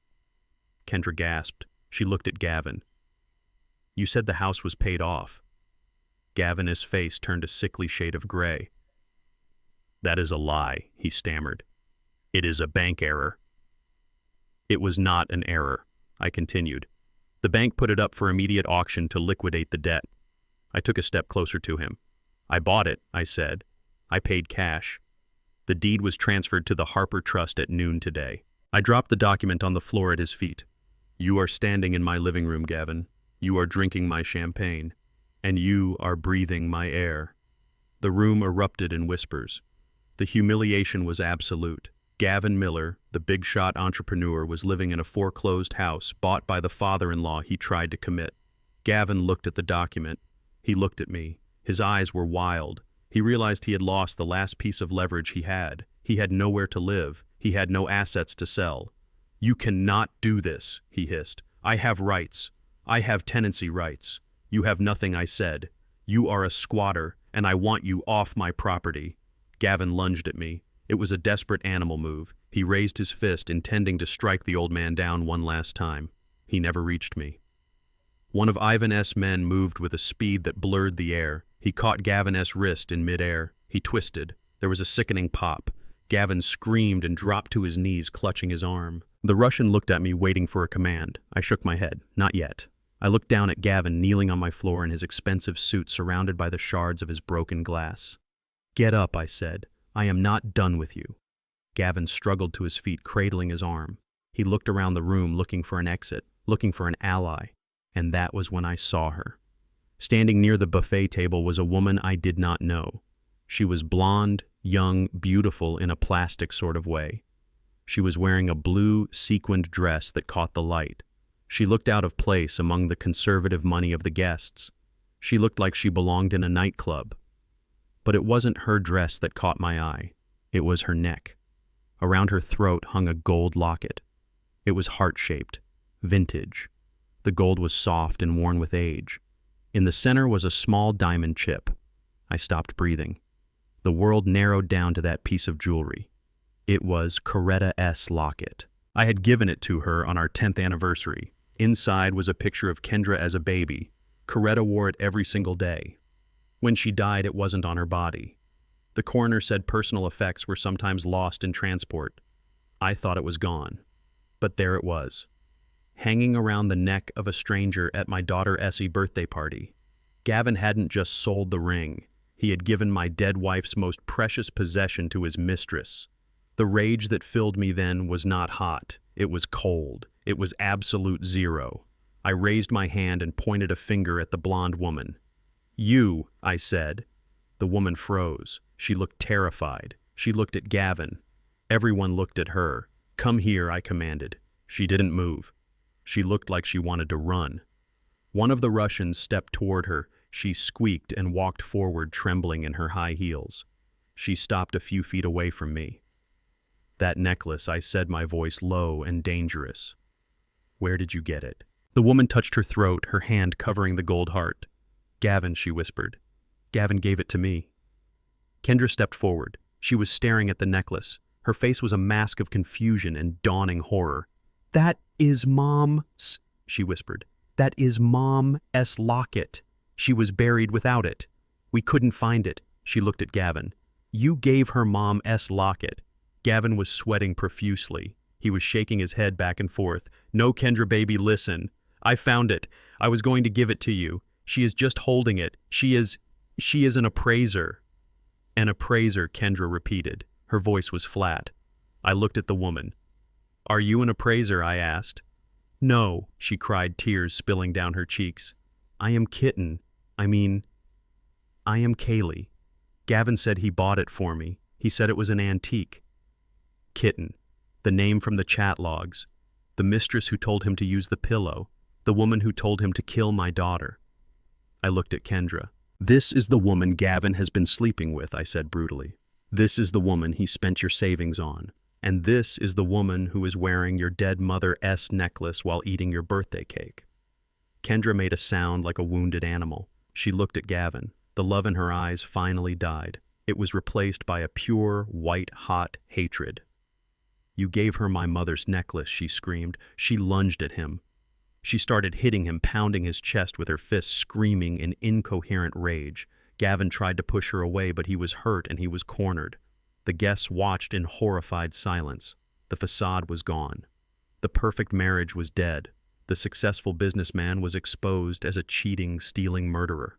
Kendra gasped. She looked at Gavin. "You said the house was paid off." Gavin's face turned a sickly shade of gray. "That is a lie," he stammered. "It is a bank error." "It was not an error," I continued. "The bank put it up for immediate auction to liquidate the debt." I took a step closer to him. "I bought it," I said. "I paid cash. The deed was transferred to the Harper Trust at noon today." I dropped the document on the floor at his feet. "You are standing in my living room, Gavin. You are drinking my champagne. And you are breathing my air." The room erupted in whispers. The humiliation was absolute. Gavin Miller, the big-shot entrepreneur, was living in a foreclosed house bought by the father-in-law he tried to commit. Gavin looked at the document. He looked at me. His eyes were wild. He realized he had lost the last piece of leverage he had. He had nowhere to live. He had no assets to sell. "You cannot do this," he hissed. "I have rights. I have tenancy rights. You have nothing," I said. "You are a squatter, and I want you off my property." Gavin lunged at me. It was a desperate animal move. He raised his fist, intending to strike the old man down one last time. He never reached me. One of Ivan's men moved with a speed that blurred the air. He caught Gavin's wrist in midair. He twisted. There was a sickening pop. Gavin screamed and dropped to his knees, clutching his arm. The Russian looked at me, waiting for a command. I shook my head. Not yet. I looked down at Gavin, kneeling on my floor in his expensive suit, surrounded by the shards of his broken glass. "Get up," I said. "I am not done with you." Gavin struggled to his feet, cradling his arm. He looked around the room, looking for an exit, looking for an ally. And that was when I saw her. Standing near the buffet table was a woman I did not know. She was blonde, young, beautiful in a plastic sort of way. She was wearing a blue, sequined dress that caught the light. She looked out of place among the conservative money of the guests. She looked like she belonged in a nightclub. But it wasn't her dress that caught my eye. It was her neck. Around her throat hung a gold locket. It was heart-shaped, vintage. The gold was soft and worn with age. In the center was a small diamond chip. I stopped breathing. The world narrowed down to that piece of jewelry. It was Coretta's locket. I had given it to her on our 10th anniversary. Inside was a picture of Kendra as a baby. Coretta wore it every single day. When she died, it wasn't on her body. The coroner said personal effects were sometimes lost in transport. I thought it was gone. But there it was, hanging around the neck of a stranger at my daughter Essie's birthday party. Gavin hadn't just sold the ring. He had given my dead wife's most precious possession to his mistress. The rage that filled me then was not hot. It was cold. It was absolute zero. I raised my hand and pointed a finger at the blonde woman. "You," I said. The woman froze. She looked terrified. She looked at Gavin. Everyone looked at her. "Come here," I commanded. She didn't move. She looked like she wanted to run. One of the Russians stepped toward her. She squeaked and walked forward, trembling in her high heels. She stopped a few feet away from me. "That necklace," I said, my voice low and dangerous. "Where did you get it?" The woman touched her throat, her hand covering the gold heart. "Gavin," she whispered. "Gavin gave it to me." Kendra stepped forward. She was staring at the necklace. Her face was a mask of confusion and dawning horror. "That is Mom's," she whispered. "That is Mom's locket. She was buried without it. We couldn't find it." She looked at Gavin. "You gave her Mom's locket." Gavin was sweating profusely. He was shaking his head back and forth. "No, Kendra, baby, listen. I found it. I was going to give it to you. She is just holding it. She is an appraiser." "An appraiser," Kendra repeated. Her voice was flat. I looked at the woman. "Are you an appraiser?" I asked. "No," she cried, tears spilling down her cheeks. I am Kaylee. Gavin said he bought it for me. He said it was an antique." Kitten. The name from the chat logs. The mistress who told him to use the pillow. The woman who told him to kill my daughter. I looked at Kendra. "This is the woman Gavin has been sleeping with," I said brutally. "This is the woman he spent your savings on. And this is the woman who is wearing your dead mother's necklace while eating your birthday cake." Kendra made a sound like a wounded animal. She looked at Gavin. The love in her eyes finally died. It was replaced by a pure, white-hot hatred. "You gave her my mother's necklace," she screamed. She lunged at him. She started hitting him, pounding his chest with her fists, screaming in incoherent rage. Gavin tried to push her away, but he was hurt and he was cornered. The guests watched in horrified silence. The facade was gone. The perfect marriage was dead. The successful businessman was exposed as a cheating, stealing murderer.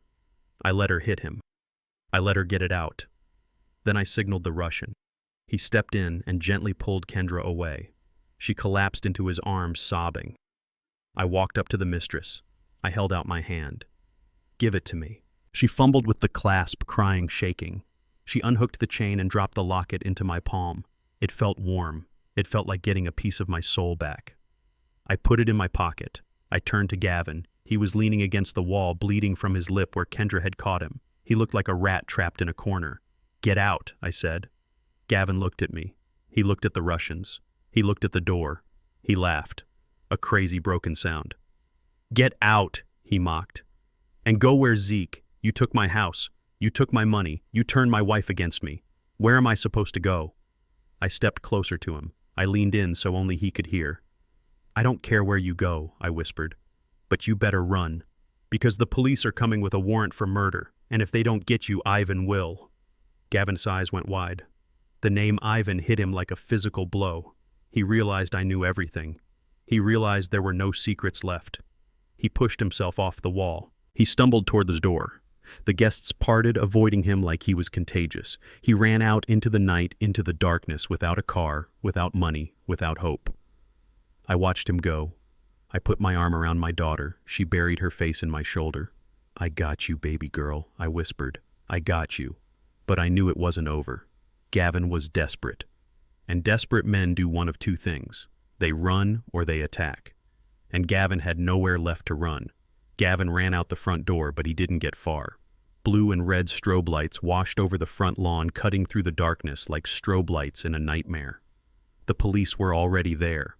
I let her hit him. I let her get it out. Then I signaled the Russian. He stepped in and gently pulled Kendra away. She collapsed into his arms, sobbing. I walked up to the mistress. I held out my hand. "Give it to me." She fumbled with the clasp, crying, shaking. She unhooked the chain and dropped the locket into my palm. It felt warm. It felt like getting a piece of my soul back. I put it in my pocket. I turned to Gavin. He was leaning against the wall, bleeding from his lip where Kendra had caught him. He looked like a rat trapped in a corner. "Get out," I said. Gavin looked at me. He looked at the Russians. He looked at the door. He laughed. A crazy, broken sound. "Get out," he mocked. "And go where Zeke? You took my house. You took my money. You turned my wife against me. Where am I supposed to go?" I stepped closer to him. I leaned in so only he could hear. "I don't care where you go," I whispered. "But you better run. Because the police are coming with a warrant for murder, and if they don't get you, Ivan will." Gavin's eyes went wide. The name Ivan hit him like a physical blow. He realized I knew everything. He realized there were no secrets left. He pushed himself off the wall. He stumbled toward the door. The guests parted, avoiding him like he was contagious. He ran out into the night, into the darkness, without a car, without money, without hope. I watched him go. I put my arm around my daughter. She buried her face in my shoulder. "I got you, baby girl," I whispered. "I got you." But I knew it wasn't over. Gavin was desperate. And desperate men do one of two things. They run or they attack. And Gavin had nowhere left to run. Gavin ran out the front door, but he didn't get far. Blue and red strobe lights washed over the front lawn, cutting through the darkness like strobe lights in a nightmare. The police were already there.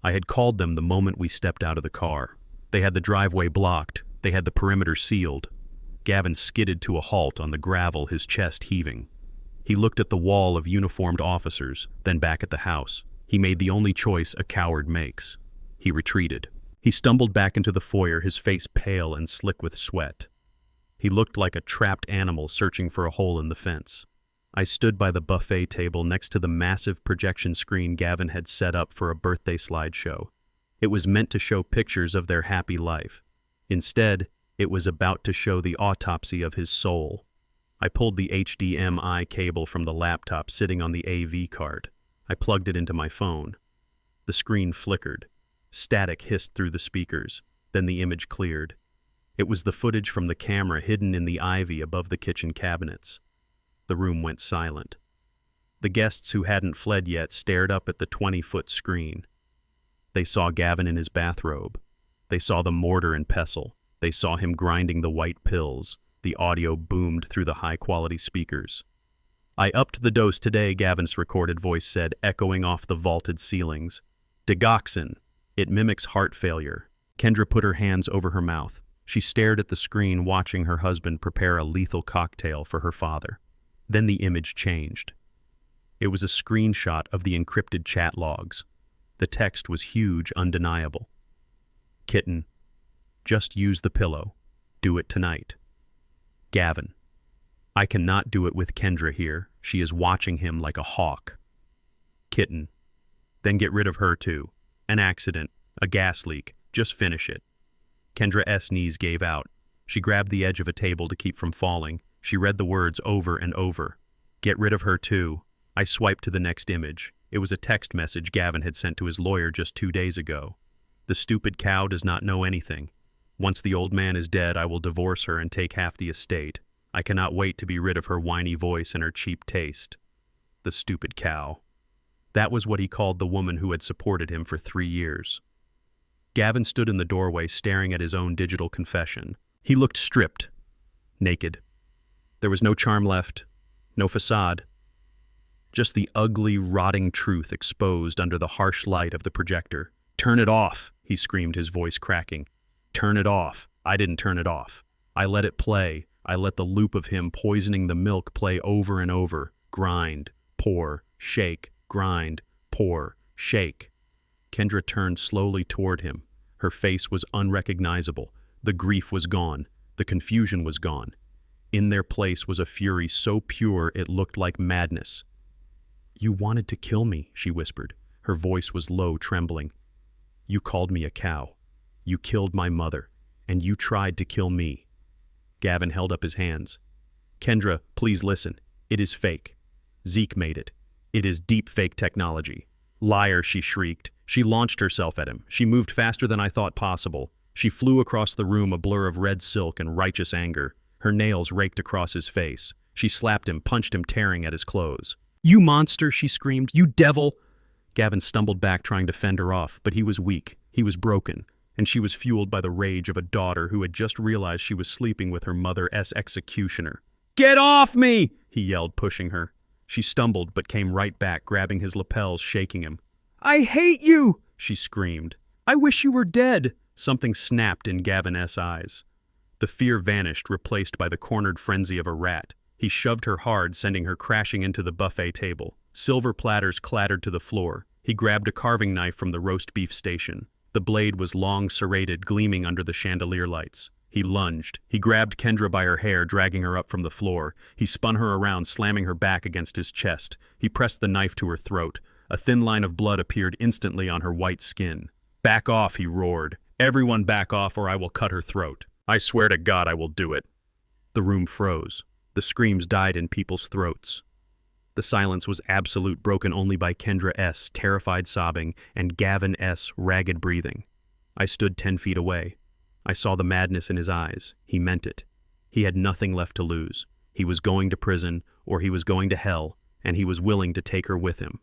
I had called them the moment we stepped out of the car. They had the driveway blocked. They had the perimeter sealed. Gavin skidded to a halt on the gravel, his chest heaving. He looked at the wall of uniformed officers, then back at the house. He made the only choice a coward makes. He retreated. He stumbled back into the foyer, his face pale and slick with sweat. He looked like a trapped animal searching for a hole in the fence. I stood by the buffet table next to the massive projection screen Gavin had set up for a birthday slideshow. It was meant to show pictures of their happy life. Instead, it was about to show the autopsy of his soul. I pulled the HDMI cable from the laptop sitting on the AV cart. I plugged it into my phone. The screen flickered. Static hissed through the speakers. Then the image cleared. It was the footage from the camera hidden in the ivy above the kitchen cabinets. The room went silent. The guests who hadn't fled yet stared up at the 20-foot screen. They saw Gavin in his bathrobe. They saw the mortar and pestle. They saw him grinding the white pills. The audio boomed through the high-quality speakers. "I upped the dose today," Gavin's recorded voice said, echoing off the vaulted ceilings. "Digoxin. It mimics heart failure." Kendra put her hands over her mouth. She stared at the screen, watching her husband prepare a lethal cocktail for her father. Then the image changed. It was a screenshot of the encrypted chat logs. The text was huge, undeniable. "Kitten, just use the pillow. Do it tonight. Gavin, I cannot do it with Kendra here. She is watching him like a hawk. Kitten, then get rid of her too. An accident, a gas leak, just finish it." Kendra S. knees gave out. She grabbed the edge of a table to keep from falling. She read the words over and over. "Get rid of her too." I swiped to the next image. It was a text message Gavin had sent to his lawyer just 2 days ago. "The stupid cow does not know anything. Once the old man is dead, I will divorce her and take half the estate. I cannot wait to be rid of her whiny voice and her cheap taste. The stupid cow." That was what he called the woman who had supported him for 3 years. Gavin stood in the doorway staring at his own digital confession. He looked stripped, naked. There was no charm left, no facade. Just the ugly, rotting truth exposed under the harsh light of the projector. "Turn it off," he screamed, his voice cracking. "Turn it off. I didn't turn it off. I let it play. I let the loop of him poisoning the milk play over and over. Grind, pour, shake, grind, pour, shake." Kendra turned slowly toward him. Her face was unrecognizable. The grief was gone. The confusion was gone. In their place was a fury so pure it looked like madness. "You wanted to kill me," she whispered. Her voice was low, trembling. "You called me a cow. You killed my mother. And you tried to kill me." Gavin held up his hands. "Kendra, please listen. It is fake. Zeke made it. It is deep fake technology." "Liar," she shrieked. She launched herself at him. She moved faster than I thought possible. She flew across the room, a blur of red silk and righteous anger. Her nails raked across his face. She slapped him, punched him, tearing at his clothes. "You monster," she screamed. "You devil!" Gavin stumbled back, trying to fend her off, but he was weak. He was broken, and she was fueled by the rage of a daughter who had just realized she was sleeping with her mother's executioner. "Get off me!" he yelled, pushing her. She stumbled, but came right back, grabbing his lapels, shaking him. "I hate you!" she screamed. "I wish you were dead!" Something snapped in Gavin's eyes. The fear vanished, replaced by the cornered frenzy of a rat. He shoved her hard, sending her crashing into the buffet table. Silver platters clattered to the floor. He grabbed a carving knife from the roast beef station. The blade was long, serrated, gleaming under the chandelier lights. He lunged. He grabbed Kendra by her hair, dragging her up from the floor. He spun her around, slamming her back against his chest. He pressed the knife to her throat. A thin line of blood appeared instantly on her white skin. "Back off," he roared. "Everyone back off, or I will cut her throat. I swear to God I will do it." The room froze. The screams died in people's throats. The silence was absolute, broken only by Kendra S. terrified sobbing and Gavin S. ragged breathing. I stood 10 feet away. I saw the madness in his eyes. He meant it. He had nothing left to lose. He was going to prison, or he was going to hell, and he was willing to take her with him.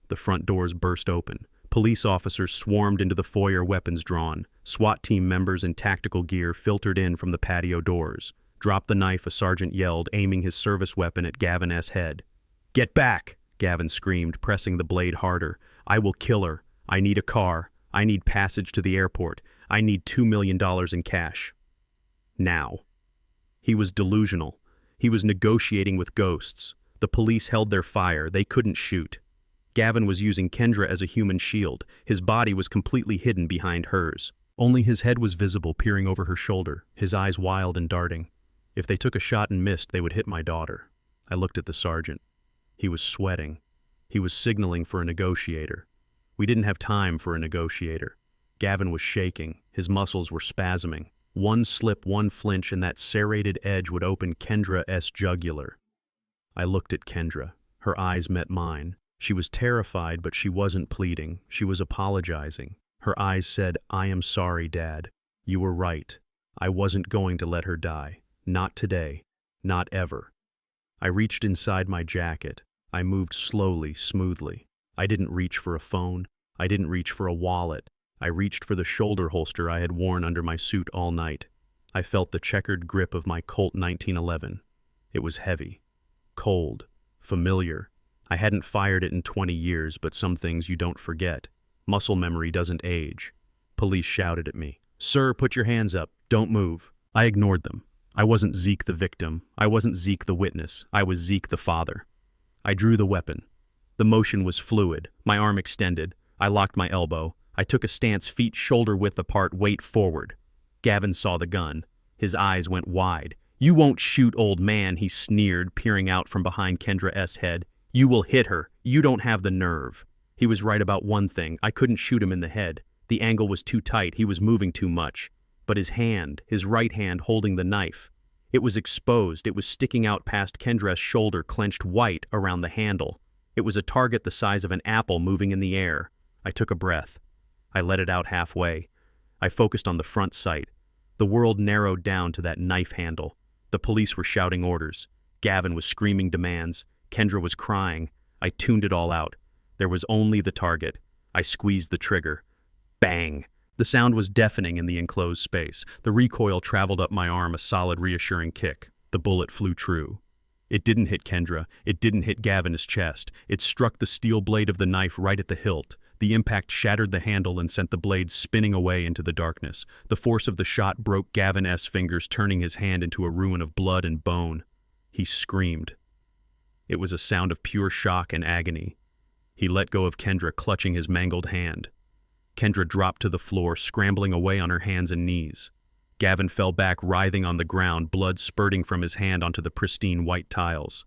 The front doors burst open. Police officers swarmed into the foyer, weapons drawn. SWAT team members in tactical gear filtered in from the patio doors. "Drop the knife," a sergeant yelled, aiming his service weapon at Gavin's head. "Get back!" Gavin screamed, pressing the blade harder. "I will kill her. I need a car. I need passage to the airport. I need $2 million in cash. Now." He was delusional. He was negotiating with ghosts. The police held their fire. They couldn't shoot. Gavin was using Kendra as a human shield. His body was completely hidden behind hers. Only his head was visible, peering over her shoulder, his eyes wild and darting. If they took a shot and missed, they would hit my daughter. I looked at the sergeant. He was sweating. He was signaling for a negotiator. We didn't have time for a negotiator. Gavin was shaking. His muscles were spasming. One slip, one flinch, and that serrated edge would open Kendra's jugular. I looked at Kendra. Her eyes met mine. She was terrified, but she wasn't pleading. She was apologizing. Her eyes said, "I am sorry, Dad. You were right. I wasn't going to let her die. Not today. Not ever." I reached inside my jacket. I moved slowly, smoothly. I didn't reach for a phone. I didn't reach for a wallet. I reached for the shoulder holster I had worn under my suit all night. I felt the checkered grip of my Colt 1911. It was heavy, cold, familiar. I hadn't fired it in 20 years, but some things you don't forget. Muscle memory doesn't age. Police shouted at me. "Sir, put your hands up. Don't move." I ignored them. I wasn't Zeke the victim. I wasn't Zeke the witness. I was Zeke the father. I drew the weapon. The motion was fluid. My arm extended. I locked my elbow. I took a stance, feet shoulder-width apart, weight forward. Gavin saw the gun. His eyes went wide. "You won't shoot, old man," he sneered, peering out from behind Kendra S. head. "You will hit her. You don't have the nerve." He was right about one thing. I couldn't shoot him in the head. The angle was too tight. He was moving too much. But his hand, his right hand holding the knife, it was exposed. It was sticking out past Kendra's shoulder, clenched white around the handle. It was a target the size of an apple moving in the air. I took a breath. I let it out halfway. I focused on the front sight. The world narrowed down to that knife handle. The police were shouting orders. Gavin was screaming demands. Kendra was crying. I tuned it all out. There was only the target. I squeezed the trigger. Bang! The sound was deafening in the enclosed space. The recoil traveled up my arm, a solid, reassuring kick. The bullet flew true. It didn't hit Kendra. It didn't hit Gavin's chest. It struck the steel blade of the knife right at the hilt. The impact shattered the handle and sent the blade spinning away into the darkness. The force of the shot broke Gavin S.'s fingers, turning his hand into a ruin of blood and bone. He screamed. It was a sound of pure shock and agony. He let go of Kendra, clutching his mangled hand. Kendra dropped to the floor, scrambling away on her hands and knees. Gavin fell back, writhing on the ground, blood spurting from his hand onto the pristine white tiles.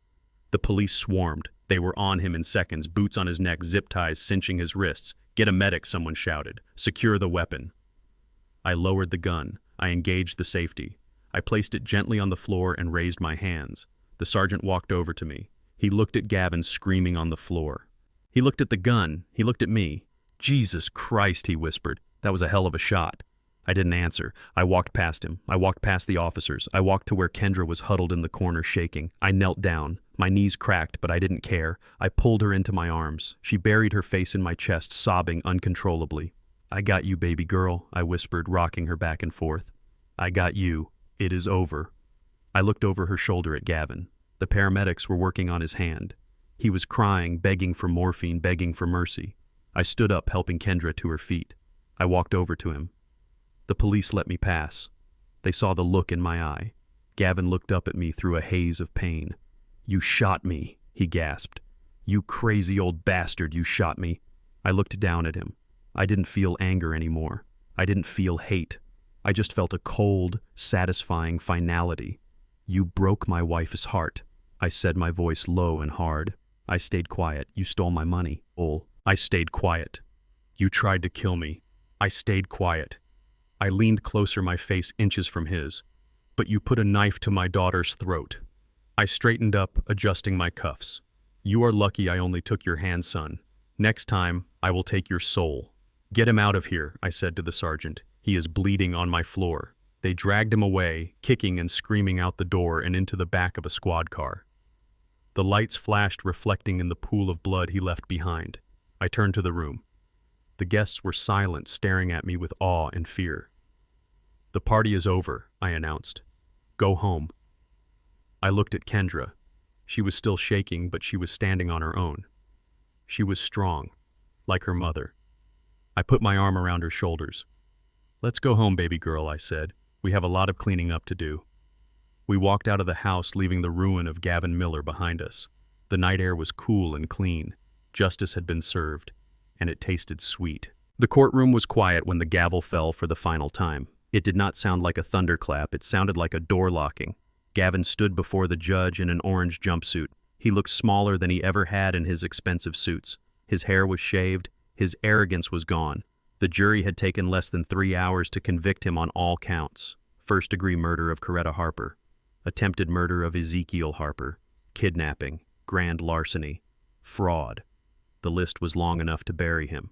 The police swarmed. They were on him in seconds, boots on his neck, zip ties cinching his wrists. "Get a medic," someone shouted. "Secure the weapon." I lowered the gun. I engaged the safety. I placed it gently on the floor and raised my hands. The sergeant walked over to me. He looked at Gavin screaming on the floor. He looked at the gun. He looked at me. "Jesus Christ," he whispered. "That was a hell of a shot." I didn't answer. I walked past him. I walked past the officers. I walked to where Kendra was huddled in the corner, shaking. I knelt down. My knees cracked, but I didn't care. I pulled her into my arms. She buried her face in my chest, sobbing uncontrollably. "I got you, baby girl," I whispered, rocking her back and forth. "I got you. It is over." I looked over her shoulder at Gavin. The paramedics were working on his hand. He was crying, begging for morphine, begging for mercy. I stood up, helping Kendra to her feet. I walked over to him. The police let me pass. They saw the look in my eye. Gavin looked up at me through a haze of pain. "You shot me," he gasped. "You crazy old bastard, you shot me." I looked down at him. I didn't feel anger anymore. I didn't feel hate. I just felt a cold, satisfying finality. "You broke my wife's heart," I said, my voice low and hard. I stayed quiet. "You stole my money, Ol." I stayed quiet. "You tried to kill me." I stayed quiet. I leaned closer, my face inches from his. "But you put a knife to my daughter's throat." I straightened up, adjusting my cuffs. "You are lucky I only took your hand, son. Next time, I will take your soul." "Get him out of here," I said to the sergeant. "He is bleeding on my floor." They dragged him away, kicking and screaming out the door and into the back of a squad car. The lights flashed, reflecting in the pool of blood he left behind. I turned to the room. The guests were silent, staring at me with awe and fear. "The party is over," I announced. "Go home." I looked at Kendra. She was still shaking, but she was standing on her own. She was strong, like her mother. I put my arm around her shoulders. "Let's go home, baby girl," I said. "We have a lot of cleaning up to do." We walked out of the house, leaving the ruin of Gavin Miller behind us. The night air was cool and clean. Justice had been served, and it tasted sweet. The courtroom was quiet when the gavel fell for the final time. It did not sound like a thunderclap. It sounded like a door locking. Gavin stood before the judge in an orange jumpsuit. He looked smaller than he ever had in his expensive suits. His hair was shaved. His arrogance was gone. The jury had taken less than 3 hours to convict him on all counts. First-degree murder of Coretta Harper, attempted murder of Ezekiel Harper, kidnapping, grand larceny, fraud. The list was long enough to bury him.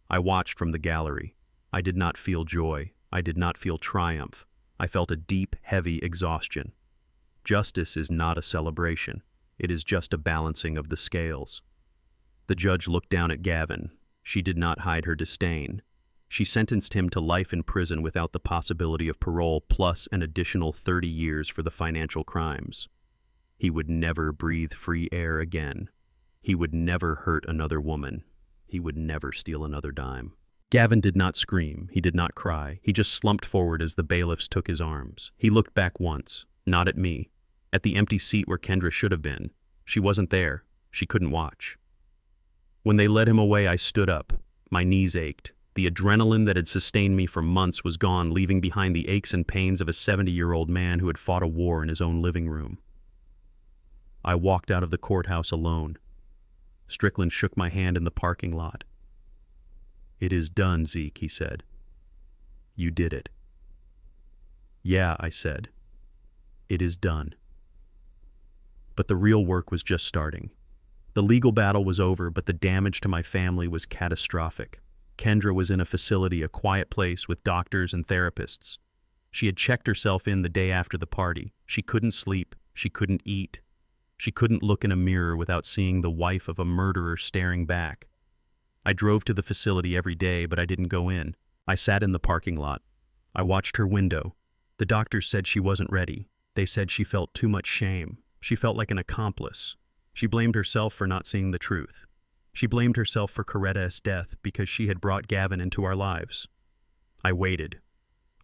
I watched from the gallery. I did not feel joy. I did not feel triumph. I felt a deep, heavy exhaustion. Justice is not a celebration. It is just a balancing of the scales. The judge looked down at Gavin. She did not hide her disdain. She sentenced him to life in prison without the possibility of parole, plus an additional 30 years for the financial crimes. He would never breathe free air again. He would never hurt another woman. He would never steal another dime. Gavin did not scream. He did not cry. He just slumped forward as the bailiffs took his arms. He looked back once, not at me, at the empty seat where Kendra should have been. She wasn't there. She couldn't watch. When they led him away, I stood up. My knees ached. The adrenaline that had sustained me for months was gone, leaving behind the aches and pains of a 70-year-old man who had fought a war in his own living room. I walked out of the courthouse alone. Strickland shook my hand in the parking lot. "It is done, Zeke," he said. "You did it." "Yeah," I said. "It is done." But the real work was just starting. The legal battle was over, but the damage to my family was catastrophic. Kendra was in a facility, a quiet place with doctors and therapists. She had checked herself in the day after the party. She couldn't sleep. She couldn't eat. She couldn't look in a mirror without seeing the wife of a murderer staring back. I drove to the facility every day, but I didn't go in. I sat in the parking lot. I watched her window. The doctors said she wasn't ready. They said she felt too much shame. She felt like an accomplice. She blamed herself for not seeing the truth. She blamed herself for Coretta's death because she had brought Gavin into our lives. I waited.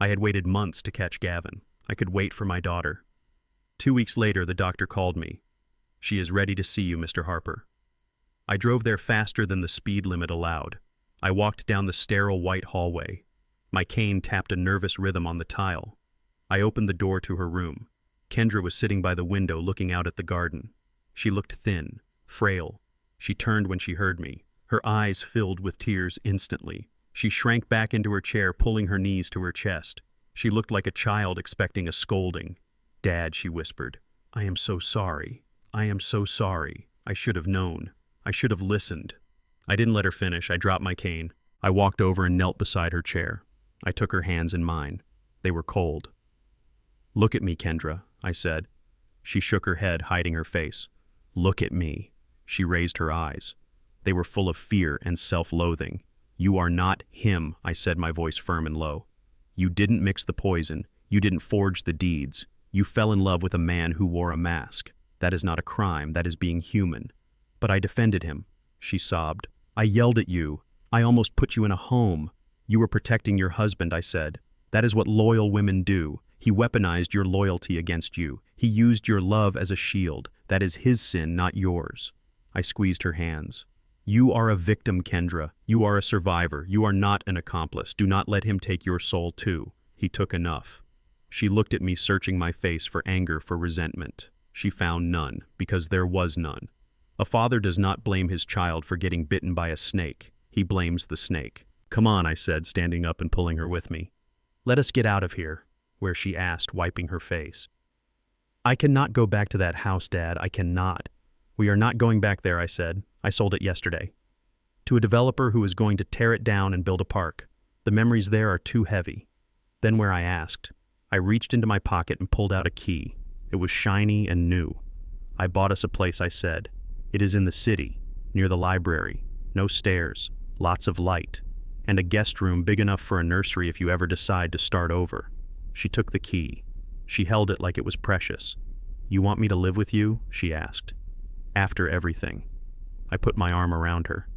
I had waited months to catch Gavin. I could wait for my daughter. 2 weeks later, the doctor called me. "She is ready to see you, Mr. Harper." I drove there faster than the speed limit allowed. I walked down the sterile white hallway. My cane tapped a nervous rhythm on the tile. I opened the door to her room. Kendra was sitting by the window looking out at the garden. She looked thin, frail. She turned when she heard me. Her eyes filled with tears instantly. She shrank back into her chair, pulling her knees to her chest. She looked like a child expecting a scolding. "Dad," she whispered, "I am so sorry. I am so sorry. I should have known. I should have listened." I didn't let her finish. I dropped my cane. I walked over and knelt beside her chair. I took her hands in mine. They were cold. "Look at me, Kendra," I said. She shook her head, hiding her face. "Look at me." She raised her eyes. They were full of fear and self-loathing. "You are not him," I said, my voice firm and low. "You didn't mix the poison. You didn't forge the deeds. You fell in love with a man who wore a mask. That is not a crime. That is being human." "But I defended him," she sobbed. "I yelled at you. I almost put you in a home. You were protecting your husband," I said. "That is what loyal women do. He weaponized your loyalty against you. He used your love as a shield. That is his sin, not yours." I squeezed her hands. "You are a victim, Kendra. You are a survivor. You are not an accomplice. Do not let him take your soul too. He took enough." She looked at me, searching my face for anger, for resentment. She found none, because there was none. A father does not blame his child for getting bitten by a snake. He blames the snake. "Come on," I said, standing up and pulling her with me. "Let us get out of here," where she asked, wiping her face. "I cannot go back to that house, Dad. I cannot." "We are not going back there," I said. "I sold it yesterday. To a developer who is going to tear it down and build a park. The memories there are too heavy." Then where I asked, I reached into my pocket and pulled out a key. It was shiny and new. "I bought us a place," I said. "It is in the city, near the library. No stairs, lots of light, and a guest room big enough for a nursery if you ever decide to start over." She took the key. She held it like it was precious. "You want me to live with you?" she asked. "After everything." I put my arm around her.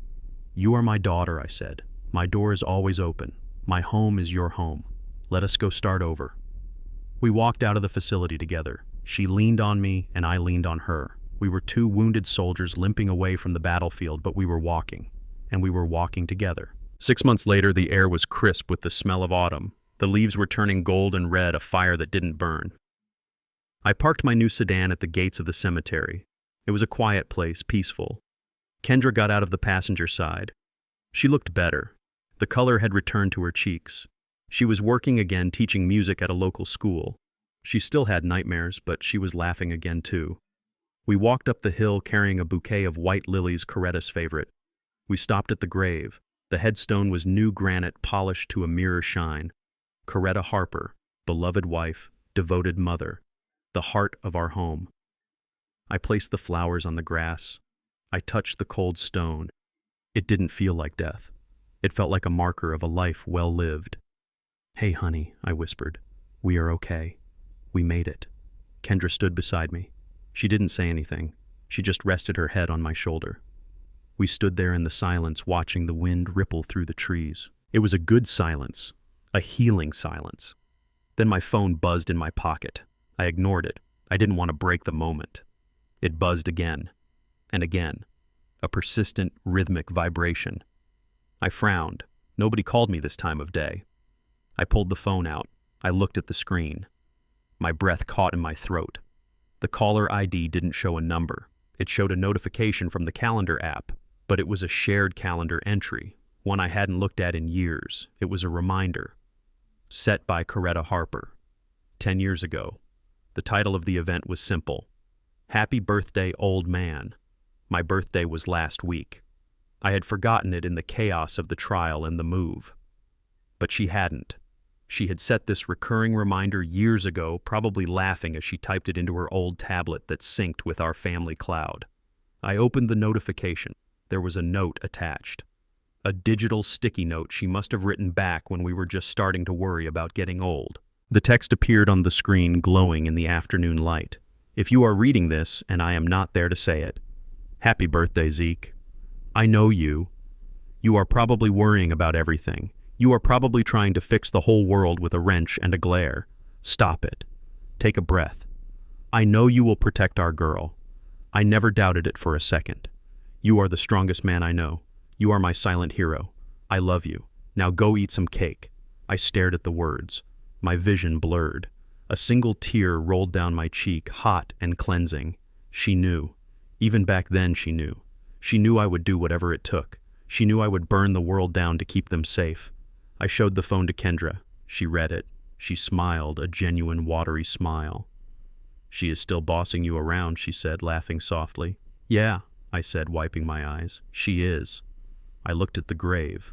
"You are my daughter," I said. "My door is always open. My home is your home. Let us go start over." We walked out of the facility together. She leaned on me, and I leaned on her. We were two wounded soldiers limping away from the battlefield, but we were walking, and we were walking together. 6 months later, the air was crisp with the smell of autumn. The leaves were turning gold and red, a fire that didn't burn. I parked my new sedan at the gates of the cemetery. It was a quiet place, peaceful. Kendra got out of the passenger side. She looked better. The color had returned to her cheeks. She was working again, teaching music at a local school. She still had nightmares, but she was laughing again too. We walked up the hill carrying a bouquet of white lilies, Coretta's favorite. We stopped at the grave. The headstone was new granite polished to a mirror shine. Coretta Harper, beloved wife, devoted mother, the heart of our home. I placed the flowers on the grass. I touched the cold stone. It didn't feel like death. It felt like a marker of a life well lived. "Hey, honey," I whispered. "We are okay. We made it." Kendra stood beside me. She didn't say anything. She just rested her head on my shoulder. We stood there in the silence, watching the wind ripple through the trees. It was a good silence, a healing silence. Then my phone buzzed in my pocket. I ignored it. I didn't want to break the moment. It buzzed again and again, a persistent, rhythmic vibration. I frowned. Nobody called me this time of day. I pulled the phone out. I looked at the screen. My breath caught in my throat. The caller ID didn't show a number. It showed a notification from the calendar app, but it was a shared calendar entry, one I hadn't looked at in years. It was a reminder. Set by Coretta Harper. 10 years ago. The title of the event was simple. Happy Birthday, Old Man. My birthday was last week. I had forgotten it in the chaos of the trial and the move. But she hadn't. She had set this recurring reminder years ago, probably laughing as she typed it into her old tablet that synced with our family cloud. I opened the notification. There was a note attached. A digital sticky note she must have written back when we were just starting to worry about getting old. The text appeared on the screen, glowing in the afternoon light. If you are reading this, and I am not there to say it, happy birthday, Zeke. I know you. You are probably worrying about everything. You are probably trying to fix the whole world with a wrench and a glare. Stop it. Take a breath. I know you will protect our girl. I never doubted it for a second. You are the strongest man I know. You are my silent hero. I love you. Now go eat some cake. I stared at the words. My vision blurred. A single tear rolled down my cheek, hot and cleansing. She knew. Even back then she knew. She knew I would do whatever it took. She knew I would burn the world down to keep them safe. I showed the phone to Kendra. She read it. She smiled, a genuine watery smile. She is still bossing you around, she said, laughing softly. Yeah, I said, wiping my eyes. She is. I looked at the grave.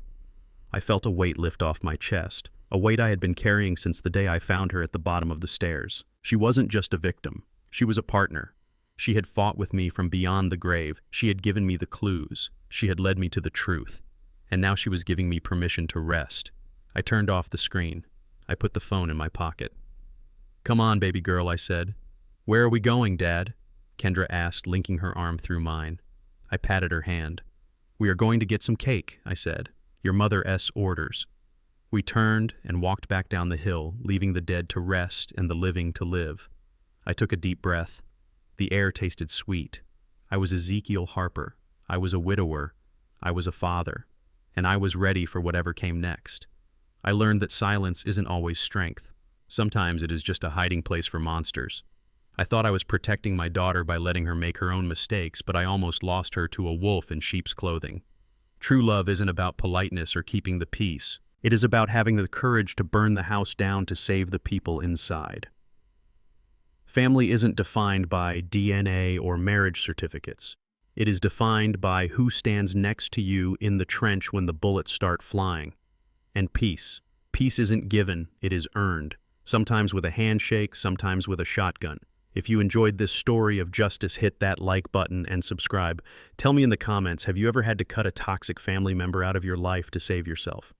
I felt a weight lift off my chest, a weight I had been carrying since the day I found her at the bottom of the stairs. She wasn't just a victim. She was a partner. She had fought with me from beyond the grave. She had given me the clues. She had led me to the truth. And now she was giving me permission to rest. I turned off the screen. I put the phone in my pocket. Come on, baby girl, I said. Where are we going, Dad? Kendra asked, linking her arm through mine. I patted her hand. We are going to get some cake, I said. Your mother's orders. We turned and walked back down the hill, leaving the dead to rest and the living to live. I took a deep breath. The air tasted sweet. I was Ezekiel Harper. I was a widower. I was a father. And I was ready for whatever came next. I learned that silence isn't always strength. Sometimes it is just a hiding place for monsters. I thought I was protecting my daughter by letting her make her own mistakes, but I almost lost her to a wolf in sheep's clothing. True love isn't about politeness or keeping the peace. It is about having the courage to burn the house down to save the people inside. Family isn't defined by DNA or marriage certificates. It is defined by who stands next to you in the trench when the bullets start flying. And peace. Peace isn't given, it is earned. Sometimes with a handshake, sometimes with a shotgun. If you enjoyed this story of justice, hit that like button and subscribe. Tell me in the comments, have you ever had to cut a toxic family member out of your life to save yourself?